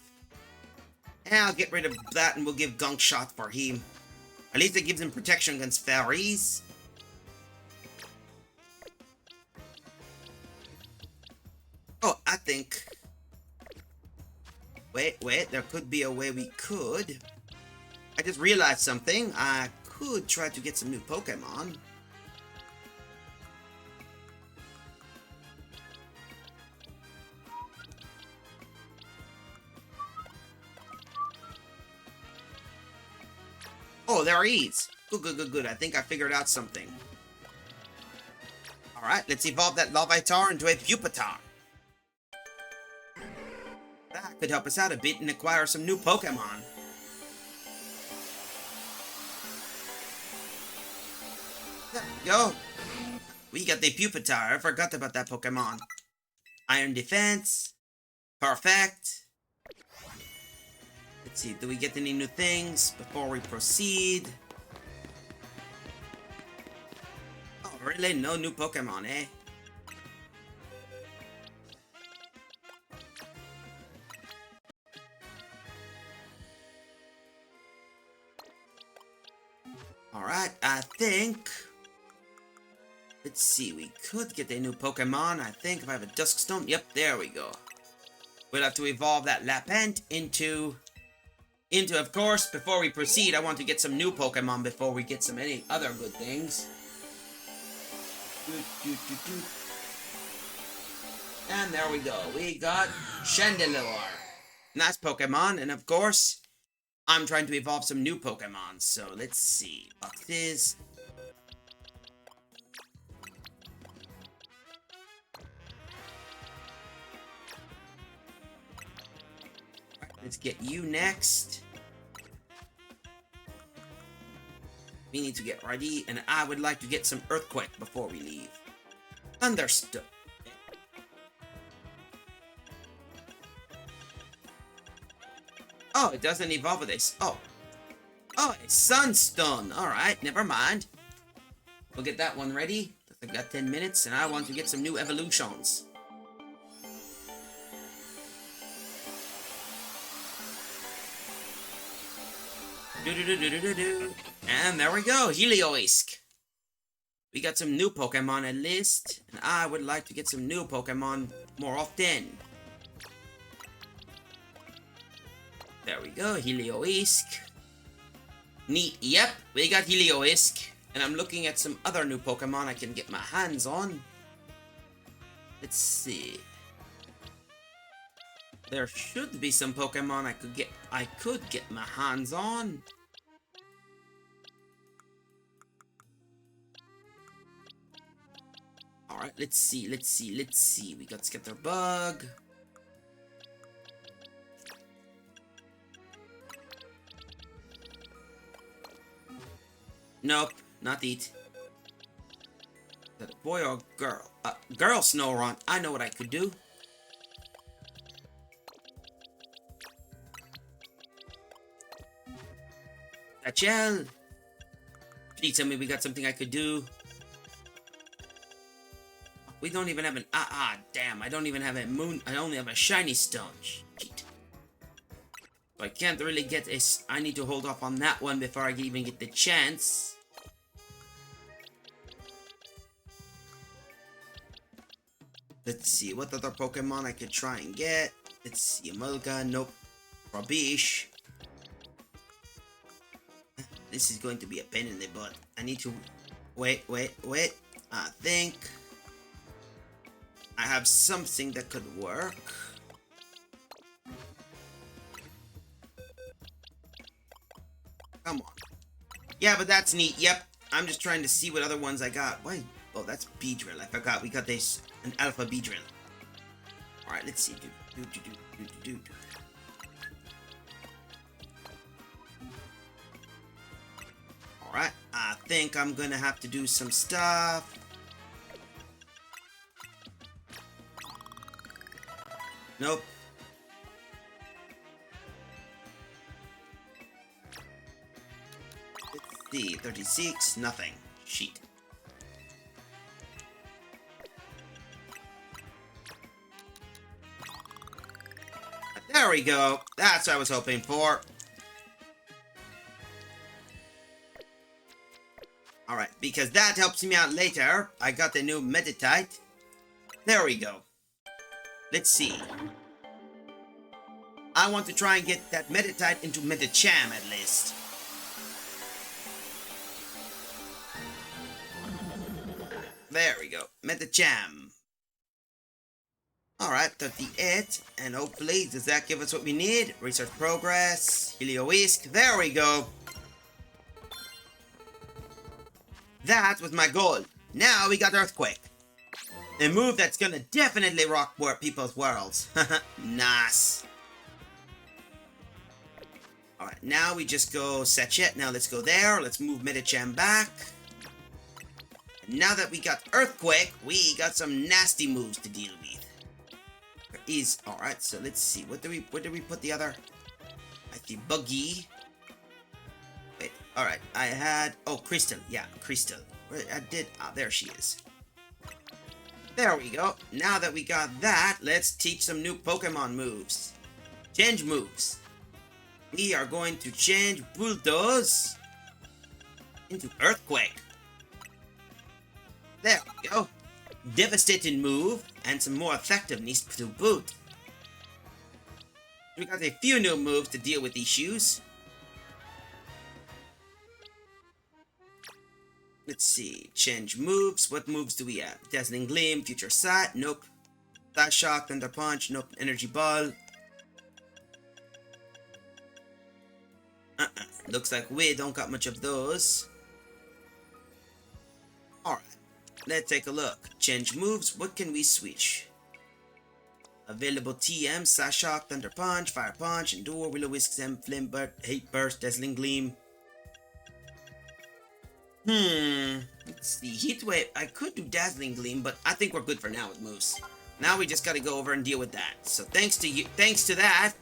And I'll get rid of that and we'll give Gunk Shot for him. At least it gives him protection against fairies. Oh, I think... Wait, there could be a way we could. I just realized something. I could try to get some new Pokemon. Oh, there he is. Good. I think I figured out something. Alright, let's evolve that Larvitar into a Pupitar. That could help us out a bit and acquire some new Pokemon. There we go. We got the Pupitar. I forgot about that Pokemon. Iron Defense. Perfect. Let's see, do we get any new things before we proceed? Oh, really? No new Pokemon, eh? Alright, I think... Let's see, we could get a new Pokemon, I think, if I have a Duskstone. Yep, there we go. We'll have to evolve that Lapent into, of course, before we proceed, I want to get some new Pokemon before we get some any other good things. And there we go. We got Chandelure. Nice Pokemon, and of course... I'm trying to evolve some new Pokemon, so let's see. Boxes. Right, let's get you next. We need to get ready, and I would like to get some Earthquake before we leave. Understood. Oh, it doesn't evolve with this. Oh, a Sunstone. Alright, never mind. We'll get that one ready. I've got 10 minutes, and I want to get some new evolutions. And there we go, Heliolisk. We got some new Pokemon at least, and I would like to get some new Pokemon more often. There we go, Heliolisk. Neat, yep, we got Heliolisk. And I'm looking at some other new Pokemon I can get my hands on. Let's see. There should be some Pokemon I could get my hands on. Alright, let's see. We got Skitterbug. Nope, not eat. Is that a boy or girl? Girl Snorunt. I know what I could do. Satchel. Please tell me we got something I could do. We don't even have an... damn. I don't even have a moon... I only have a shiny stone. Shit. So I can't really get a... I need to hold off on that one before I even get the chance. Let's see. What other Pokemon I could try and get? Let's see. Mulga. Nope. Rubbish. This is going to be a pain in the butt. I need to... Wait. I think... I have something that could work. Come on. Yeah, but that's neat. Yep. I'm just trying to see what other ones I got. Why? Oh, that's Beedrill. I forgot. We got this. An Alpha Beedrill. Alright, let's see. Alright. I think I'm gonna have to do some stuff. Nope. Let's see. 36. Nothing. Sheet. There we go. That's what I was hoping for. Alright, because that helps me out later. I got the new Meditite. There we go. Let's see. I want to try and get that Meditite into Medicham at least. There we go. Medicham. Alright, 38. And hopefully, does that give us what we need? Research progress. Helioisk. There we go. That was my goal. Now we got Earthquake. A move that's gonna definitely rock people's worlds. Nice. Alright, now we just go Sachet. Now let's go there. Let's move Medicham back. And now that we got Earthquake, we got some nasty moves to deal with. There is... Alright, so let's see. Where did we put the other... I see Buggy. Wait, alright. I had... Oh, Crystal. Yeah, Crystal. I did... Ah, there she is. There we go. Now that we got that, let's teach some new Pokemon moves. Change moves. We are going to change Bulldoze into Earthquake. There we go. Devastating move and some more effectiveness to boot. We got a few new moves to deal with these shoes. Let's see. Change moves. What moves do we have? Dazzling Gleam, Future Sight. Nope. Flash Shock, Thunder Punch. Nope. Energy Ball. Looks like we don't got much of those. Alright. Let's take a look. Change moves. What can we switch? Available TM, Slash Shock, Thunder Punch, Fire Punch, Endure, Will-O-Wisp, Flame Burst, Hate Burst, Dazzling Gleam. Let's see. Heat Wave. I could do Dazzling Gleam, but I think we're good for now with moves. Now we just gotta go over and deal with that. So thanks to that,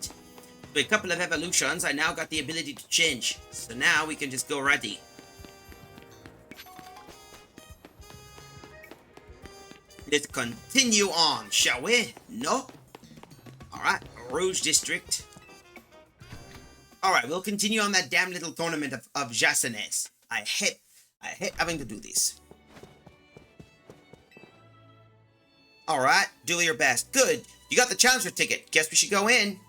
with a couple of evolutions, I now got the ability to change. So now we can just go ready. Let's continue on, shall we? No? Alright, Rouge District. Alright, we'll continue on that damn little tournament of Jasoness. I hate having to do this. Alright, do your best. Good. You got the challenger ticket. Guess we should go in.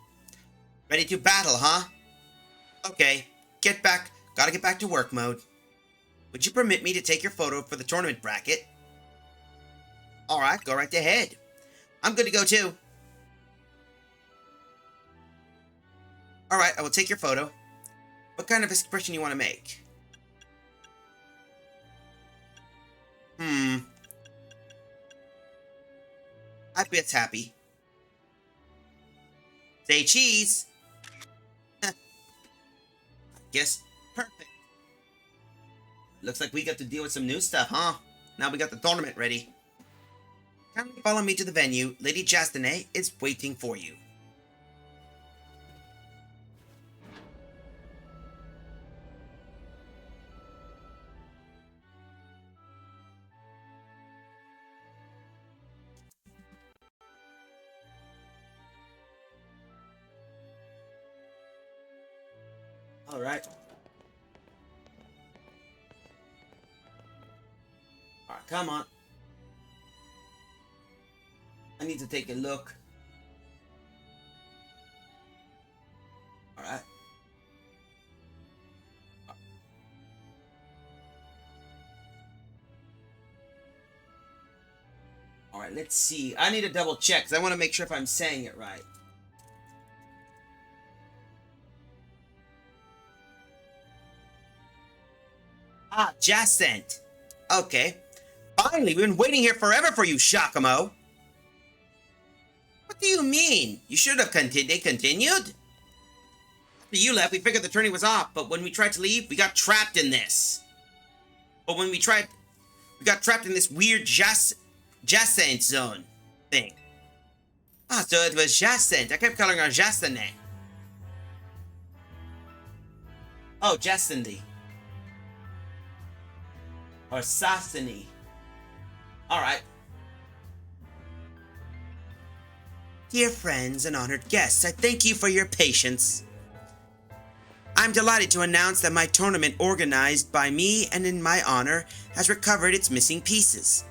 Ready to battle, huh? Okay. Gotta get back to work mode. Would you permit me to take your photo for the tournament bracket? Alright, go right ahead. I'm good to go too. Alright, I will take your photo. What kind of expression you want to make? I bet it's happy. Say cheese. I guess perfect. Looks like we got to deal with some new stuff, huh? Now we got the tournament ready. Kindly follow me to the venue. Lady Jastanet is waiting for you. All right. All right, come on. I need to take a look. All right. All right, let's see. I need to double check because I want to make sure if I'm saying it right. Ah, Jacent. Okay. Finally, we've been waiting here forever for you, Giacomo. What do you mean? You should have continued. After you left, we figured the tourney was off, but when we tried to leave, we got trapped in this. But when we got trapped in this weird Jacent zone thing. Ah, so it was Jacent. I kept calling her Jastanet. Oh, Jastandy. Or Sassany. Alright. Dear friends and honored guests, I thank you for your patience. I'm delighted to announce that my tournament organized by me and in my honor has recovered its missing pieces.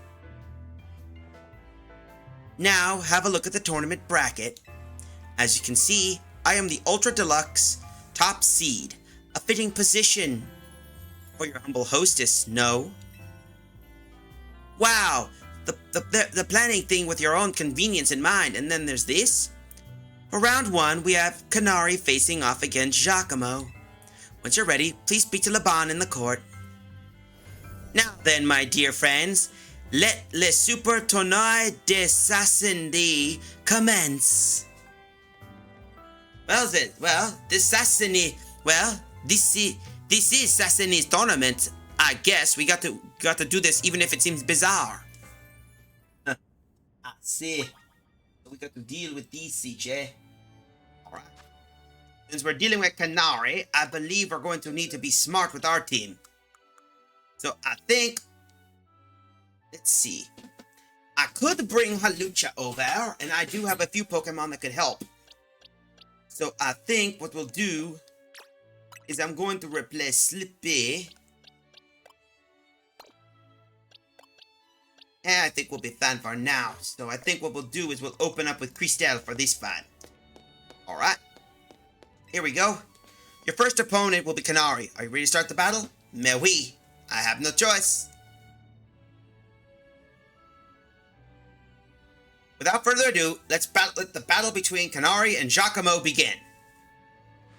Now, have a look at the tournament bracket. As you can see, I am the Ultra Deluxe top seed, a fitting position for your humble hostess, no? Wow, the planning thing with your own convenience in mind, and then there's this? For round 1, we have Canary facing off against Giacomo. Once you're ready, please speak to Laban in the court. Now then, my dear friends, let le super tournoi de Sassini commence. Well, this is Sassini's tournament. I guess we got to do this even if it seems bizarre. I see. So we got to deal with these, CJ. Alright. Since we're dealing with Canary, I believe we're going to need to be smart with our team. So I think... Let's see. I could bring Halucha over, and I do have a few Pokemon that could help. So I think what we'll do is I'm going to replace Slippy. And I think we'll be fine for now. So I think what we'll do is we'll open up with Cristal for this fight. Alright. Here we go. Your first opponent will be Canary. Are you ready to start the battle? Mais oui. I have no choice. Without further ado, let the battle between Canary and Giacomo begin.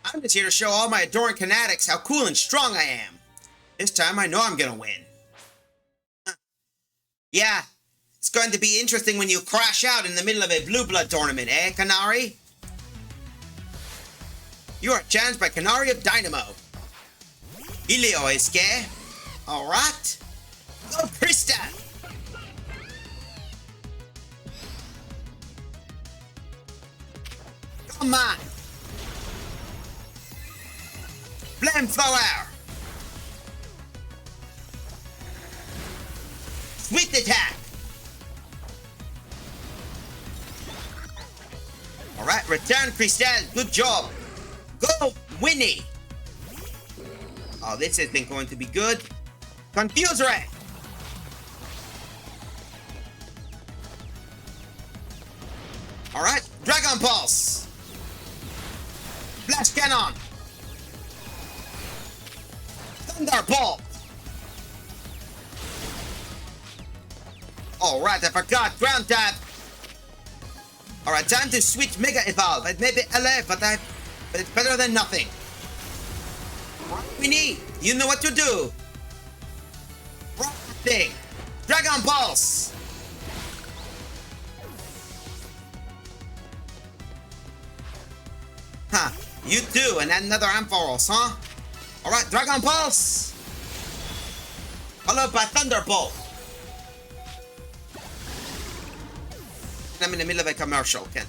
I'm just here to show all my adoring fanatics how cool and strong I am. This time I know I'm gonna win. Yeah, it's going to be interesting when you crash out in the middle of a blue blood tournament, eh, Canary? You are challenged by Canary of Dynamo. Ilio Esque. Alright. Go, Krista! Come on! Flamethrower! Swift attack! Alright, return Cristal, good job! Go, Winnie! Oh, this isn't going to be good. Confuse Ray! Alright, Dragon Pulse! Flash Cannon! Thunderbolt! Alright, I forgot. Ground tap. Alright, time to switch Mega Evolve. I maybe alive, but but it's better than nothing. We need. You know what to do. Wrong thing. Dragon Pulse. Huh. You too, and another Ampharos, huh? Alright, Dragon Pulse. Followed by Thunderbolt. I'm in the middle of a commercial, Ken.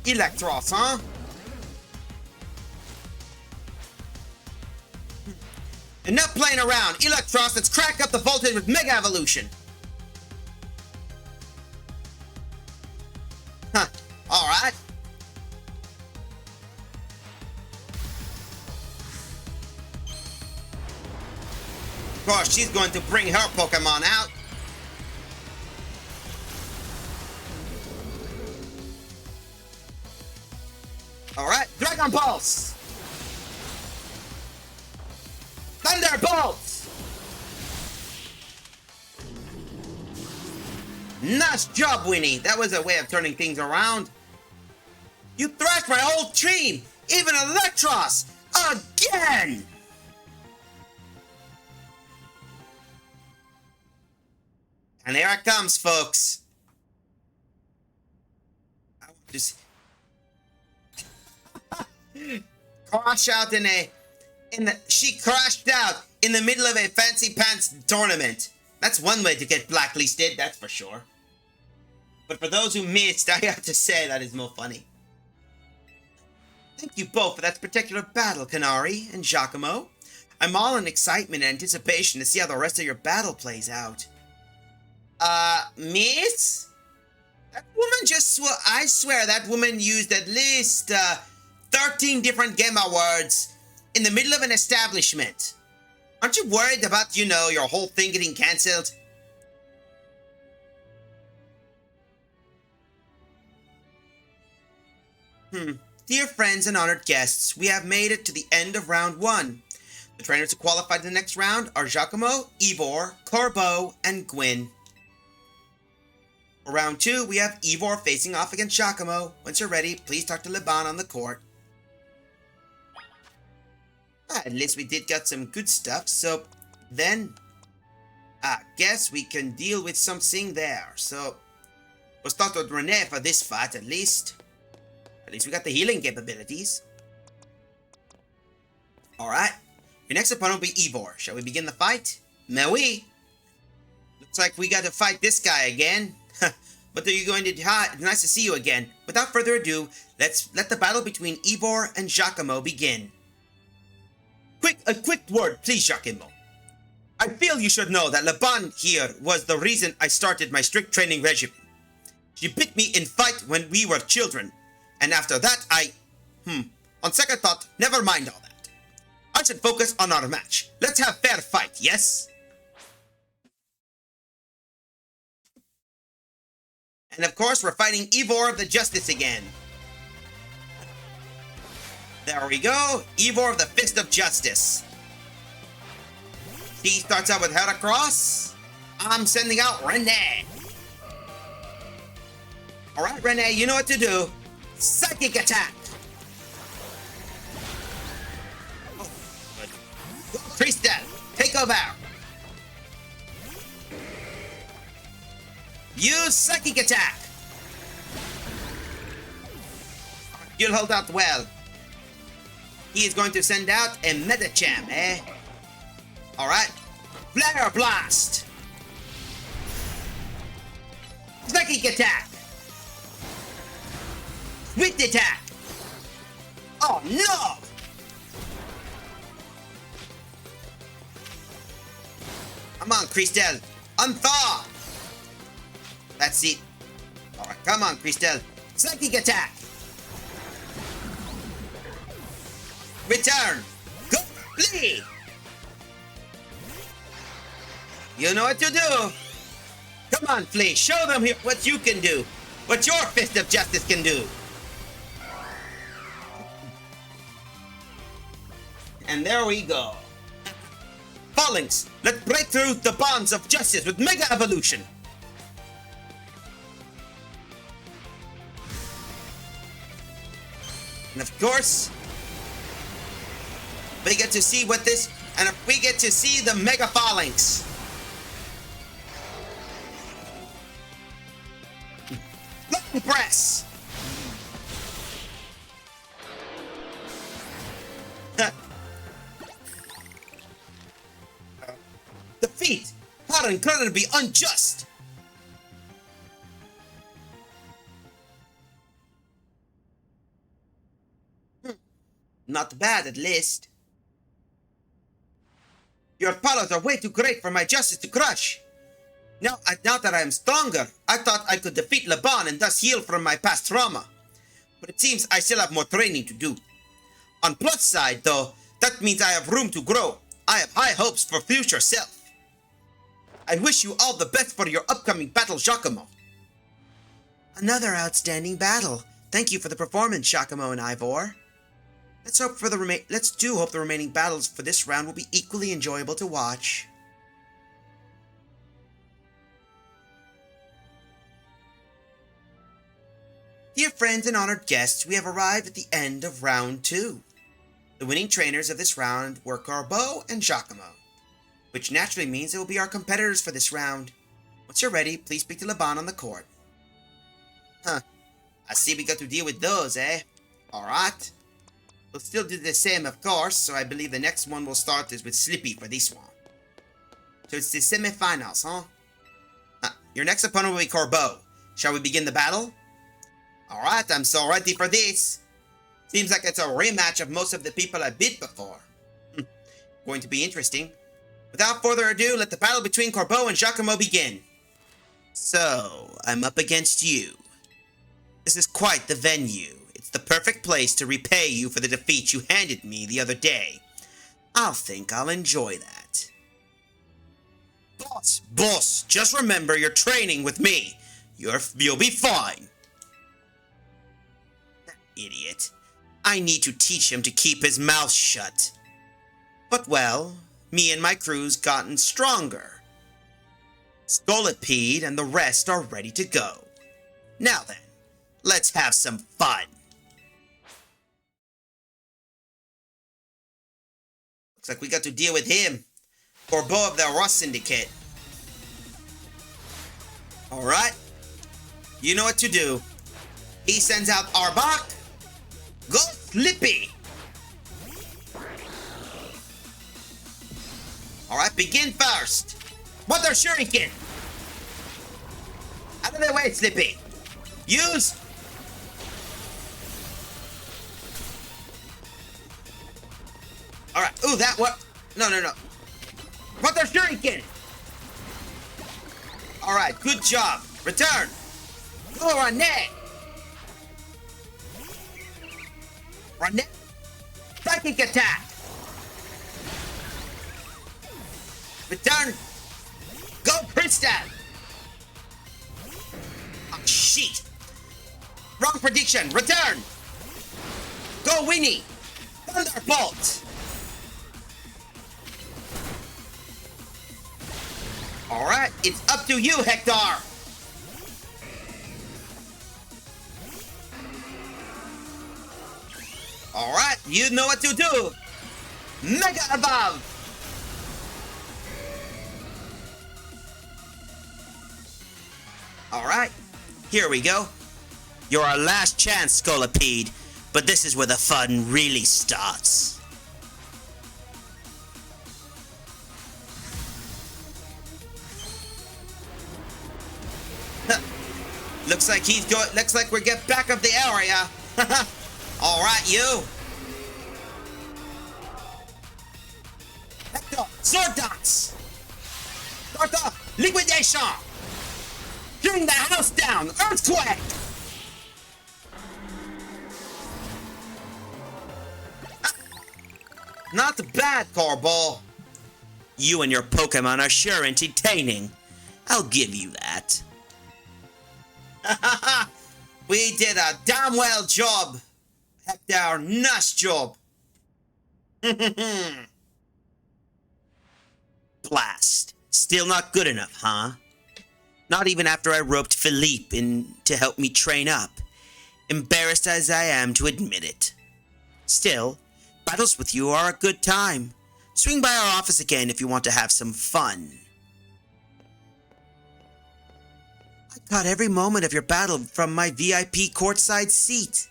Electros, huh? Enough playing around. Electros, let's crack up the voltage with Mega Evolution. Huh. Alright. Of course, she's going to bring her Pokemon out. Alright, Dragon Pulse! Thunderbolts! Nice job, Winnie. That was a way of turning things around. You thrashed my whole team! Even Electros! Again! And here it comes, folks. I want to see. Crash out she crashed out in the middle of a fancy pants tournament. That's one way to get blacklisted, that's for sure. But for those who missed, I have to say that is more funny. Thank you both for that particular battle, Canary and Giacomo. I'm all in excitement and anticipation to see how the rest of your battle plays out. Miss? That woman I swear that woman used at least, 13 different Game Awards in the middle of an establishment. Aren't you worried about, your whole thing getting cancelled? Dear friends and honored guests, we have made it to the end of round 1. The trainers who qualified in the next round are Giacomo, Ivor, Corbeau, and Gwyn. For round 2, we have Ivor facing off against Giacomo. Once you're ready, please talk to Liban on the court. At least we did get some good stuff, so then I guess we can deal with something there. So we'll start with Renee for this fight at least. At least we got the healing capabilities. Alright, your next opponent will be Ivor. Shall we begin the fight? Mais oui. Looks like we got to fight this guy again. What are you going to do? Nice to see you again. Without further ado, let's let the battle between Ivor and Giacomo begin. A quick word, please, Giacomo. I feel you should know that Liban here was the reason I started my strict training regimen. She beat me in fight when we were children, and after that on second thought, never mind all that. I should focus on our match. Let's have fair fight, yes? And of course, we're fighting Ivor of the Justice again. There we go, Ivor of the Fist of Justice. He starts out with Heracross. I'm sending out Renee. Alright, Renee, you know what to do. Psychic attack. Oh, good. Priestess, take over. Use Psychic attack. You'll hold out well. He is going to send out a Medicham, eh? Alright. Flare Blast! Psychic attack! Swift attack! Oh no! Come on, Christelle. Unthaw! That's it. Alright, come on, Christelle. Psychic attack! Return! Go! Flee! You know what to do! Come on, Flea, show them what you can do! What your Fist of Justice can do! And there we go. Phalanx, let's break through the bonds of justice with Mega Evolution! And of course, we get to see what this, and we get to see the Mega Phalanx. Button press. Defeat. How incredibly unjust. Not bad, at least. Your powers are way too great for my justice to crush. Now that I am stronger, I thought I could defeat Laban and thus heal from my past trauma. But it seems I still have more training to do. On plus side, though, that means I have room to grow. I have high hopes for future self. I wish you all the best for your upcoming battle, Giacomo. Another outstanding battle. Thank you for the performance, Giacomo and Ivor. Let's hope the remaining battles for this round will be equally enjoyable to watch. Dear friends and honored guests, we have arrived at the end of round 2. The winning trainers of this round were Corbeau and Giacomo, which naturally means they will be our competitors for this round. Once you're ready, please speak to Laban on the court. Huh. I see we got to deal with those, eh? Alright. We'll still do the same, of course, so I believe the next one we'll start is with Slippy for this one. So it's the semi-finals, huh? Your next opponent will be Corbeau. Shall we begin the battle? Alright, I'm so ready for this. Seems like it's a rematch of most of the people I beat before. Going to be interesting. Without further ado, let the battle between Corbeau and Giacomo begin. So, I'm up against you. This is quite the venue. It's the perfect place to repay you for the defeat you handed me the other day. I think I'll enjoy that. Boss, just remember you're training with me. You'll be fine. That idiot. I need to teach him to keep his mouth shut. But well, me and my crew's gotten stronger. Scolipede and the rest are ready to go. Now then, let's have some fun. Looks like we got to deal with him. Corbeau of the Ross Syndicate. Alright. You know what to do. He sends out Arbok. Go Slippy. Alright, begin first. Water Shuriken. Out of the way, Slippy. Use. Alright, ooh, that what? No. Water Shuriken. Alright, good job. Return. Go, René. René. Psychic attack. Return. Go, Krista. Oh, shit. Wrong prediction. Return. Go, Winnie. Thunderbolt. Alright, it's up to you, Hector. Alright, you know what to do. Mega Evolve. Alright, here we go. You're our last chance, Scolipede, but this is where the fun really starts. Looks like we get back of the area. Alright, you. Hector, Sword Dance. Start off, Liquidation. Bring the house down! Earthquake! Not bad, Corbeau. You and your Pokemon are sure entertaining. I'll give you that. We did a damn well job. Hector, nice job. Blast. Still not good enough, huh? Not even after I roped Philippe in to help me train up. Embarrassed as I am to admit it. Still, battles with you are a good time. Swing by our office again if you want to have some fun. I caught every moment of your battle from my VIP courtside seat.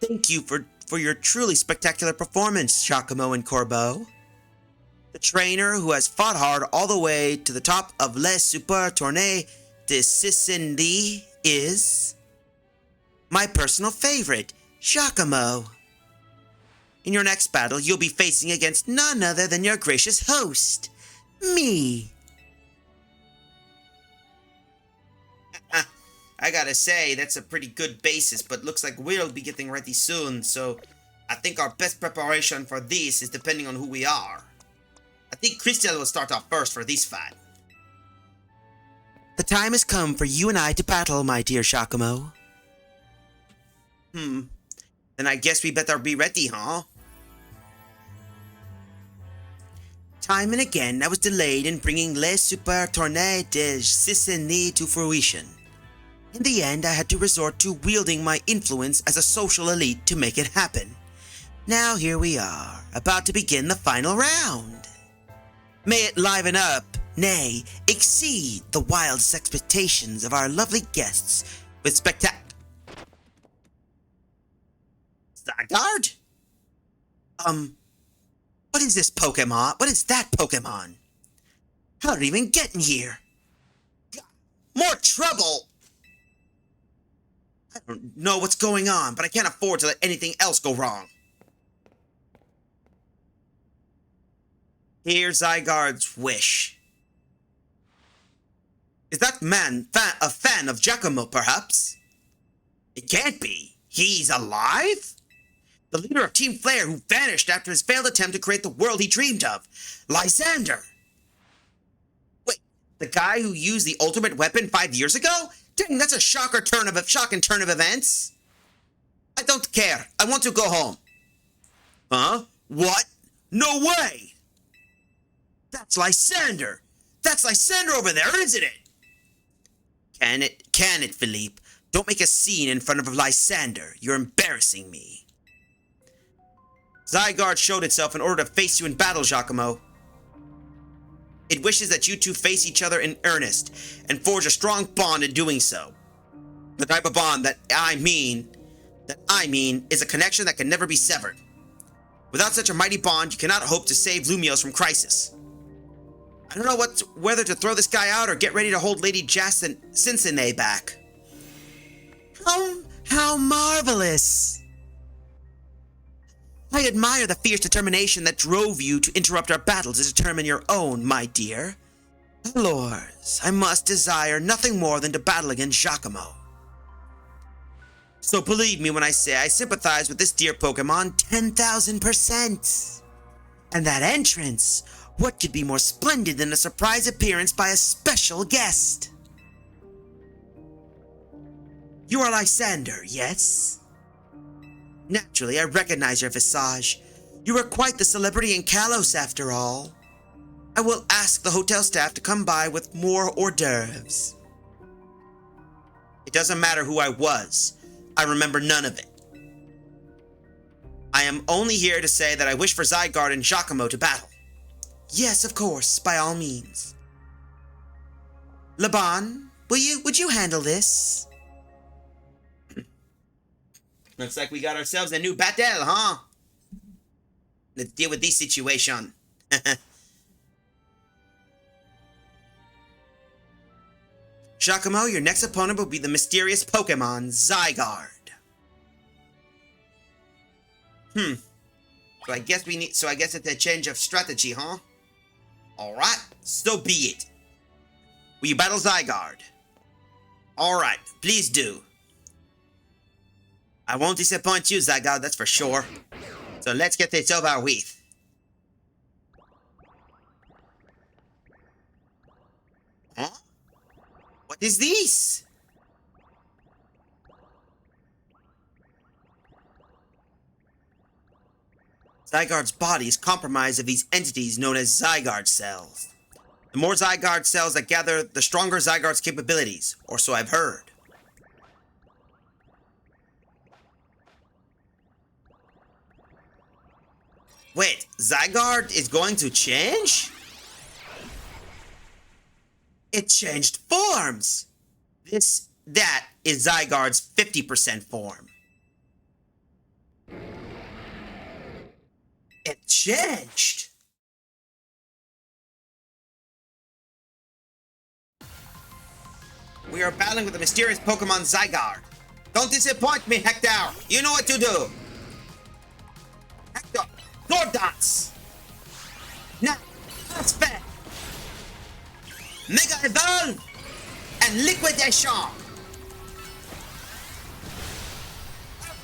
Thank you for your truly spectacular performance, Giacomo and Corbeau. The trainer who has fought hard all the way to the top of Les Super Tournée de Sicily is my personal favorite, Giacomo. In your next battle, you'll be facing against none other than your gracious host, me. I gotta say, that's a pretty good basis, but looks like we'll be getting ready soon, so I think our best preparation for this is depending on who we are. I think Christel will start off first for this fight. The time has come for you and I to battle, my dear Giacomo. Then I guess we better be ready, huh? Time and again, I was delayed in bringing Les Super Tournées de Sicily to fruition. In the end, I had to resort to wielding my influence as a social elite to make it happen. Now here we are, about to begin the final round. May it liven up, nay, exceed the wildest expectations of our lovely guests with Zygarde? What is this Pokemon? What is that Pokemon? How did it even get in here? More trouble! I don't know what's going on, but I can't afford to let anything else go wrong. Here's Zygarde's wish. Is that man a fan of Giacomo, perhaps? It can't be. He's alive? The leader of Team Flare who vanished after his failed attempt to create the world he dreamed of. Lysander! Wait, the guy who used the ultimate weapon 5 years ago? Dang, that's a shocking turn of events. I don't care. I want to go home. Huh? What? No way! That's Lysander! That's Lysander over there, isn't it? Can it, Philippe? Don't make a scene in front of Lysander. You're embarrassing me. Zygarde showed itself in order to face you in battle, Giacomo. It wishes that you two face each other in earnest and forge a strong bond in doing so. The type of bond that I mean is a connection that can never be severed. Without such a mighty bond, you cannot hope to save Lumiose from crisis. I don't know whether to throw this guy out or get ready to hold Lady Cincinnati back. How marvelous! I admire the fierce determination that drove you to interrupt our battle to determine your own, my dear. Lors, I must desire nothing more than to battle against Giacomo. So believe me when I say I sympathize with this dear Pokemon 10,000%. And that entrance, what could be more splendid than a surprise appearance by a special guest? You are Lysander, yes? Naturally, I recognize your visage. You are quite the celebrity in Kalos, after all. I will ask the hotel staff to come by with more hors d'oeuvres. It doesn't matter who I was. I remember none of it. I am only here to say that I wish for Zygarde and Giacomo to battle. Yes, of course, by all means. Laban, would you handle this? Looks like we got ourselves a new battle, huh? Let's deal with this situation. Giacomo, your next opponent will be the mysterious Pokemon, Zygarde. So I guess it's a change of strategy, huh? Alright, so be it. Will you battle Zygarde? Alright, please do. I won't disappoint you, Zygarde, that's for sure. So let's get this over with. Huh? What is this? Zygarde's body is comprised of these entities known as Zygarde cells. The more Zygarde cells that gather, the stronger Zygarde's capabilities, or so I've heard. Wait, Zygarde is going to change? It changed forms! That is Zygarde's 50% form. It changed! We are battling with the mysterious Pokemon Zygarde. Don't disappoint me, Hector! You know what to do! Hector, Sword Dance! Now, Aspect! Mega Evolve! And Liquidation!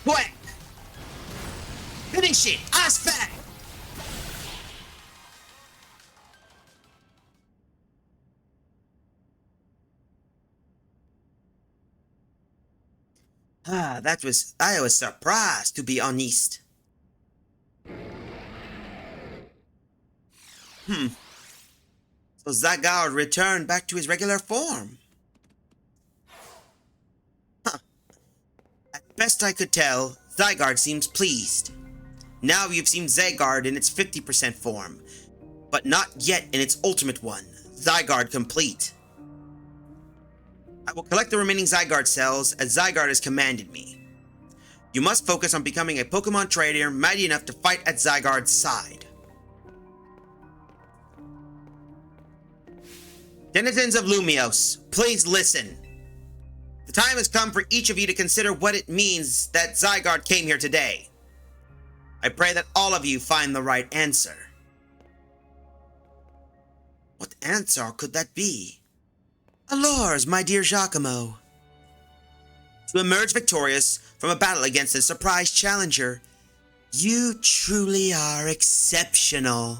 Quick! Finish it! Aspect! I was surprised, to be honest. So Zygarde returned back to his regular form. At best I could tell, Zygarde seems pleased. Now you've seen Zygarde in its 50% form, but not yet in its ultimate one, Zygarde Complete. I will collect the remaining Zygarde cells as Zygarde has commanded me. You must focus on becoming a Pokemon trainer mighty enough to fight at Zygarde's side. Denizens of Lumiose, please listen. The time has come for each of you to consider what it means that Zygarde came here today. I pray that all of you find the right answer. What answer could that be? Allures, my dear Giacomo. To emerge victorious from a battle against a surprise challenger, you truly are exceptional.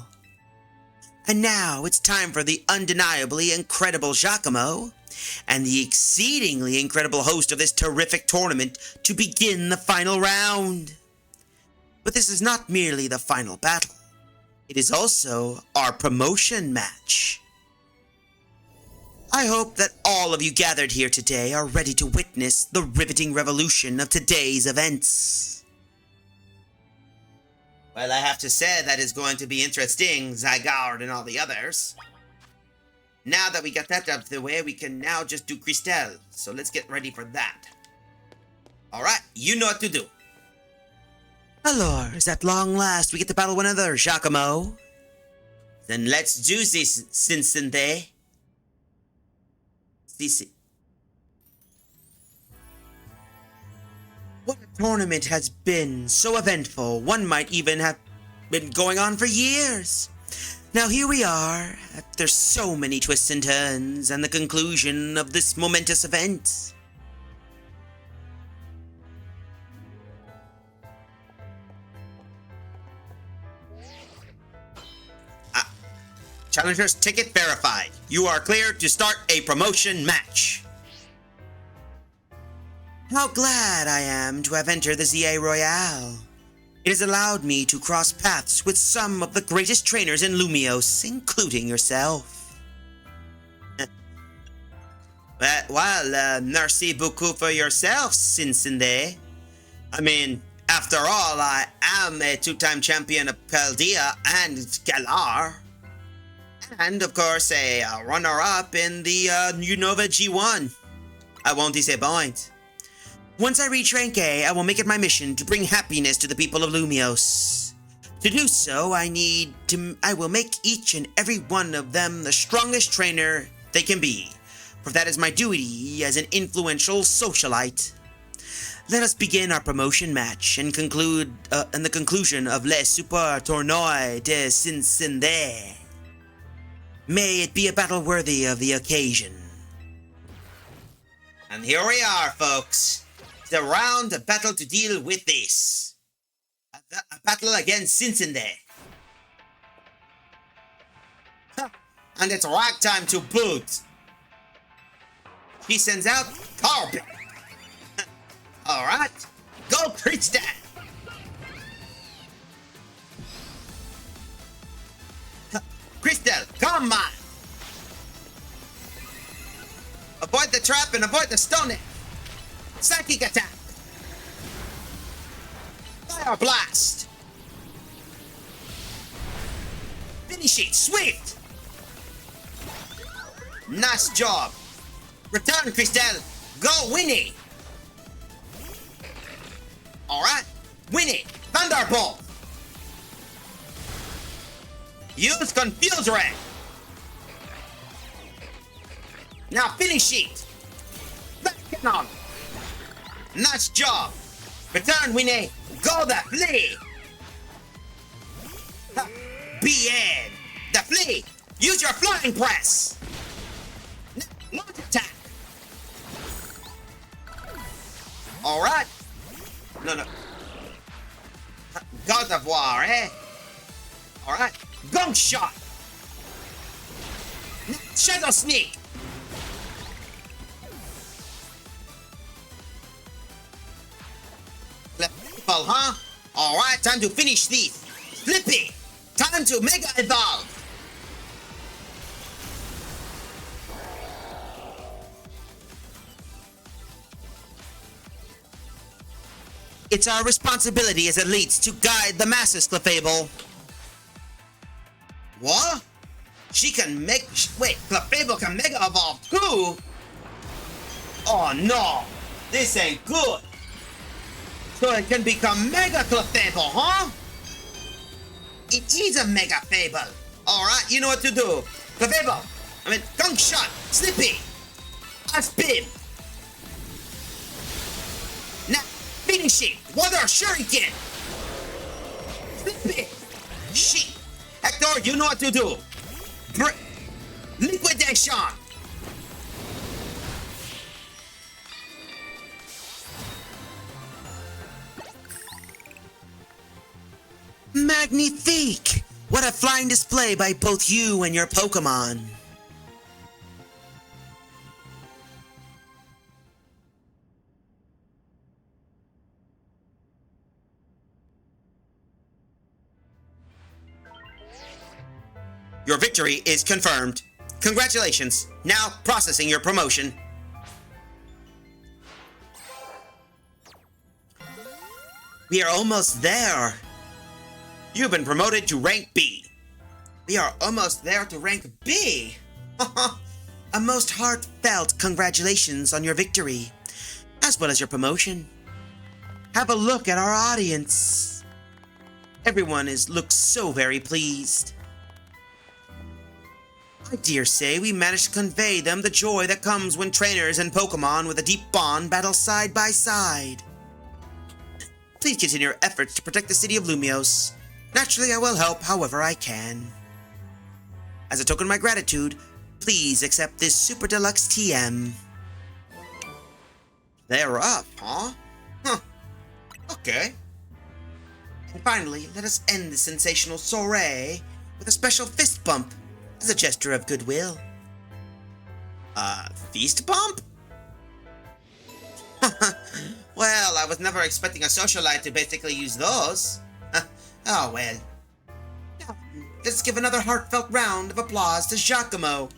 And now it's time for the undeniably incredible Giacomo and the exceedingly incredible host of this terrific tournament to begin the final round. But this is not merely the final battle. It is also our promotion match. I hope that all of you gathered here today are ready to witness the riveting revolution of today's events. Well, I have to say that is going to be interesting, Zygarde and all the others. Now that we got that out of the way, we can now just do Cristal. So let's get ready for that. Alright, you know what to do. Allures, at long last we get to battle one another, Giacomo. Then let's do this, Cincinnati. What a tournament has been, so eventful, one might even have been going on for years. Now here we are, after so many twists and turns, and the conclusion of this momentous event. Challenger's ticket verified. You are cleared to start a promotion match. How glad I am to have entered the ZA Royale. It has allowed me to cross paths with some of the greatest trainers in Lumiose, including yourself. Merci beaucoup for yourself, Cincinnati. I mean, after all, I am a two-time champion of Paldea and Galar. And, of course, a runner-up in the Unova G1. I won't disappoint. Once I reach rank A, I will make it my mission to bring happiness to the people of Lumiose. To do so, I will make each and every one of them the strongest trainer they can be, for that is my duty as an influential socialite. Let us begin our promotion match and conclude in the conclusion of Le Super Tournoi de Cincinnati. May it be a battle worthy of the occasion. And here we are, folks. The round of battle to deal with this. A battle against Cincinnati. And it's ragtime to boot. She sends out Carpet. Alright, go Christian. Crystal, come on! Avoid the trap and avoid the stone. Psychic attack! Fire blast! Finish it, swift! Nice job! Return, Crystal! Go, Winnie! Alright, Winnie! Thunderbolt! Use Confuse Ray! Now finish it! Back on! Nice job! Return, Winnie! Go the flea! BN! The flea! Use your flying press! Launch attack! Alright! No. God of War, eh? Alright. Gong shot! Shadow sneak! People, huh? Alright, time to finish these. Flippy! Time to Mega Evolve! It's our responsibility as elites to guide the masses, Clefable. What? She can make... Wait, Clefable can Mega Evolve too? Oh no! This ain't good! So it can become Mega Clefable, huh? It is a Mega Fable! Alright, you know what to do. Clefable! Gunk Shot! Slippy! Spin! Now, finish it! Water Shuriken! Slippy! Shit! Hector, you know what to do. Liquidation! Magnifique! What a flying display by both you and your Pokemon. Your victory is confirmed. Congratulations. Now processing your promotion. We are almost there. You've been promoted to rank B. We are almost there to rank B. A most heartfelt congratulations on your victory, as well as your promotion. Have a look at our audience. Everyone looks so very pleased. I dare say we managed to convey them the joy that comes when trainers and Pokemon with a deep bond battle side by side. Please continue your efforts to protect the city of Lumios. Naturally, I will help however I can. As a token of my gratitude, please accept this Super Deluxe TM. They're up, huh? Okay. And finally, let us end this sensational soiree with a special fist bump as a gesture of goodwill. Feast bump? Well, I was never expecting a socialite to basically use those. Oh well. Now, let's give another heartfelt round of applause to Giacomo.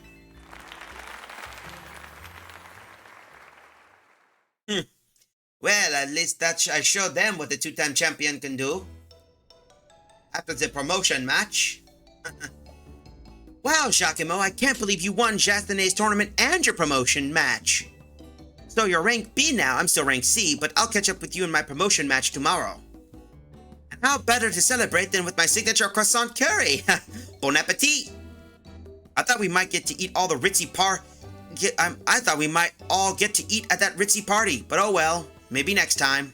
Well, at least I showed them what the two-time champion can do. After the promotion match. Wow, Giacomo, I can't believe you won Jastane's tournament and your promotion match. So you're rank B now. I'm still rank C, but I'll catch up with you in my promotion match tomorrow. And how better to celebrate than with my signature croissant curry? Bon appetit! I thought we might get to eat all the ritzy I thought we might all get to eat at that ritzy party, but oh well, maybe next time.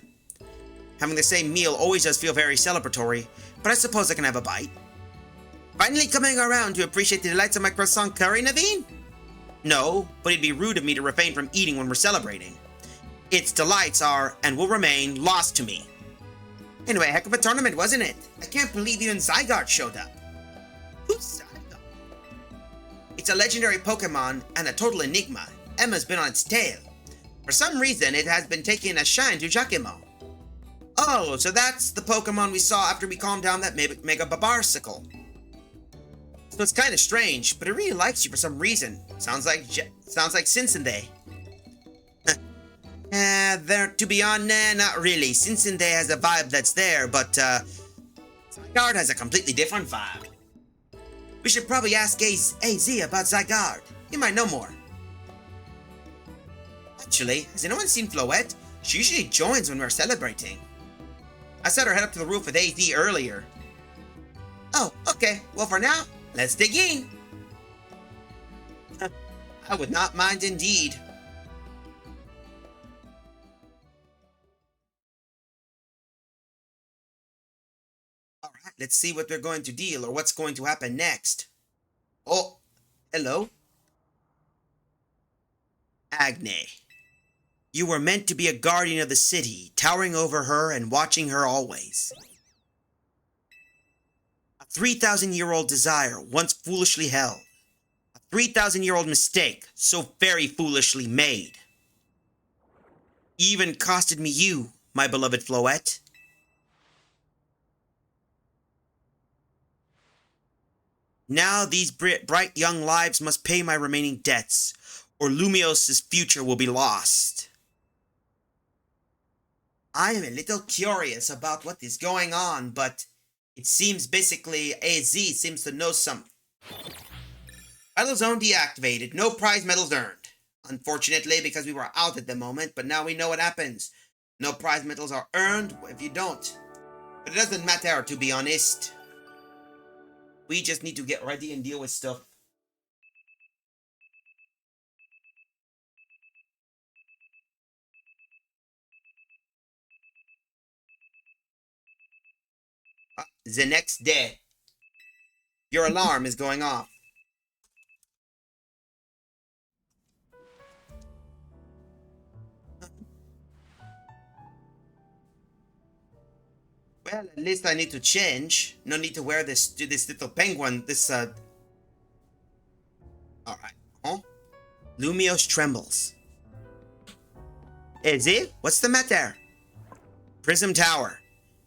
Having the same meal always does feel very celebratory, but I suppose I can have a bite. Finally coming around to appreciate the delights of my croissant curry, Naveen? No, but it'd be rude of me to refrain from eating when we're celebrating. Its delights are, and will remain, lost to me. Anyway, heck of a tournament, wasn't it? I can't believe even Zygarde showed up. Who's Zygarde? It's a legendary Pokemon and a total enigma. Emma's been on its tail. For some reason, it has been taking a shine to Giacomo. Oh, so that's the Pokemon we saw after we calmed down that Mega Babarsicle. So it's kind of strange, but it really likes you for some reason. Sounds like Cincinnati. To be honest, not really. Cincinnati has a vibe that's there, but Zygarde has a completely different vibe. We should probably ask AZ about Zygarde. He might know more. Actually, has anyone seen Floette? She usually joins when we're celebrating. I saw her head up to the roof with AZ earlier. Oh, okay. Well, for now, let's dig in. I would not mind indeed. Alright, let's see what they're going to deal or what's going to happen next. Oh, hello. Agne. You were meant to be a guardian of the city, towering over her and watching her always. A 3,000-year-old desire, once foolishly held. A 3,000-year-old mistake, so very foolishly made. Even costed me you, my beloved Floette. Now these bright young lives must pay my remaining debts, or Lumios's future will be lost. I am a little curious about what is going on, but it seems basically AZ seems to know something. Battle zone deactivated, no prize medals earned. Unfortunately, because we were out at the moment, but now we know what happens. No prize medals are earned if you don't. But it doesn't matter, to be honest. We just need to get ready and deal with stuff. The next day, your alarm is going off. Well, at least I need to change. No need to wear this little penguin. Alright. Huh? Lumios trembles. Is it? What's the matter? Prism Tower.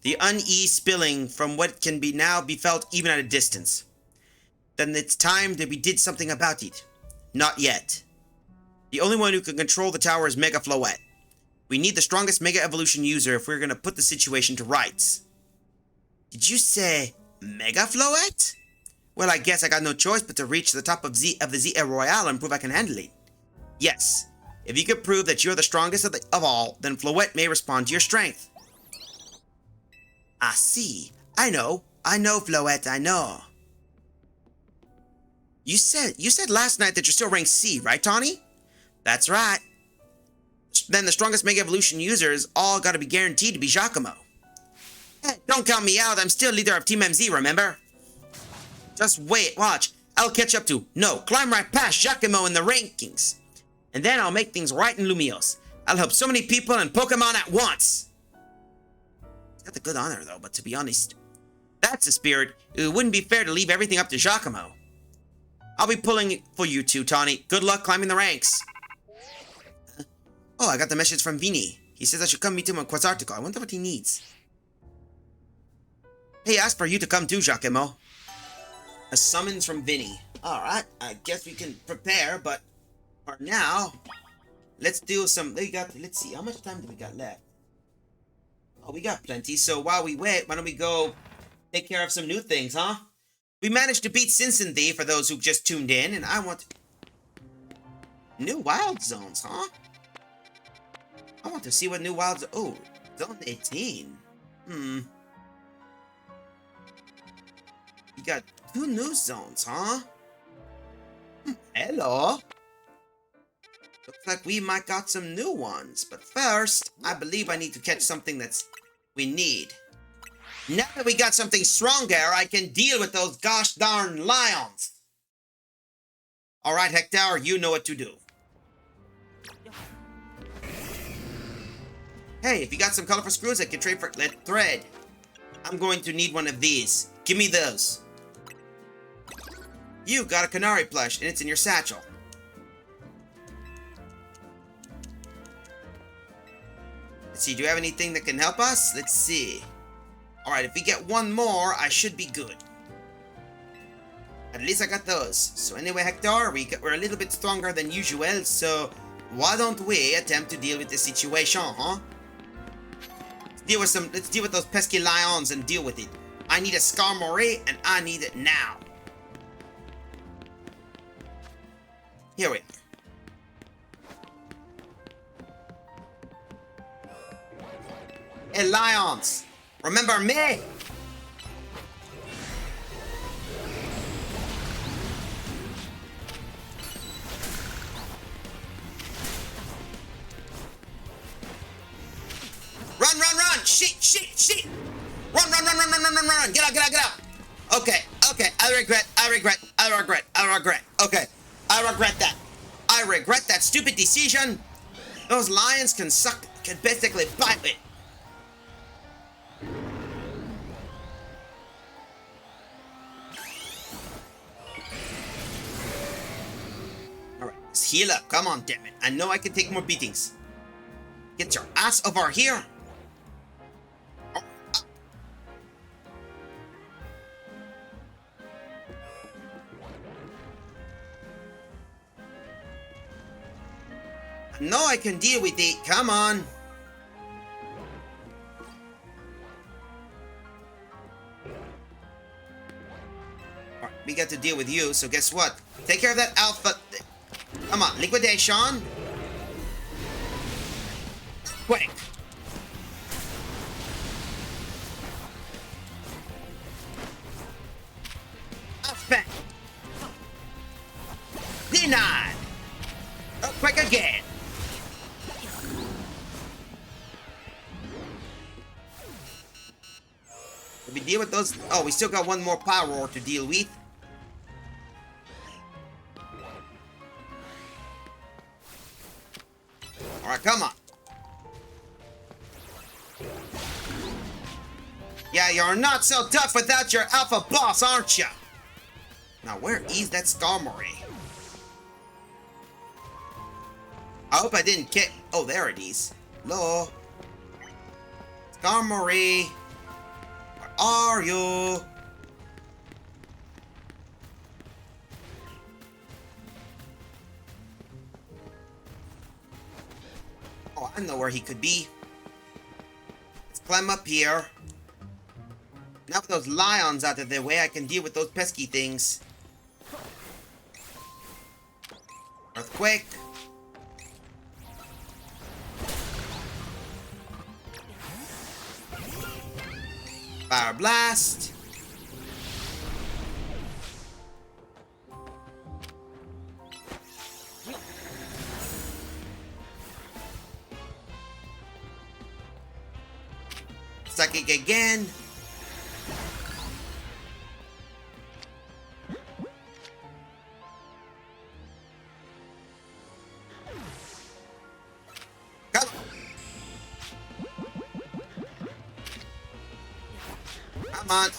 The unease spilling from what can now be felt even at a distance. Then it's time that we did something about it. Not yet. The only one who can control the tower is Mega Floette. We need the strongest Mega Evolution user if we're going to put the situation to rights. Did you say Mega Floette? Well, I guess I got no choice but to reach the top of the Z Royale and prove I can handle it. Yes, if you could prove that you're the strongest of all, then Floette may respond to your strength. I see. I know, Floette, I know. You said last night that you're still ranked C, right, Tawny? That's right. Then the strongest Mega Evolution users all gotta be guaranteed to be Giacomo. Hey, don't count me out, I'm still leader of Team MZ, remember? Just wait, watch. I'll catch up to, climb right past Giacomo in the rankings. And then I'll make things right in Lumios. I'll help so many people and Pokemon at once. Got the good honor though, but to be honest, that's the spirit. It wouldn't be fair to leave everything up to Giacomo. I'll be pulling for you two, Tawny. Good luck climbing the ranks. Oh, I got the message from Vinny. He says I should come meet him on Quasartico. I wonder what he needs. He asked for you to come too, Giacomo. A summons from Vinny. Alright, I guess we can prepare, but for now, let's do some... Let's see, how much time do we got left? Oh, we got plenty, so while we wait, why don't we go take care of some new things, huh? We managed to beat Cincinnati for those who just tuned in, and I want... New wild zones, huh? I want to see what new wild... Oh, zone 18. You got 2 new zones, huh? Hello. Looks like we might got some new ones, but first, I believe I need to catch something that's we need. Now that we got something stronger, I can deal with those gosh darn lions. Alright, Hector, you know what to do. Hey, if you got some colorful screws I can trade for thread. I'm going to need one of these. Give me those. You got a canary plush, and it's in your satchel. Let's see, do you have anything that can help us? Let's see. Alright, if we get one more, I should be good. At least I got those. So anyway, Hector, we're a little bit stronger than usual, so why don't we attempt to deal with the situation, huh? Let's deal with those pesky lions and deal with it. I need a Skarmory, and I need it now. Here we are. Hey, lions! Remember me? Run, run, run! Sheet! Run, run, run, run, run, run, run, run! Get out, get out, get out! Okay. I regret. Okay. I regret that. I regret that stupid decision. Those lions can basically bite me. Alright, let's heal up. Come on, damn it. I know I can take more beatings. Get your ass over here. No, I can deal with it. Come on. Alright, we got to deal with you, so guess what? Take care of that alpha. Come on, liquidation. Quick. Aspect. Denied. Quick again. Did we deal with those? Oh, we still got one more power ore to deal with. Alright, come on. Yeah, you're not so tough without your alpha boss, aren't you? Now, where is that Skarmory? I hope I didn't get... Oh, there it is. Hello? Skarmory. Where are you? Oh, I know where he could be. Let's climb up here. Now with those lions out of their way, I can deal with those pesky things. Earthquake. Fire blast. Psychic again. Come on.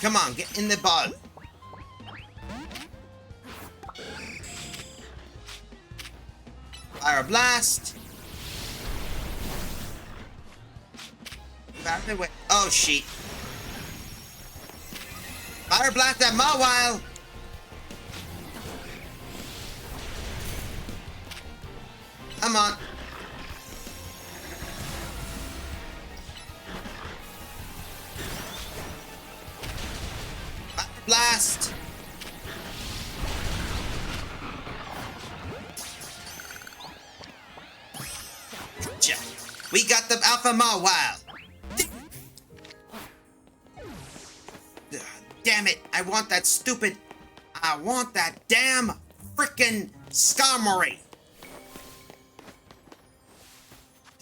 Come on, get in the ball. Fire blast. Fire away. Oh shit. Fire blast that Mawile. Come on. Fire blast. Gotcha. We got the Alpha Mawile. Damn it. I want that damn frickin' Skarmory.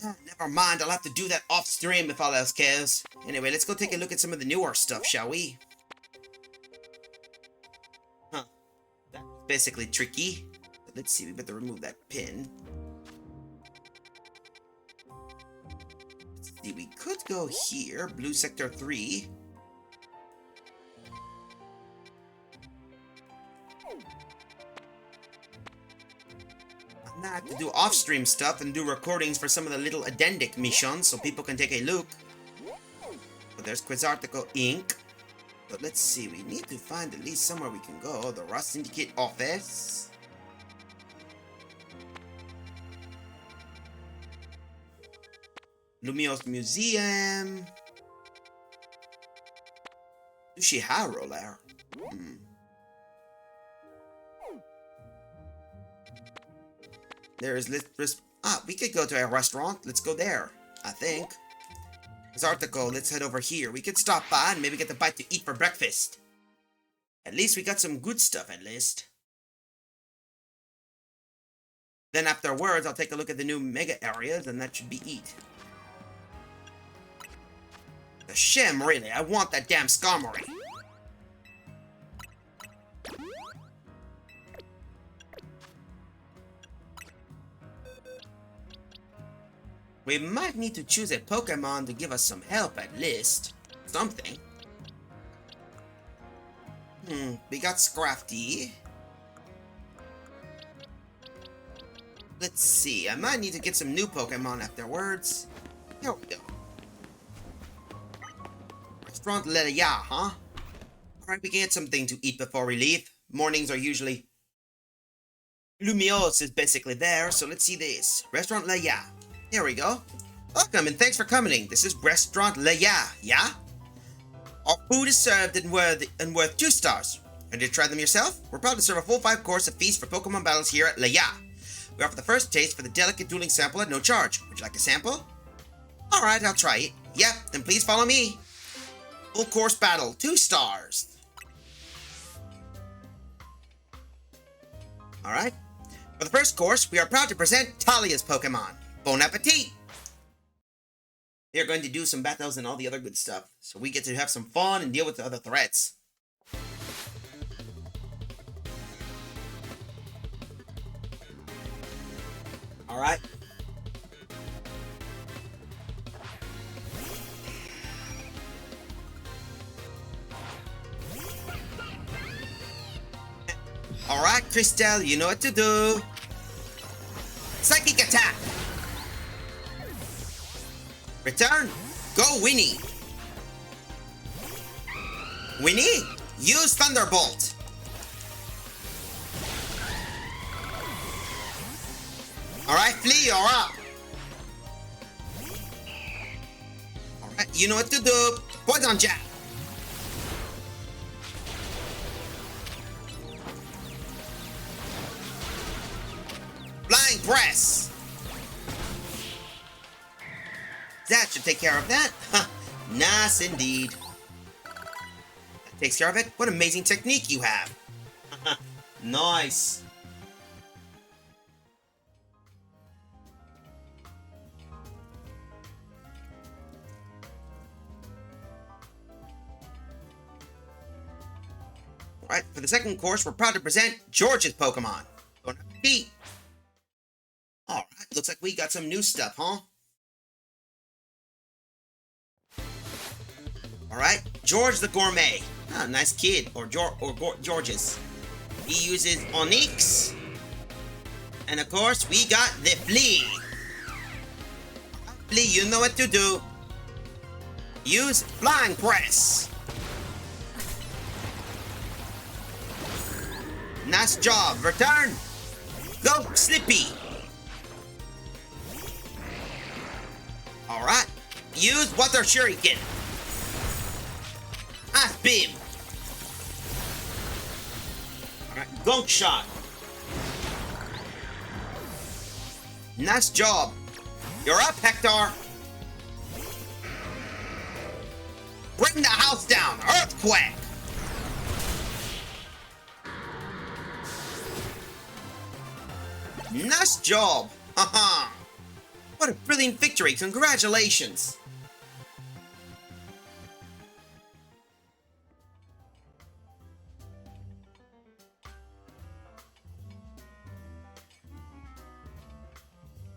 Never mind, I'll have to do that off stream if all else cares. Anyway, let's go take a look at some of the newer stuff, shall we? Huh. That's basically tricky. But let's see, we better remove that pin. Let's see, we could go here, blue sector 3. I have to do off-stream stuff and do recordings for some of the little addendic missions so people can take a look. But there's Quizarticle Inc. But let's see, we need to find at least somewhere we can go. The Rust Syndicate office. Lumios Museum. Sushiharu there. There is we could go to a restaurant. Let's go there, I think. This article, let's head over here. We could stop by and maybe get a bite to eat for breakfast. At least we got some good stuff, at least. Then afterwards, I'll take a look at the new mega areas, and that should be it. The shim, really. I want that damn skarmory. We might need to choose a Pokemon to give us some help at least. Something. We got Scrafty. Let's see, I might need to get some new Pokemon afterwards. Here we go. Restaurant Leia, huh? Alright, we can get something to eat before we leave. Mornings are usually... Lumiose is basically there, so let's see this. Restaurant Leia. Here we go. Welcome and thanks for coming. This is Restaurant Leia, yeah? Our food is served and worth 2 stars. Ready to try them yourself? We're proud to serve a full 5-course of feast for Pokemon battles here at Leia. We offer the first taste for the delicate dueling sample at no charge. Would you like a sample? Alright, I'll try it. Yep, then please follow me. Full course battle, 2 stars. Alright. For the first course, we are proud to present Talia's Pokemon. Bon appetit! We are going to do some battles and all the other good stuff, so we get to have some fun and deal with the other threats. Alright. Alright, Crystal, you know what to do. Psychic attack! Return! Go, Winnie! Winnie, use Thunderbolt! Alright, Flea, you're up! Alright, you know what to do. Poison Jab! Flying Press! That should take care of that. Nice indeed. That takes care of it. What amazing technique you have. Nice. Alright, for the second course, we're proud to present George's Pokemon. Bon appetit. Alright, looks like we got some new stuff, huh? Alright, George the Gourmet. Ah, nice kid. Or George's. He uses Onyx. And of course, we got the Flea. Flea, you know what to do. Use Flying Press. Nice job. Return. Go, Slippy. Alright. Use Water Shuriken. Ice Beam. Alright, Gunk Shot. Nice job. You're up, Hector. Bring the house down. Earthquake. Nice job. Haha. What a brilliant victory. Congratulations.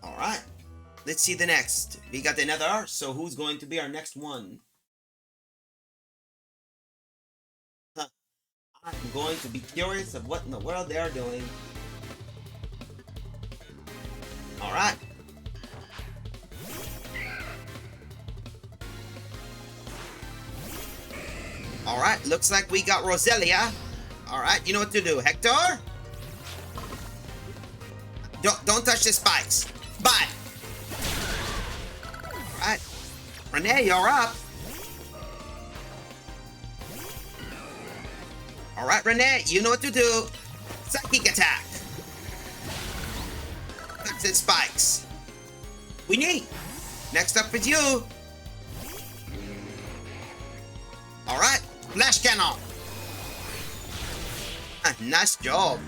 Alright, let's see the next. We got another, so who's going to be our next one? I'm going to be curious of what in the world they are doing. Alright. Alright, looks like we got Roselia. Alright, you know what to do, Hector? Don't touch the spikes. Bye. Alright. Renee, you're up. Alright, Renee, you know what to do. Psychic attack. Acid spikes. We need. Next up is you. Alright, flash cannon. Nice job.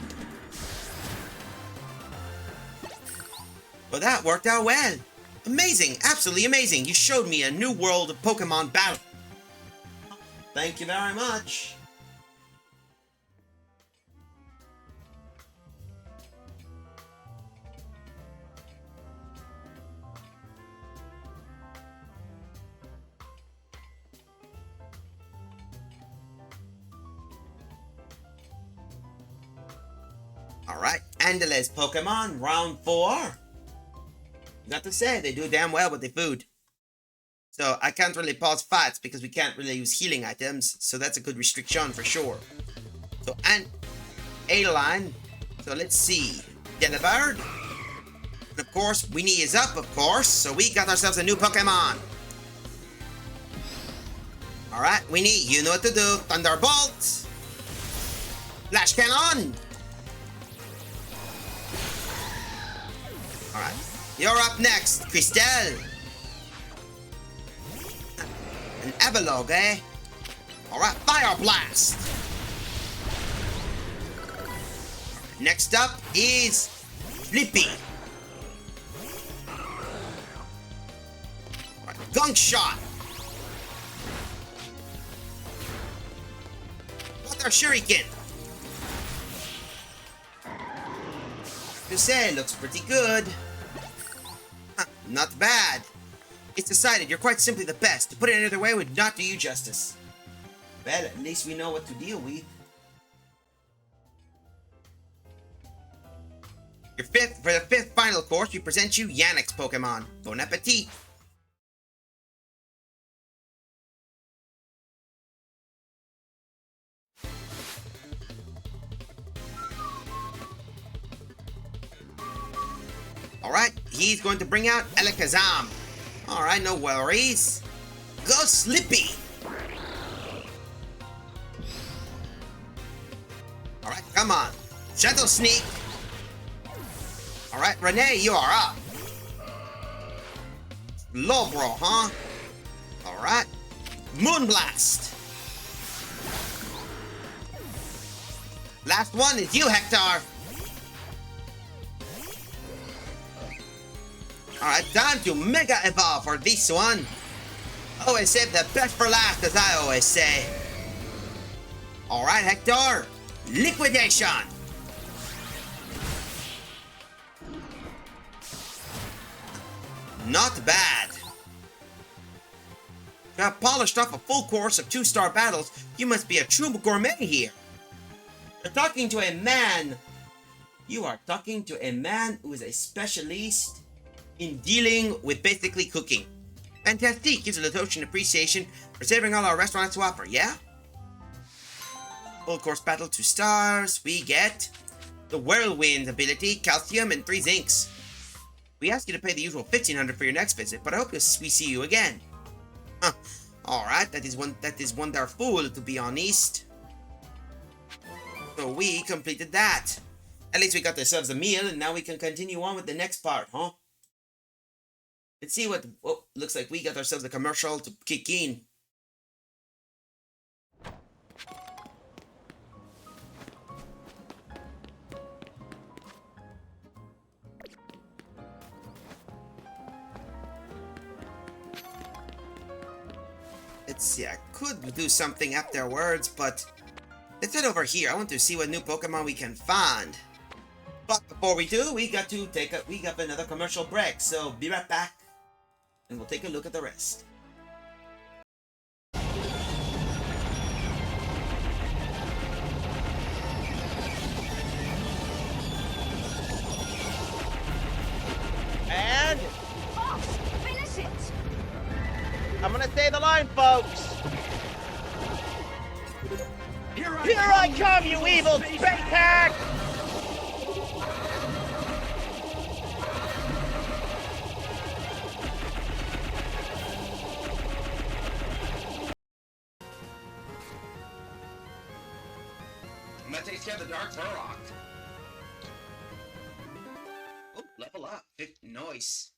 Well, that worked out well. Amazing, absolutely amazing. You showed me a new world of Pokemon battle. Thank you very much. Alright, Andale's Pokemon, round 4. Got to say, they do damn well with the food. So I can't really pause fights because we can't really use healing items, so that's a good restriction for sure. So, and A-Line. So let's see. Delibird. And of course, Winnie is up, of course, so we got ourselves a new Pokemon. Alright, Winnie, you know what to do. Thunderbolt. Flash Cannon. Alright. You're up next, Cristel. An Avalog, eh? Alright, Fire Blast. Next up is Flippy. Alright, Gunk Shot. Water Shuriken. You say, looks pretty good. Not bad. It's decided you're quite simply the best. To put it any other way would not do you justice. Well, at least we know what to deal with. For the fifth final course, we present you Yannick's Pokemon. Bon appetit! Alright, he's going to bring out Alakazam. Alright, no worries. Go Slippy! Alright, come on. Gentle Sneak! Alright, Renee, you are up. Lobro, huh? Alright. Moonblast! Last one is you, Hector! Alright, time to Mega Evolve for this one. Always save the best for last, as I always say. Alright, Hector. Liquidation! Not bad. You have polished off a full course of 2-star battles. You must be a true gourmet here. You're talking to a man. You are talking to a man who is a specialist in dealing with basically cooking. Fantastic, gives a Latosian appreciation for saving all our restaurants to offer, yeah? Full course battle, 2 stars. We get the Whirlwind ability, Calcium, and 3 Zincs. We ask you to pay the usual $1,500 for your next visit, but I hope we see you again. Huh. Alright, that is wonderful, to be honest. So we completed that. At least we got ourselves a meal, and now we can continue on with the next part, huh? Let's see what... Oh, looks like we got ourselves a commercial to kick in. Let's see, I could do something afterwards, but... Let's head over here. I want to see what new Pokemon we can find. But before we do, we got another commercial break, so be right back. And we'll take a look at the rest. And Boss, finish it! I'm gonna say the line, folks. Here I come, you evil space hack! I'm gonna take care of the Dark Turok. Oh, level up. Wow, nice.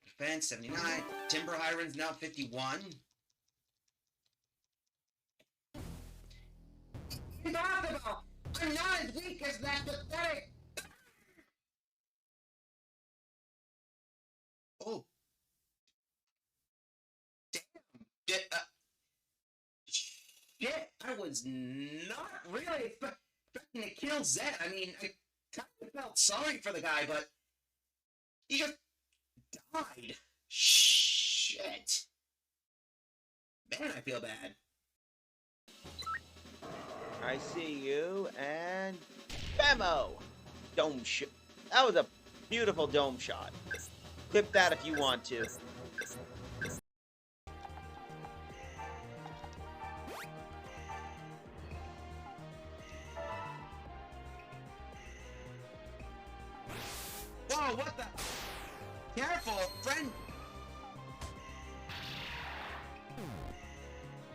Defense 79. Timber Hiron's now 51. Impossible! I'm not as weak as that pathetic. Oh. Damn. Shit, I was not really expecting to kill Zed. I mean, I kind of felt sorry for the guy, but he just died. Shit. Man, I feel bad. I see you, and... Bammo! Dome shot. That was a beautiful dome shot. Clip that if you want to. Whoa, what the? Careful, friend.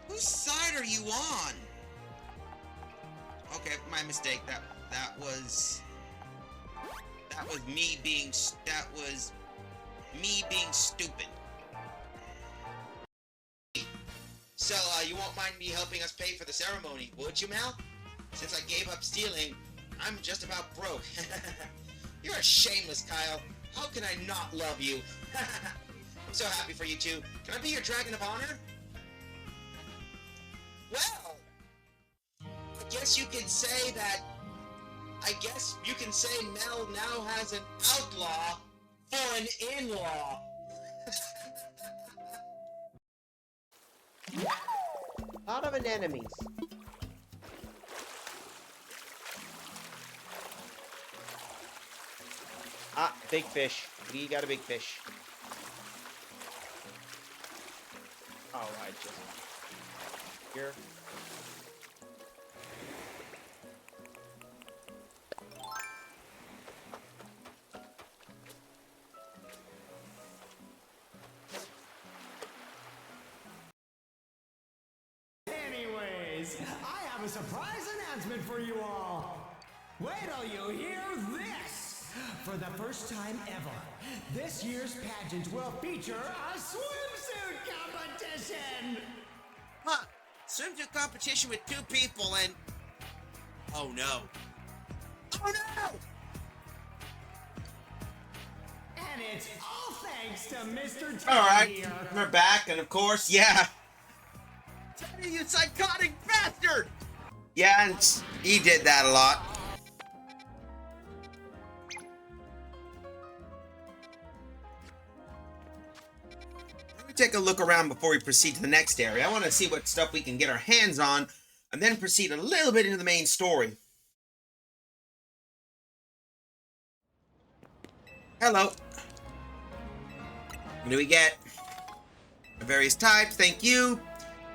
Whose side are you on? Okay, my mistake. That was me being stupid. So, you won't mind me helping us pay for the ceremony, would you, Mal? Since I gave up stealing, I'm just about broke. You're a shameless, Kyle. How can I not love you? I'm so happy for you two. Can I be your dragon of honor? Well, I guess you could say that. I guess you can say Mel now has an outlaw for an in-law. Lot of anemones. Ah, big fish. We got a big fish. Oh, I just... Here. Anyways, I have a surprise announcement for you all. Wait till you hear this. For the first time ever, this year's pageant will feature a swimsuit competition. Huh? Swimsuit competition with two people and... Oh no. Oh no! And it's all thanks to Mr. Teddy Alright, here. we're back, and of course, yeah. Teddy, you psychotic bastard! Yeah, and he did that a lot. Let me take a look around before we proceed to the next area. I want to see what stuff we can get our hands on, and then proceed a little bit into the main story. Hello. What do we get? Various types, thank you.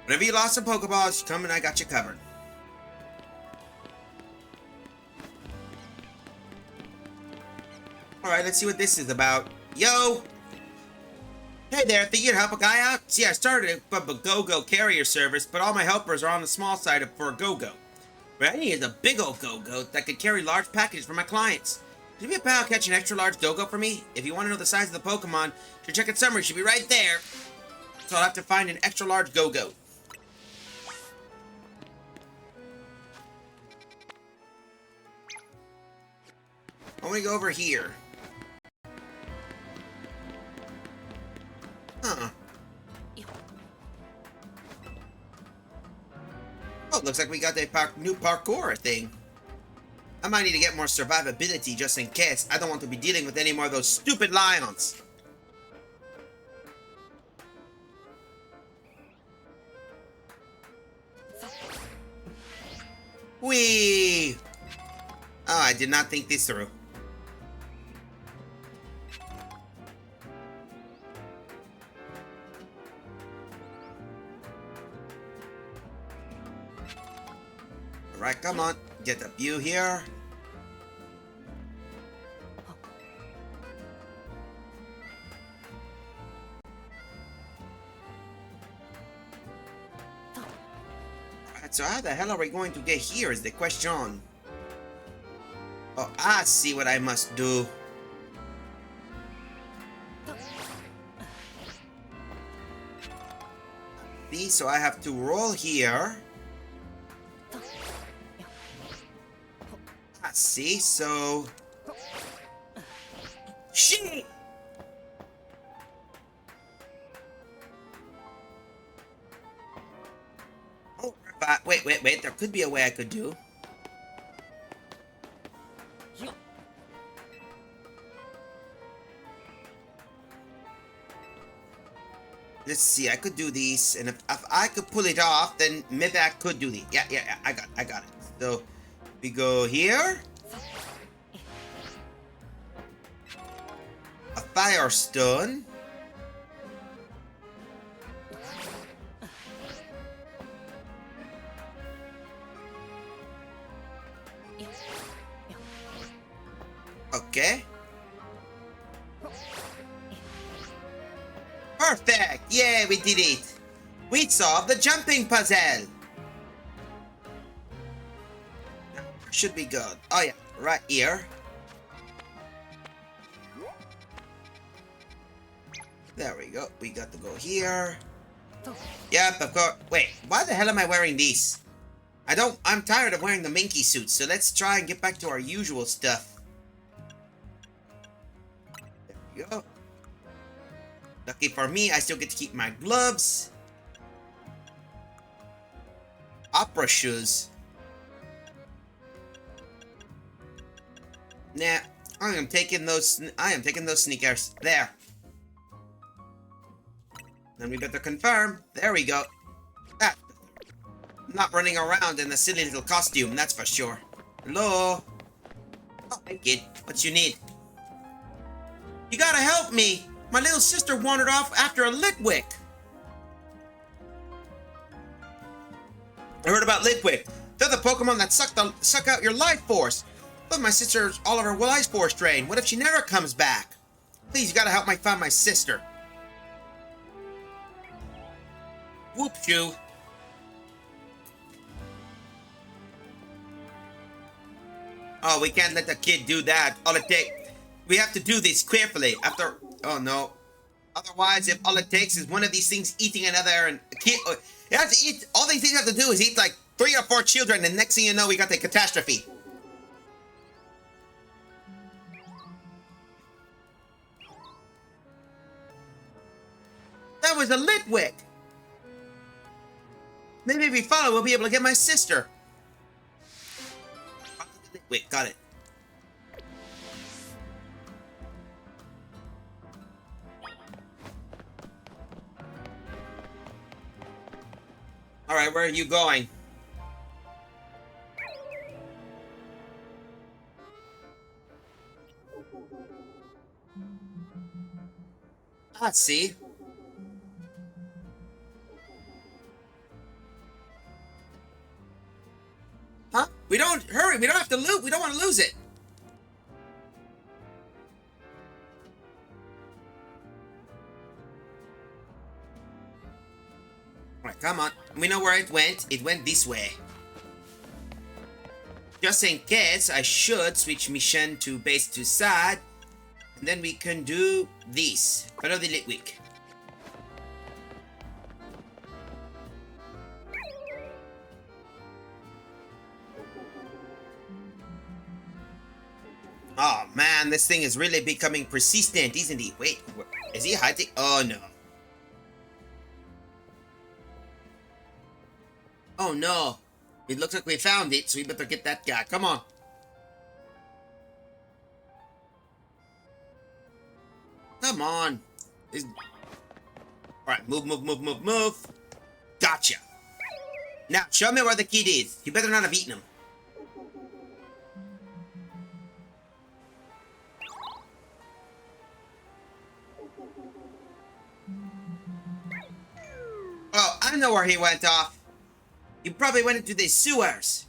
Whenever you lost some Pokeballs, come and I got you covered. Alright, let's see what this is about. Yo! Hey there, think you'd help a guy out? See, I started a go-go carrier service, but all my helpers are on the small side for a go-go. What I need is a big old go-go that could carry large packages for my clients. Could you be a pal catch an extra large go-go for me? If you want to know the size of the Pokemon, your check-in summary should be right there. So I'll have to find an extra large go-go. I want to go over here. Huh. Oh, looks like we got the new parkour thing. I might need to get more survivability just in case. I don't want to be dealing with any more of those stupid lions. Whee! Oh, I did not think this through. Alright, come on. Get the view here. Alright, so how the hell are we going to get here is the question. Oh, I see what I must do. See, so I have to roll here. I see, so... Shit! Oh, wait. There could be a way I could do. Let's see, I could do these, and if I could pull it off, then maybe I could do these. Yeah, I got it. So, we go here. A firestone. Okay. Perfect! Yeah, we did it! We solved the jumping puzzle! Should be good. Oh yeah, right here. There we go. We got to go here. Yep, of course. Wait, why the hell am I wearing these? I'm tired of wearing the minky suits, so let's try and get back to our usual stuff. There we go. Lucky for me, I still get to keep my gloves. Opera shoes. Nah, I am taking those sneakers. There. Then we better confirm. There we go. Ah, I'm not running around in a silly little costume, that's for sure. Hello? Oh, hey kid, what you need? You gotta help me! My little sister wandered off after a Litwick. I heard about Litwick. They're the Pokemon that suck out your life force. But my sister's all of her life force drained. What if she never comes back? Please, you gotta help me find my sister. Whoop shoo. Oh, we can't let the kid do that. We have to do this carefully. Oh no. Otherwise, if all it takes is one of these things eating another, and a kid, it has to eat. All these things have to do is eat like 3 or 4 children, and next thing you know, we got the catastrophe. That was a Litwick. Maybe if we follow, we'll be able to get my sister. Litwick, got it. Alright, where are you going? Let's see. Huh? Hurry, we don't have to loot. We don't want to lose it. Alright, come on. We know where it went. It went this way. Just in case, I should switch mission to base to side. And then we can do this. Follow the Litwick. Oh man, this thing is really becoming persistent, isn't he? Wait, is he hiding? Oh no. Oh no. It looks like we found it, so we better get that guy. Come on. Come on. Alright, move. Gotcha. Now, show me where the kid is. You better not have eaten him. Oh, I know where he went off. He probably went into the sewers.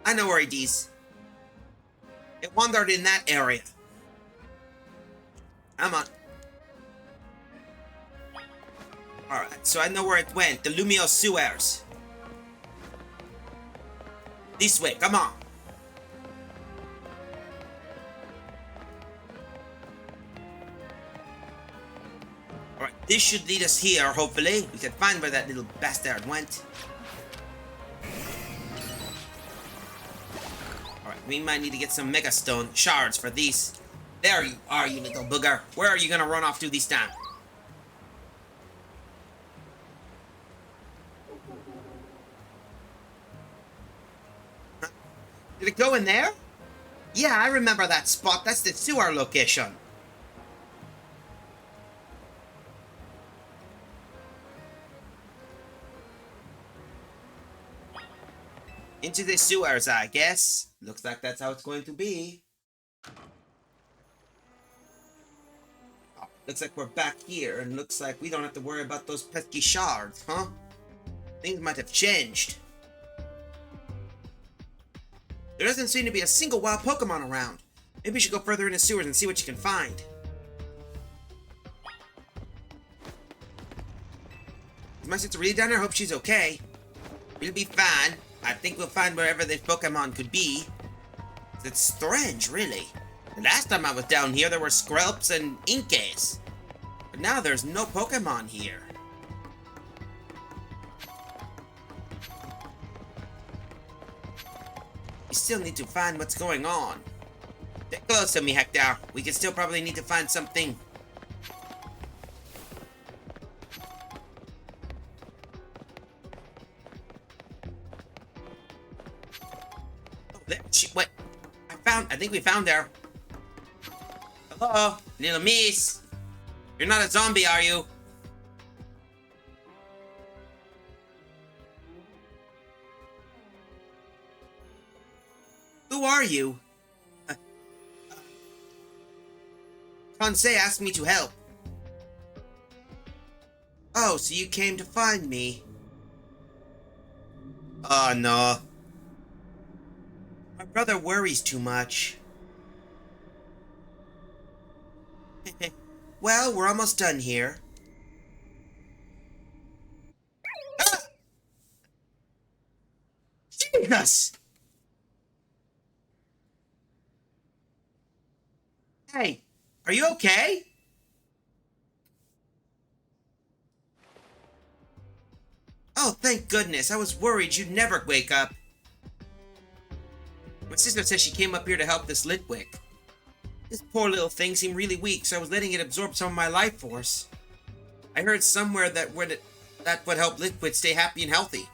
I know where it is. It wandered in that area. Come on. Alright, so I know where it went. The Lumio sewers. This way, come on. Alright, this should lead us here, hopefully. We can find where that little bastard went. Alright, we might need to get some Mega Stone shards for these. There you are, you little booger. Where are you gonna run off to this time? Huh? Did it go in there? Yeah, I remember that spot. That's the sewer location. Into the sewers, I guess. Looks like that's how it's going to be. Oh, looks like we're back here, and looks like we don't have to worry about those pesky shards, huh? Things might have changed. There doesn't seem to be a single wild Pokemon around. Maybe you should go further into sewers and see what you can find. Is my sister really down there? I hope she's okay. We'll be fine. I think we'll find wherever this Pokemon could be. It's strange, really. The last time I was down here, there were Skrelps and Inkays. But now there's no Pokemon here. We still need to find what's going on. Get close to me, Hector. We can still probably need to find something. Wait, I think we found her. Hello, little miss. You're not a zombie, are you? Who are you? Kansei asked me to help. Oh, so you came to find me. Oh, no. My brother worries too much. Well, we're almost done here. Ah! Jesus! Hey, are you okay? Oh, thank goodness. I was worried you'd never wake up. My sister says she came up here to help this Litwick. This poor little thing seemed really weak, so I was letting it absorb some of my life force. I heard somewhere that would help Litwick stay happy and healthy.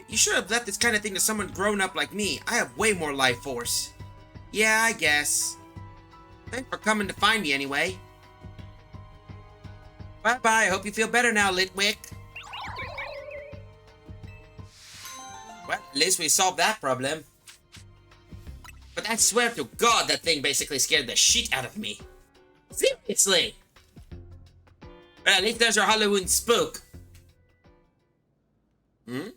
You should have left this kind of thing to someone grown up like me. I have way more life force. Yeah, I guess. Thanks for coming to find me anyway. Bye-bye. I hope you feel better now, Litwick. Well, at least we solved that problem. But I swear to God, that thing basically scared the shit out of me. Seriously. Well, at least there's our Halloween spook. Hmm?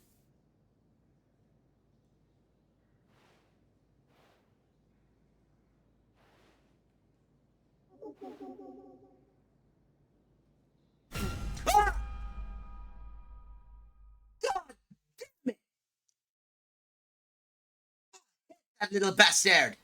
Ah! God damn it! That little bastard!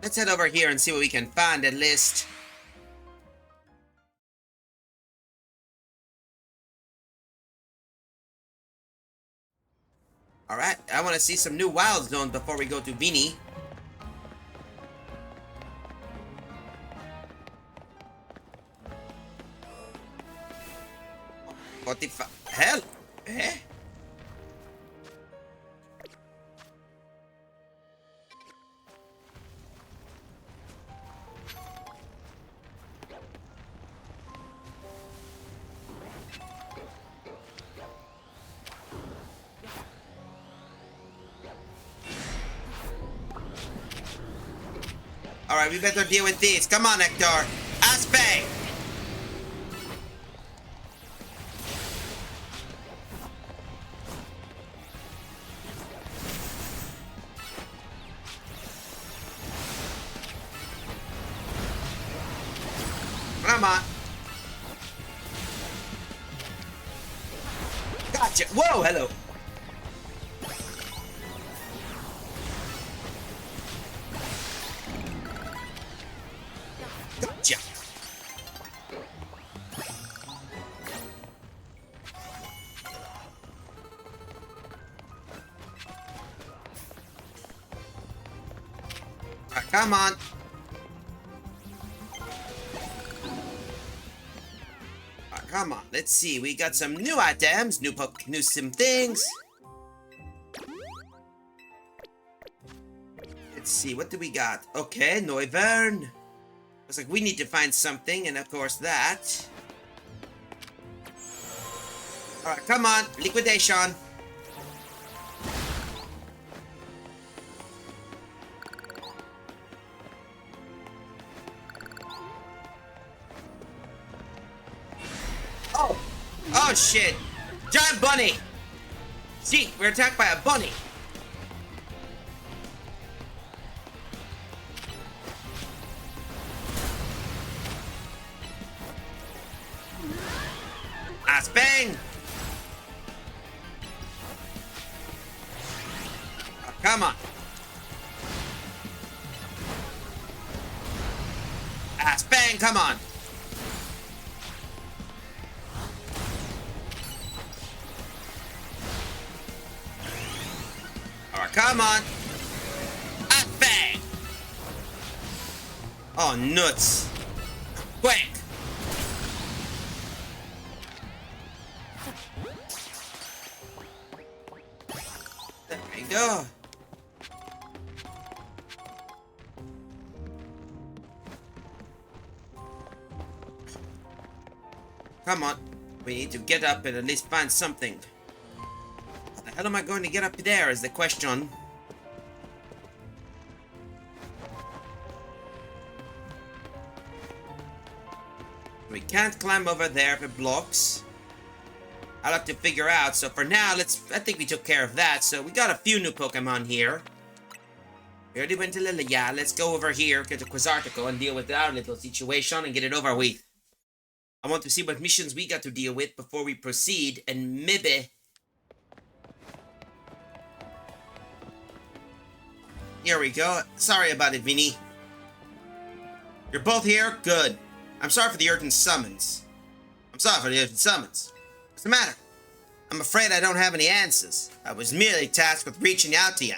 Let's head over here and see what we can find at least. Alright, I want to see some new wild zones before we go to Beanie. What the hell? Eh? Alright, we better deal with these. Come on, Hector. Aspect! come on. Gotcha. Whoa, hello. Gotcha. Alright, come on. Alright, come on. Let's see. We got some new items, new some things. Let's see. What do we got? Okay, Noivern. Looks like we need to find something, and of course that. Alright, come on. Liquidation. Oh shit! Giant bunny! See, we're attacked by a bunny! Nice bang! Oh, come on! Nice bang, come on! Come on! Ah, bang! Oh, nuts! Quick! There we go. Come on. We need to get up and at least find something. How am I going to get up there is the question. We can't climb over there if it blocks. I'll have to figure out. So for now, I think we took care of that. So we got a few new Pokemon here. We already went to Lilia. Let's go over here, get to Quasartico and deal with our little situation and get it over with. I want to see what missions we got to deal with before we proceed and maybe... Here we go. Sorry about it, Vinny. You're both here? Good. I'm sorry for the urgent summons. What's the matter? I'm afraid I don't have any answers. I was merely tasked with reaching out to you.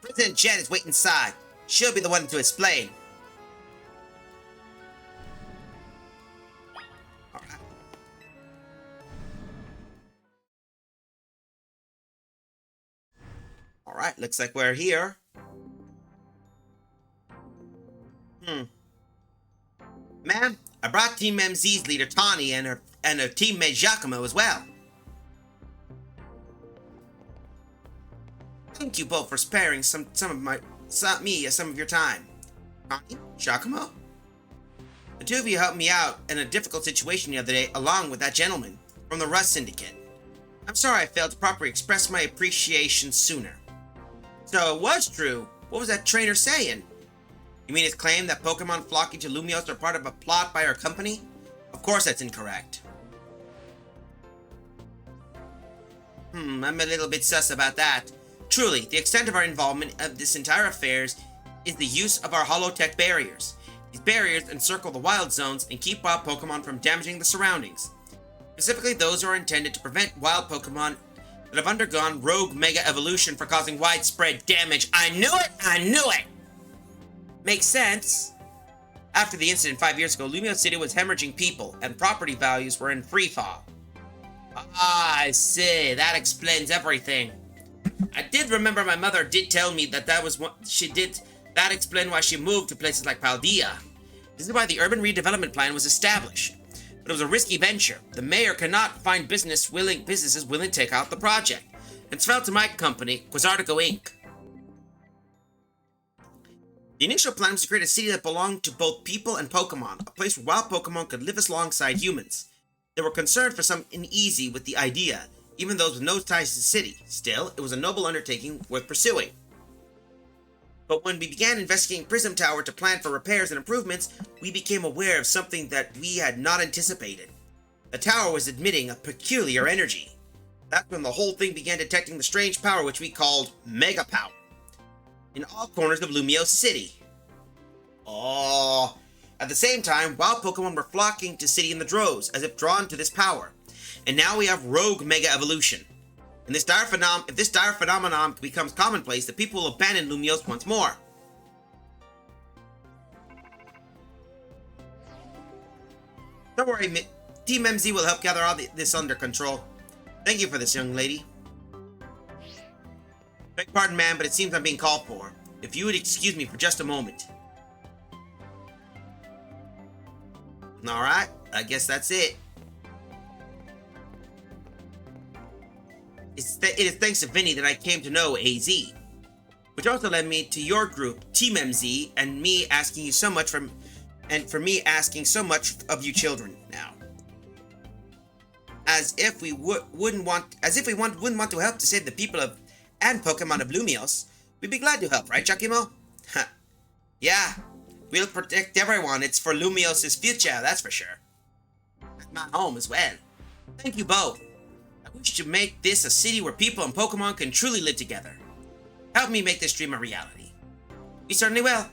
President Jen is waiting inside. She'll be the one to explain. Alright. Alright, looks like we're here. Ma'am, I brought Team MZ's leader Tawny and her teammate Giacomo as well. Thank you both for sparing some of your time. Tawny? Giacomo? The two of you helped me out in a difficult situation the other day along with that gentleman from the Rust Syndicate. I'm sorry I failed to properly express my appreciation sooner. So it was true. What was that trainer saying? You mean his claim that Pokemon flocking to Lumios are part of a plot by our company? Of course that's incorrect. I'm a little bit sus about that. Truly, the extent of our involvement of this entire affair is the use of our holotech barriers. These barriers encircle the wild zones and keep wild Pokemon from damaging the surroundings. Specifically those who are intended to prevent wild Pokemon that have undergone rogue mega evolution for causing widespread damage. I knew it! Makes sense. After the incident 5 years ago, Lumio City was hemorrhaging people, and property values were in freefall. Ah, I see. That explains everything. I did remember my mother did tell me that was what she did. That explained why she moved to places like Paldea. This is why the urban redevelopment plan was established. But it was a risky venture. The mayor cannot find businesses willing to take out the project. It's fell to my company, Quasartico Inc. The initial plan was to create a city that belonged to both people and Pokemon, a place where wild Pokemon could live alongside humans. They were concerned for some uneasy with the idea, even those with no ties to the city. Still, it was a noble undertaking worth pursuing. But when we began investigating Prism Tower to plan for repairs and improvements, we became aware of something that we had not anticipated. The tower was emitting a peculiar energy. That's when the whole thing began detecting the strange power which we called Mega Power in all corners of Lumio City. Oh! At the same time, wild Pokemon were flocking to City in the droves, as if drawn to this power. And now we have Rogue Mega Evolution. And if this dire phenomenon becomes commonplace, the people will abandon Lumiose once more. Don't worry, Team MZ will help gather all this under control. Thank you for this, young lady. Beg pardon, ma'am, but it seems I'm being called for. If you would excuse me for just a moment. Alright, I guess that's it. It is thanks to Vinny that I came to know AZ, which also led me to your group, Team MZ, and for me asking so much of you children now. As if we wouldn't want to help to save the people of and Pokemon of Lumiose, we'd be glad to help, right, Chuckimo? Yeah, we'll protect everyone. It's for Lumiose's future, that's for sure. At my home as well. Thank you both. I wish to make this a city where people and Pokemon can truly live together. Help me make this dream a reality. We certainly will.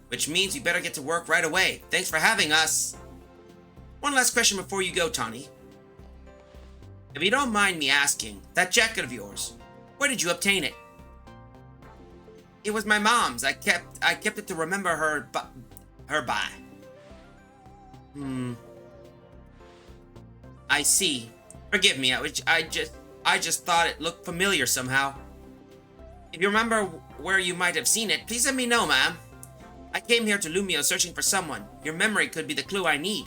Which means we better get to work right away. Thanks for having us. One last question before you go, Tawny. If you don't mind me asking, that jacket of yours, where did you obtain it? It was my mom's. I kept it to remember her by. I see. Forgive me. I just thought it looked familiar somehow. If you remember where you might have seen it, please let me know, ma'am. I came here to Lumio searching for someone. Your memory could be the clue I need.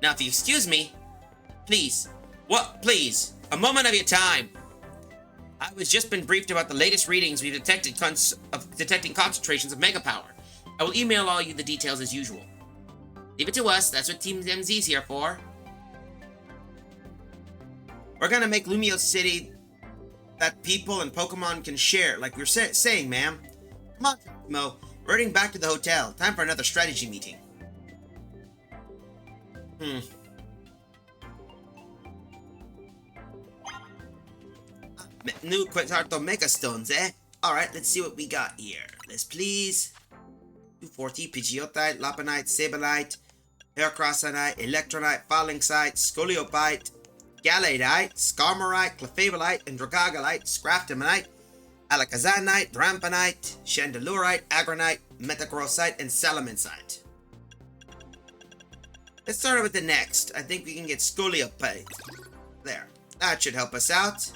Now, if you excuse me, please. What? Please. A moment of your time. I was just been briefed about the latest readings we've detected detecting concentrations of Mega Power. I will email all you the details as usual. Leave it to us. That's what Team MZ's here for. We're gonna make Lumio City that people and Pokemon can share, like we were saying, ma'am. Come on, Mo. We're heading back to the hotel. Time for another strategy meeting. New Quetzalto Mega Stones, eh? Alright, let's see what we got here. Let's please. 240, Pidgeotite, Lopunite, Sableye, Heracrossite, Electronite, Falling Sight, Scoliocyte, Gallade-ite, Skarmoryte, Clefabulite, and Dragagalite, Scraftimonite, Alakazanite, Rampanite, Chandelurite, Agronite, Metagrossite, and Salamencite. Let's start with the next. I think we can get Scoliocyte. There. That should help us out.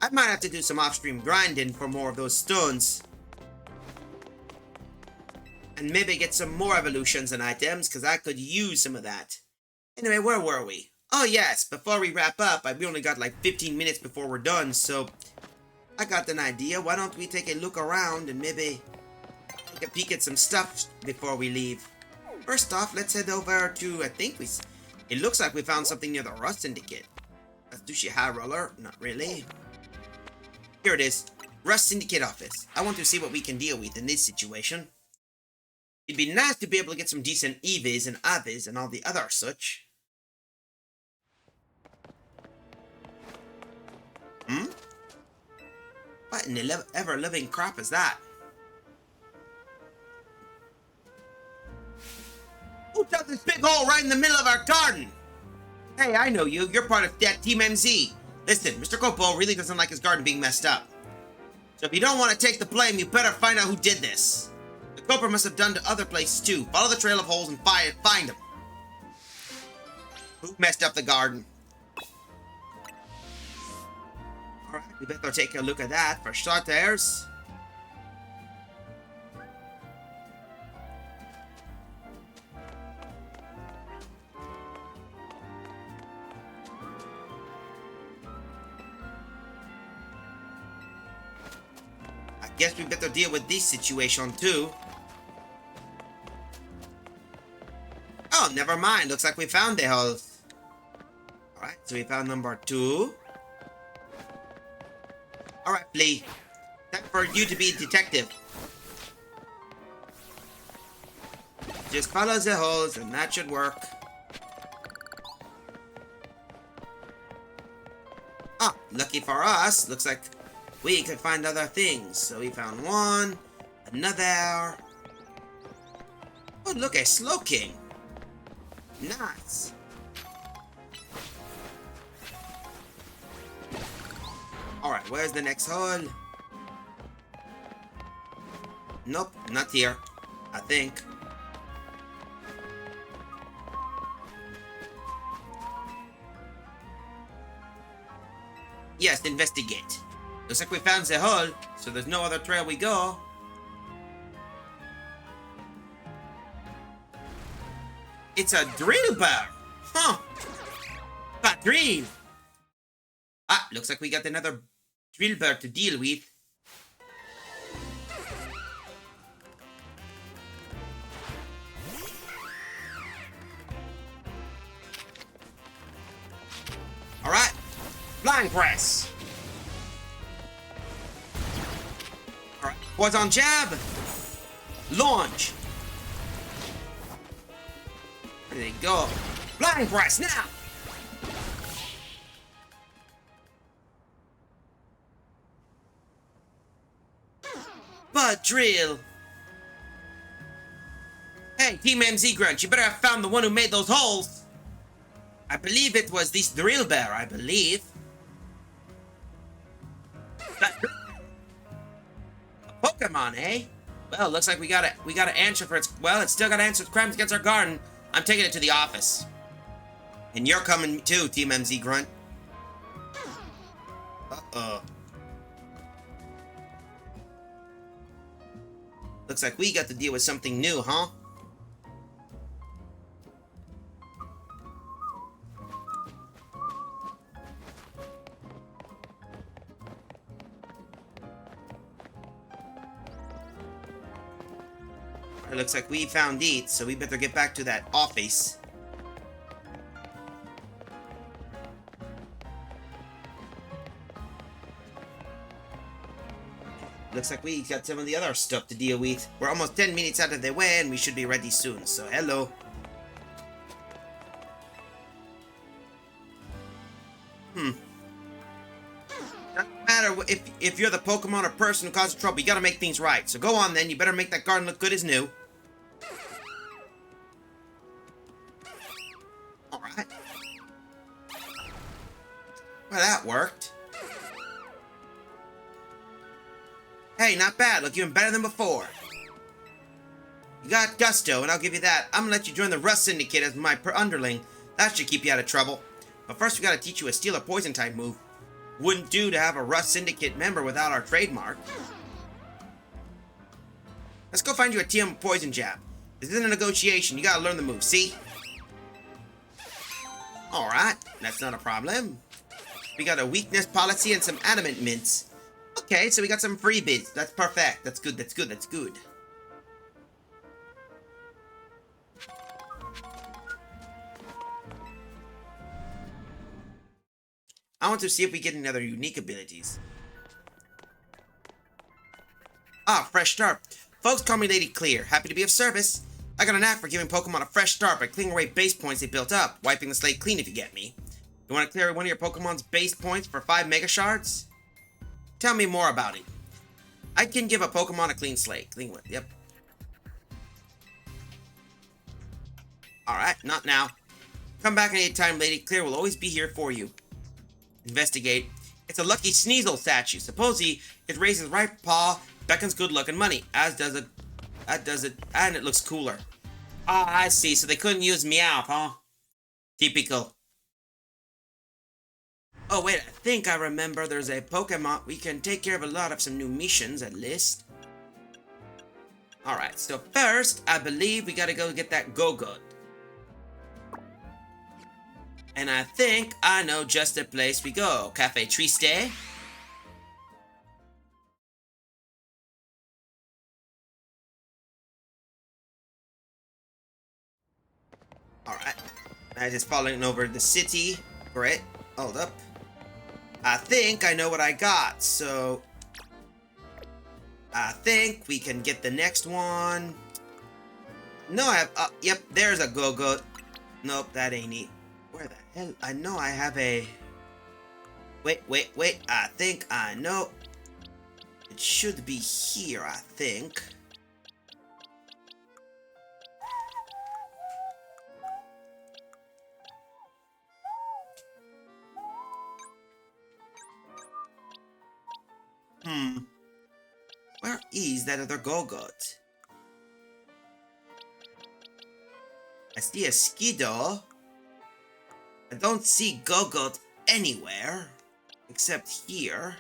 I might have to do some off-stream grinding for more of those stones. And maybe get some more evolutions and items, because I could use some of that. Anyway, where were we? Oh yes, before we wrap up, we only got like 15 minutes before we're done, so I got an idea. Why don't we take a look around and maybe take a peek at some stuff before we leave? First off, let's head over to, it looks like we found something near the Rust Syndicate. That's Dushi High Roller. Not really. Here it is. Rust Syndicate office. I want to see what we can deal with in this situation. It'd be nice to be able to get some decent EVs and AVs and all the other such. What in the ever-living crap is that? Who dug this big hole right in the middle of our garden? Hey, I know you. You're part of that Team MZ. Listen, Mr. Copo really doesn't like his garden being messed up. So if you don't want to take the blame, you better find out who did this. The Coper must have done to other places too. Follow the trail of holes and find them. Who messed up the garden? Alright, we better take a look at that for starters. I guess we better deal with this situation too. Oh, never mind. Looks like we found the holes. Alright, so we found number 2. Alright, Flea. Time for you to be a detective. Just follow the holes and that should work. Ah, lucky for us, looks like we could find other things. So we found one, another. Oh, look, a Slow King. Nice. Alright, where's the next hole? Nope, not here. I think. Yes, investigate. Looks like we found the hole, so there's no other trail we go. It's a drill bar! Huh! A drill! Ah, looks like we got another drill bar to deal with. Alright, flying press. Alright, poison jab. Launch. There they go. Flying press now. Butt drill. Hey, Team MZ Grunt, you better have found the one who made those holes. I believe it was this drill bear, I believe. A Pokemon, eh? Well, looks like we got to answer for its... Well, it's still got to answer its crimes against our garden. I'm taking it to the office. And you're coming too, Team MZ Grunt. Uh-oh. Looks like we got to deal with something new, huh? It looks like we found it, so we better get back to that office. Looks like we got some of the other stuff to deal with. We're almost 10 minutes out of the way and we should be ready soon, so hello. Doesn't matter if you're the Pokemon or person who causes trouble, you gotta make things right. So go on then, you better make that garden look good as new. Alright. Well, that worked. Hey, not bad. Look even better than before. You got gusto, and I'll give you that. I'm gonna let you join the Rust Syndicate as my underling. That should keep you out of trouble. But first, we gotta teach you a Steel or Poison type move. Wouldn't do to have a Rust Syndicate member without our trademark. Let's go find you a TM Poison Jab. This isn't a negotiation. You gotta learn the move, see? Alright, that's not a problem. We got a weakness policy and some adamant mints. Okay, so we got some freebies. That's perfect. That's good, that's good, that's good. I want to see if we get any other unique abilities. Ah, fresh start. Folks call me Lady Clear. Happy to be of service. I got a knack for giving Pokemon a fresh start by clearing away base points they built up, wiping the slate clean if you get me. You want to clear one of your Pokemon's base points for 5 Mega Shards? Tell me more about it. I can give a Pokemon a clean slate. Clean one, yep. Alright, not now. Come back anytime, Lady Clear will always be here for you. Investigate. It's a lucky Sneasel statue. Supposedly, it raises right paw, beckons good luck and money, as does it, and it looks cooler. Ah, I see, so they couldn't use Meowth, huh? Typical. Oh wait, I think I remember there's a Pokemon. We can take care of a lot of some new missions at least. Alright, so first, I believe we gotta go get that Go-Good. And I think I know just the place we go. Cafe Triste. Alright. I'm just following over the city. Great. Hold up. I think I know what I got, so... I think we can get the next one. No, I have. Yep, there's a go-go. Nope, that ain't it. Where the hell? I know I have a. Wait. I think I know. It should be here, I think. Where is that other go-gut? I see a Skido. I don't see go-gut anywhere. Except here.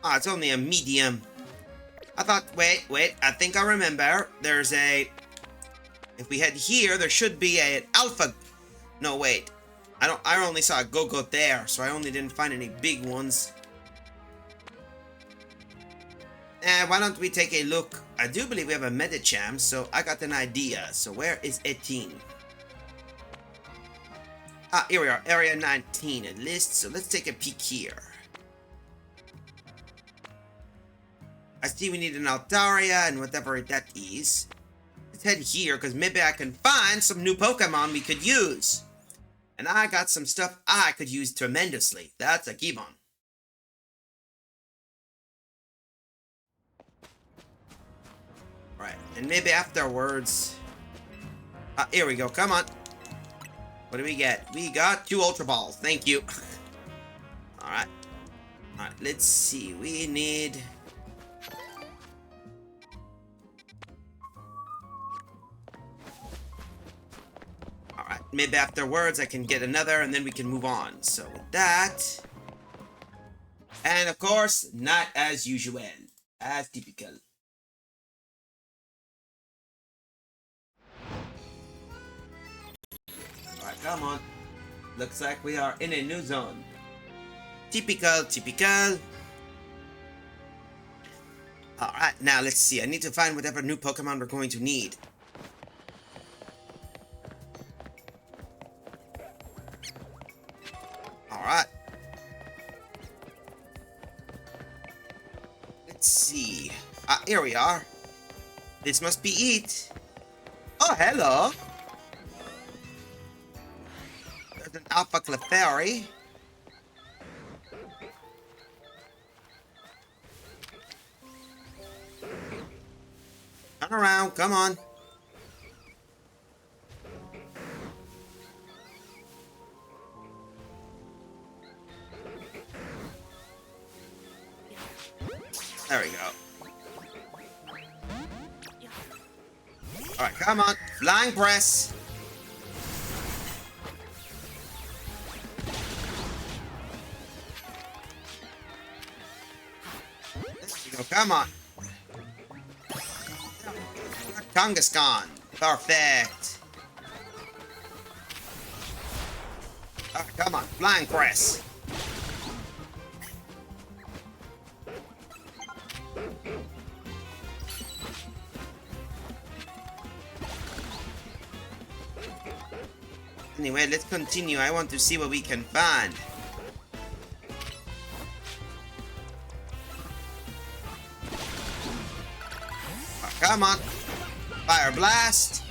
Ah, it's only a medium. I thought, wait, I think I remember. There's a... If we head here, there should be an alpha... No, wait. I only saw a go-go there, so I only didn't find any big ones. Why don't we take a look? I do believe we have a Medicham, so I got an idea. So where is 18? Ah, here we are. Area 19 at least, so let's take a peek here. I see we need an Altaria and whatever that is. Let's head here, because maybe I can find some new Pokemon we could use. And I got some stuff I could use tremendously. That's a Gibbon. Right, and maybe afterwards... here we go, come on. What do we get? We got 2 Ultra Balls, thank you. Alright. Alright, let's see, we need... Alright, maybe afterwards I can get another and then we can move on. So with that... And of course, not as usual. As typical. Alright, come on. Looks like we are in a new zone. Typical. Alright, now let's see. I need to find whatever new Pokemon we're going to need. Alright. Let's see. Here we are. This must be it. Oh, hello. There's an Alpha Clefairy. Turn around, come on. There we go. Alright, come on. Flying press. There we go, come on. Kangaskhan. Perfect. Alright, come on. Flying press. Anyway, let's continue. I want to see what we can find. Oh, come on. Fire Blast.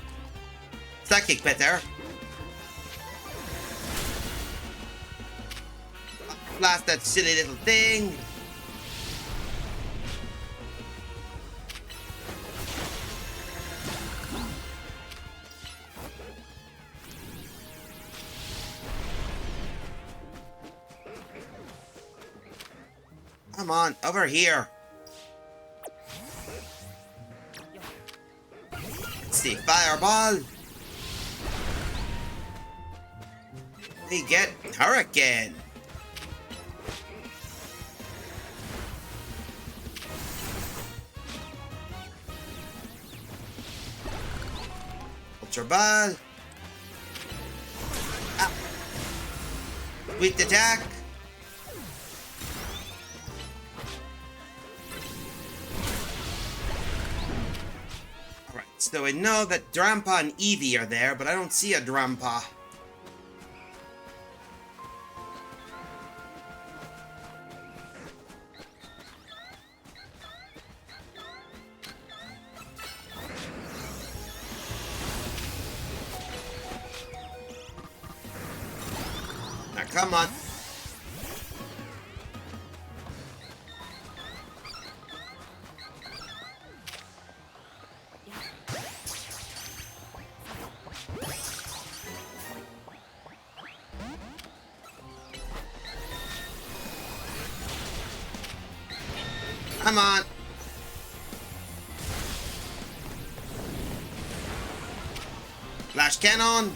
Psychic Petter. Blast that silly little thing. Come on, over here. Let's see, Fireball. We get Hurricane. Ultra Ball. Ah. Quick attack. So I know that Drampa and Eevee are there, but I don't see a Drampa. Come on. Come on. Flash cannon.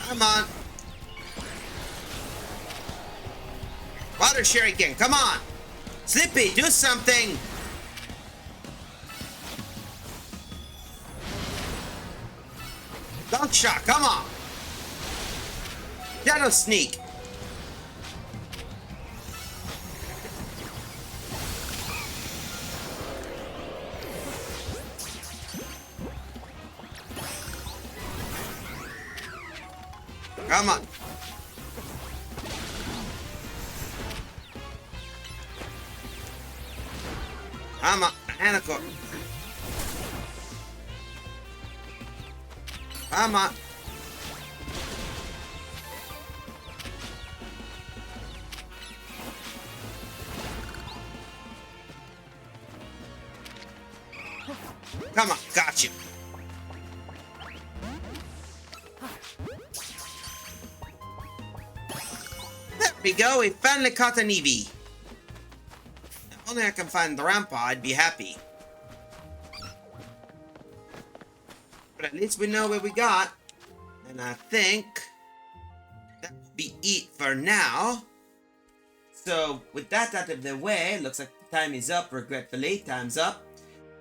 Come on. Water shuriken, come on. Slippy, do something. Dunk shot, come on. Shadow sneak. Come on. Come on. Anacore. Come on. Come on. Got you. There we go. We finally caught an Eevee. If only I can find the Rampa, I'd be happy. But at least we know what we got. And I think that will be it for now. So with that out of the way, looks like time is up, regretfully. Time's up.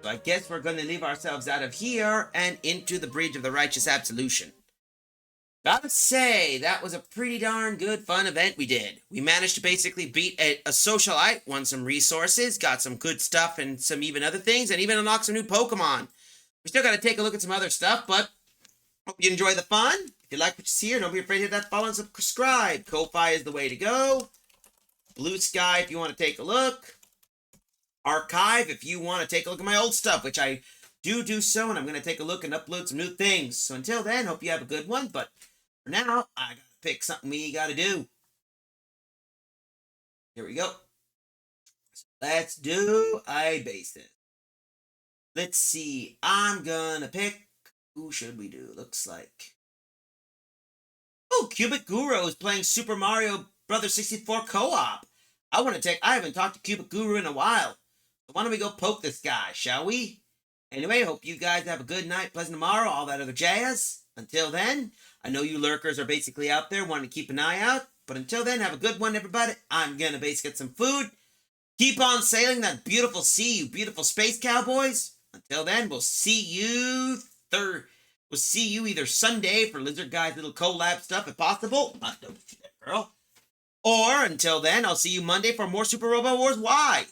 So I guess we're going to leave ourselves out of here and into the Bridge of the Righteous Absolution. Gotta say, that was a pretty darn good fun event we did. We managed to basically beat a socialite, won some resources, got some good stuff and some even other things, and even unlocked some new Pokemon. We still gotta take a look at some other stuff, but hope you enjoy the fun. If you like what you see here, don't be afraid to hit that follow and subscribe. Ko-Fi is the way to go. Blue Sky if you want to take a look. Archive if you want to take a look at my old stuff, which I do so, and I'm going to take a look and upload some new things. So until then, hope you have a good one, but for now, I gotta pick something we gotta do. Here we go. So let's do a basis. Let's see. I'm gonna pick. Who should we do? Looks like. Oh, Cubic Guru is playing Super Mario Bros. 64 co-op. I haven't talked to Cubic Guru in a while. So why don't we go poke this guy, shall we? Anyway, hope you guys have a good night, pleasant tomorrow, all that other jazz. Until then, I know you lurkers are basically out there wanting to keep an eye out. But until then, have a good one, everybody. I'm going to basically get some food. Keep on sailing that beautiful sea, you beautiful space cowboys. Until then, we'll see you either Sunday for Lizard Guy's little collab stuff, if possible. Don't see that girl. Or until then, I'll see you Monday for more Super Robot Wars Y.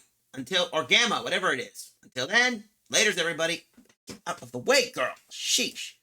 Or Gamma, whatever it is. Until then, laters, everybody. Get out of the way, girl. Sheesh.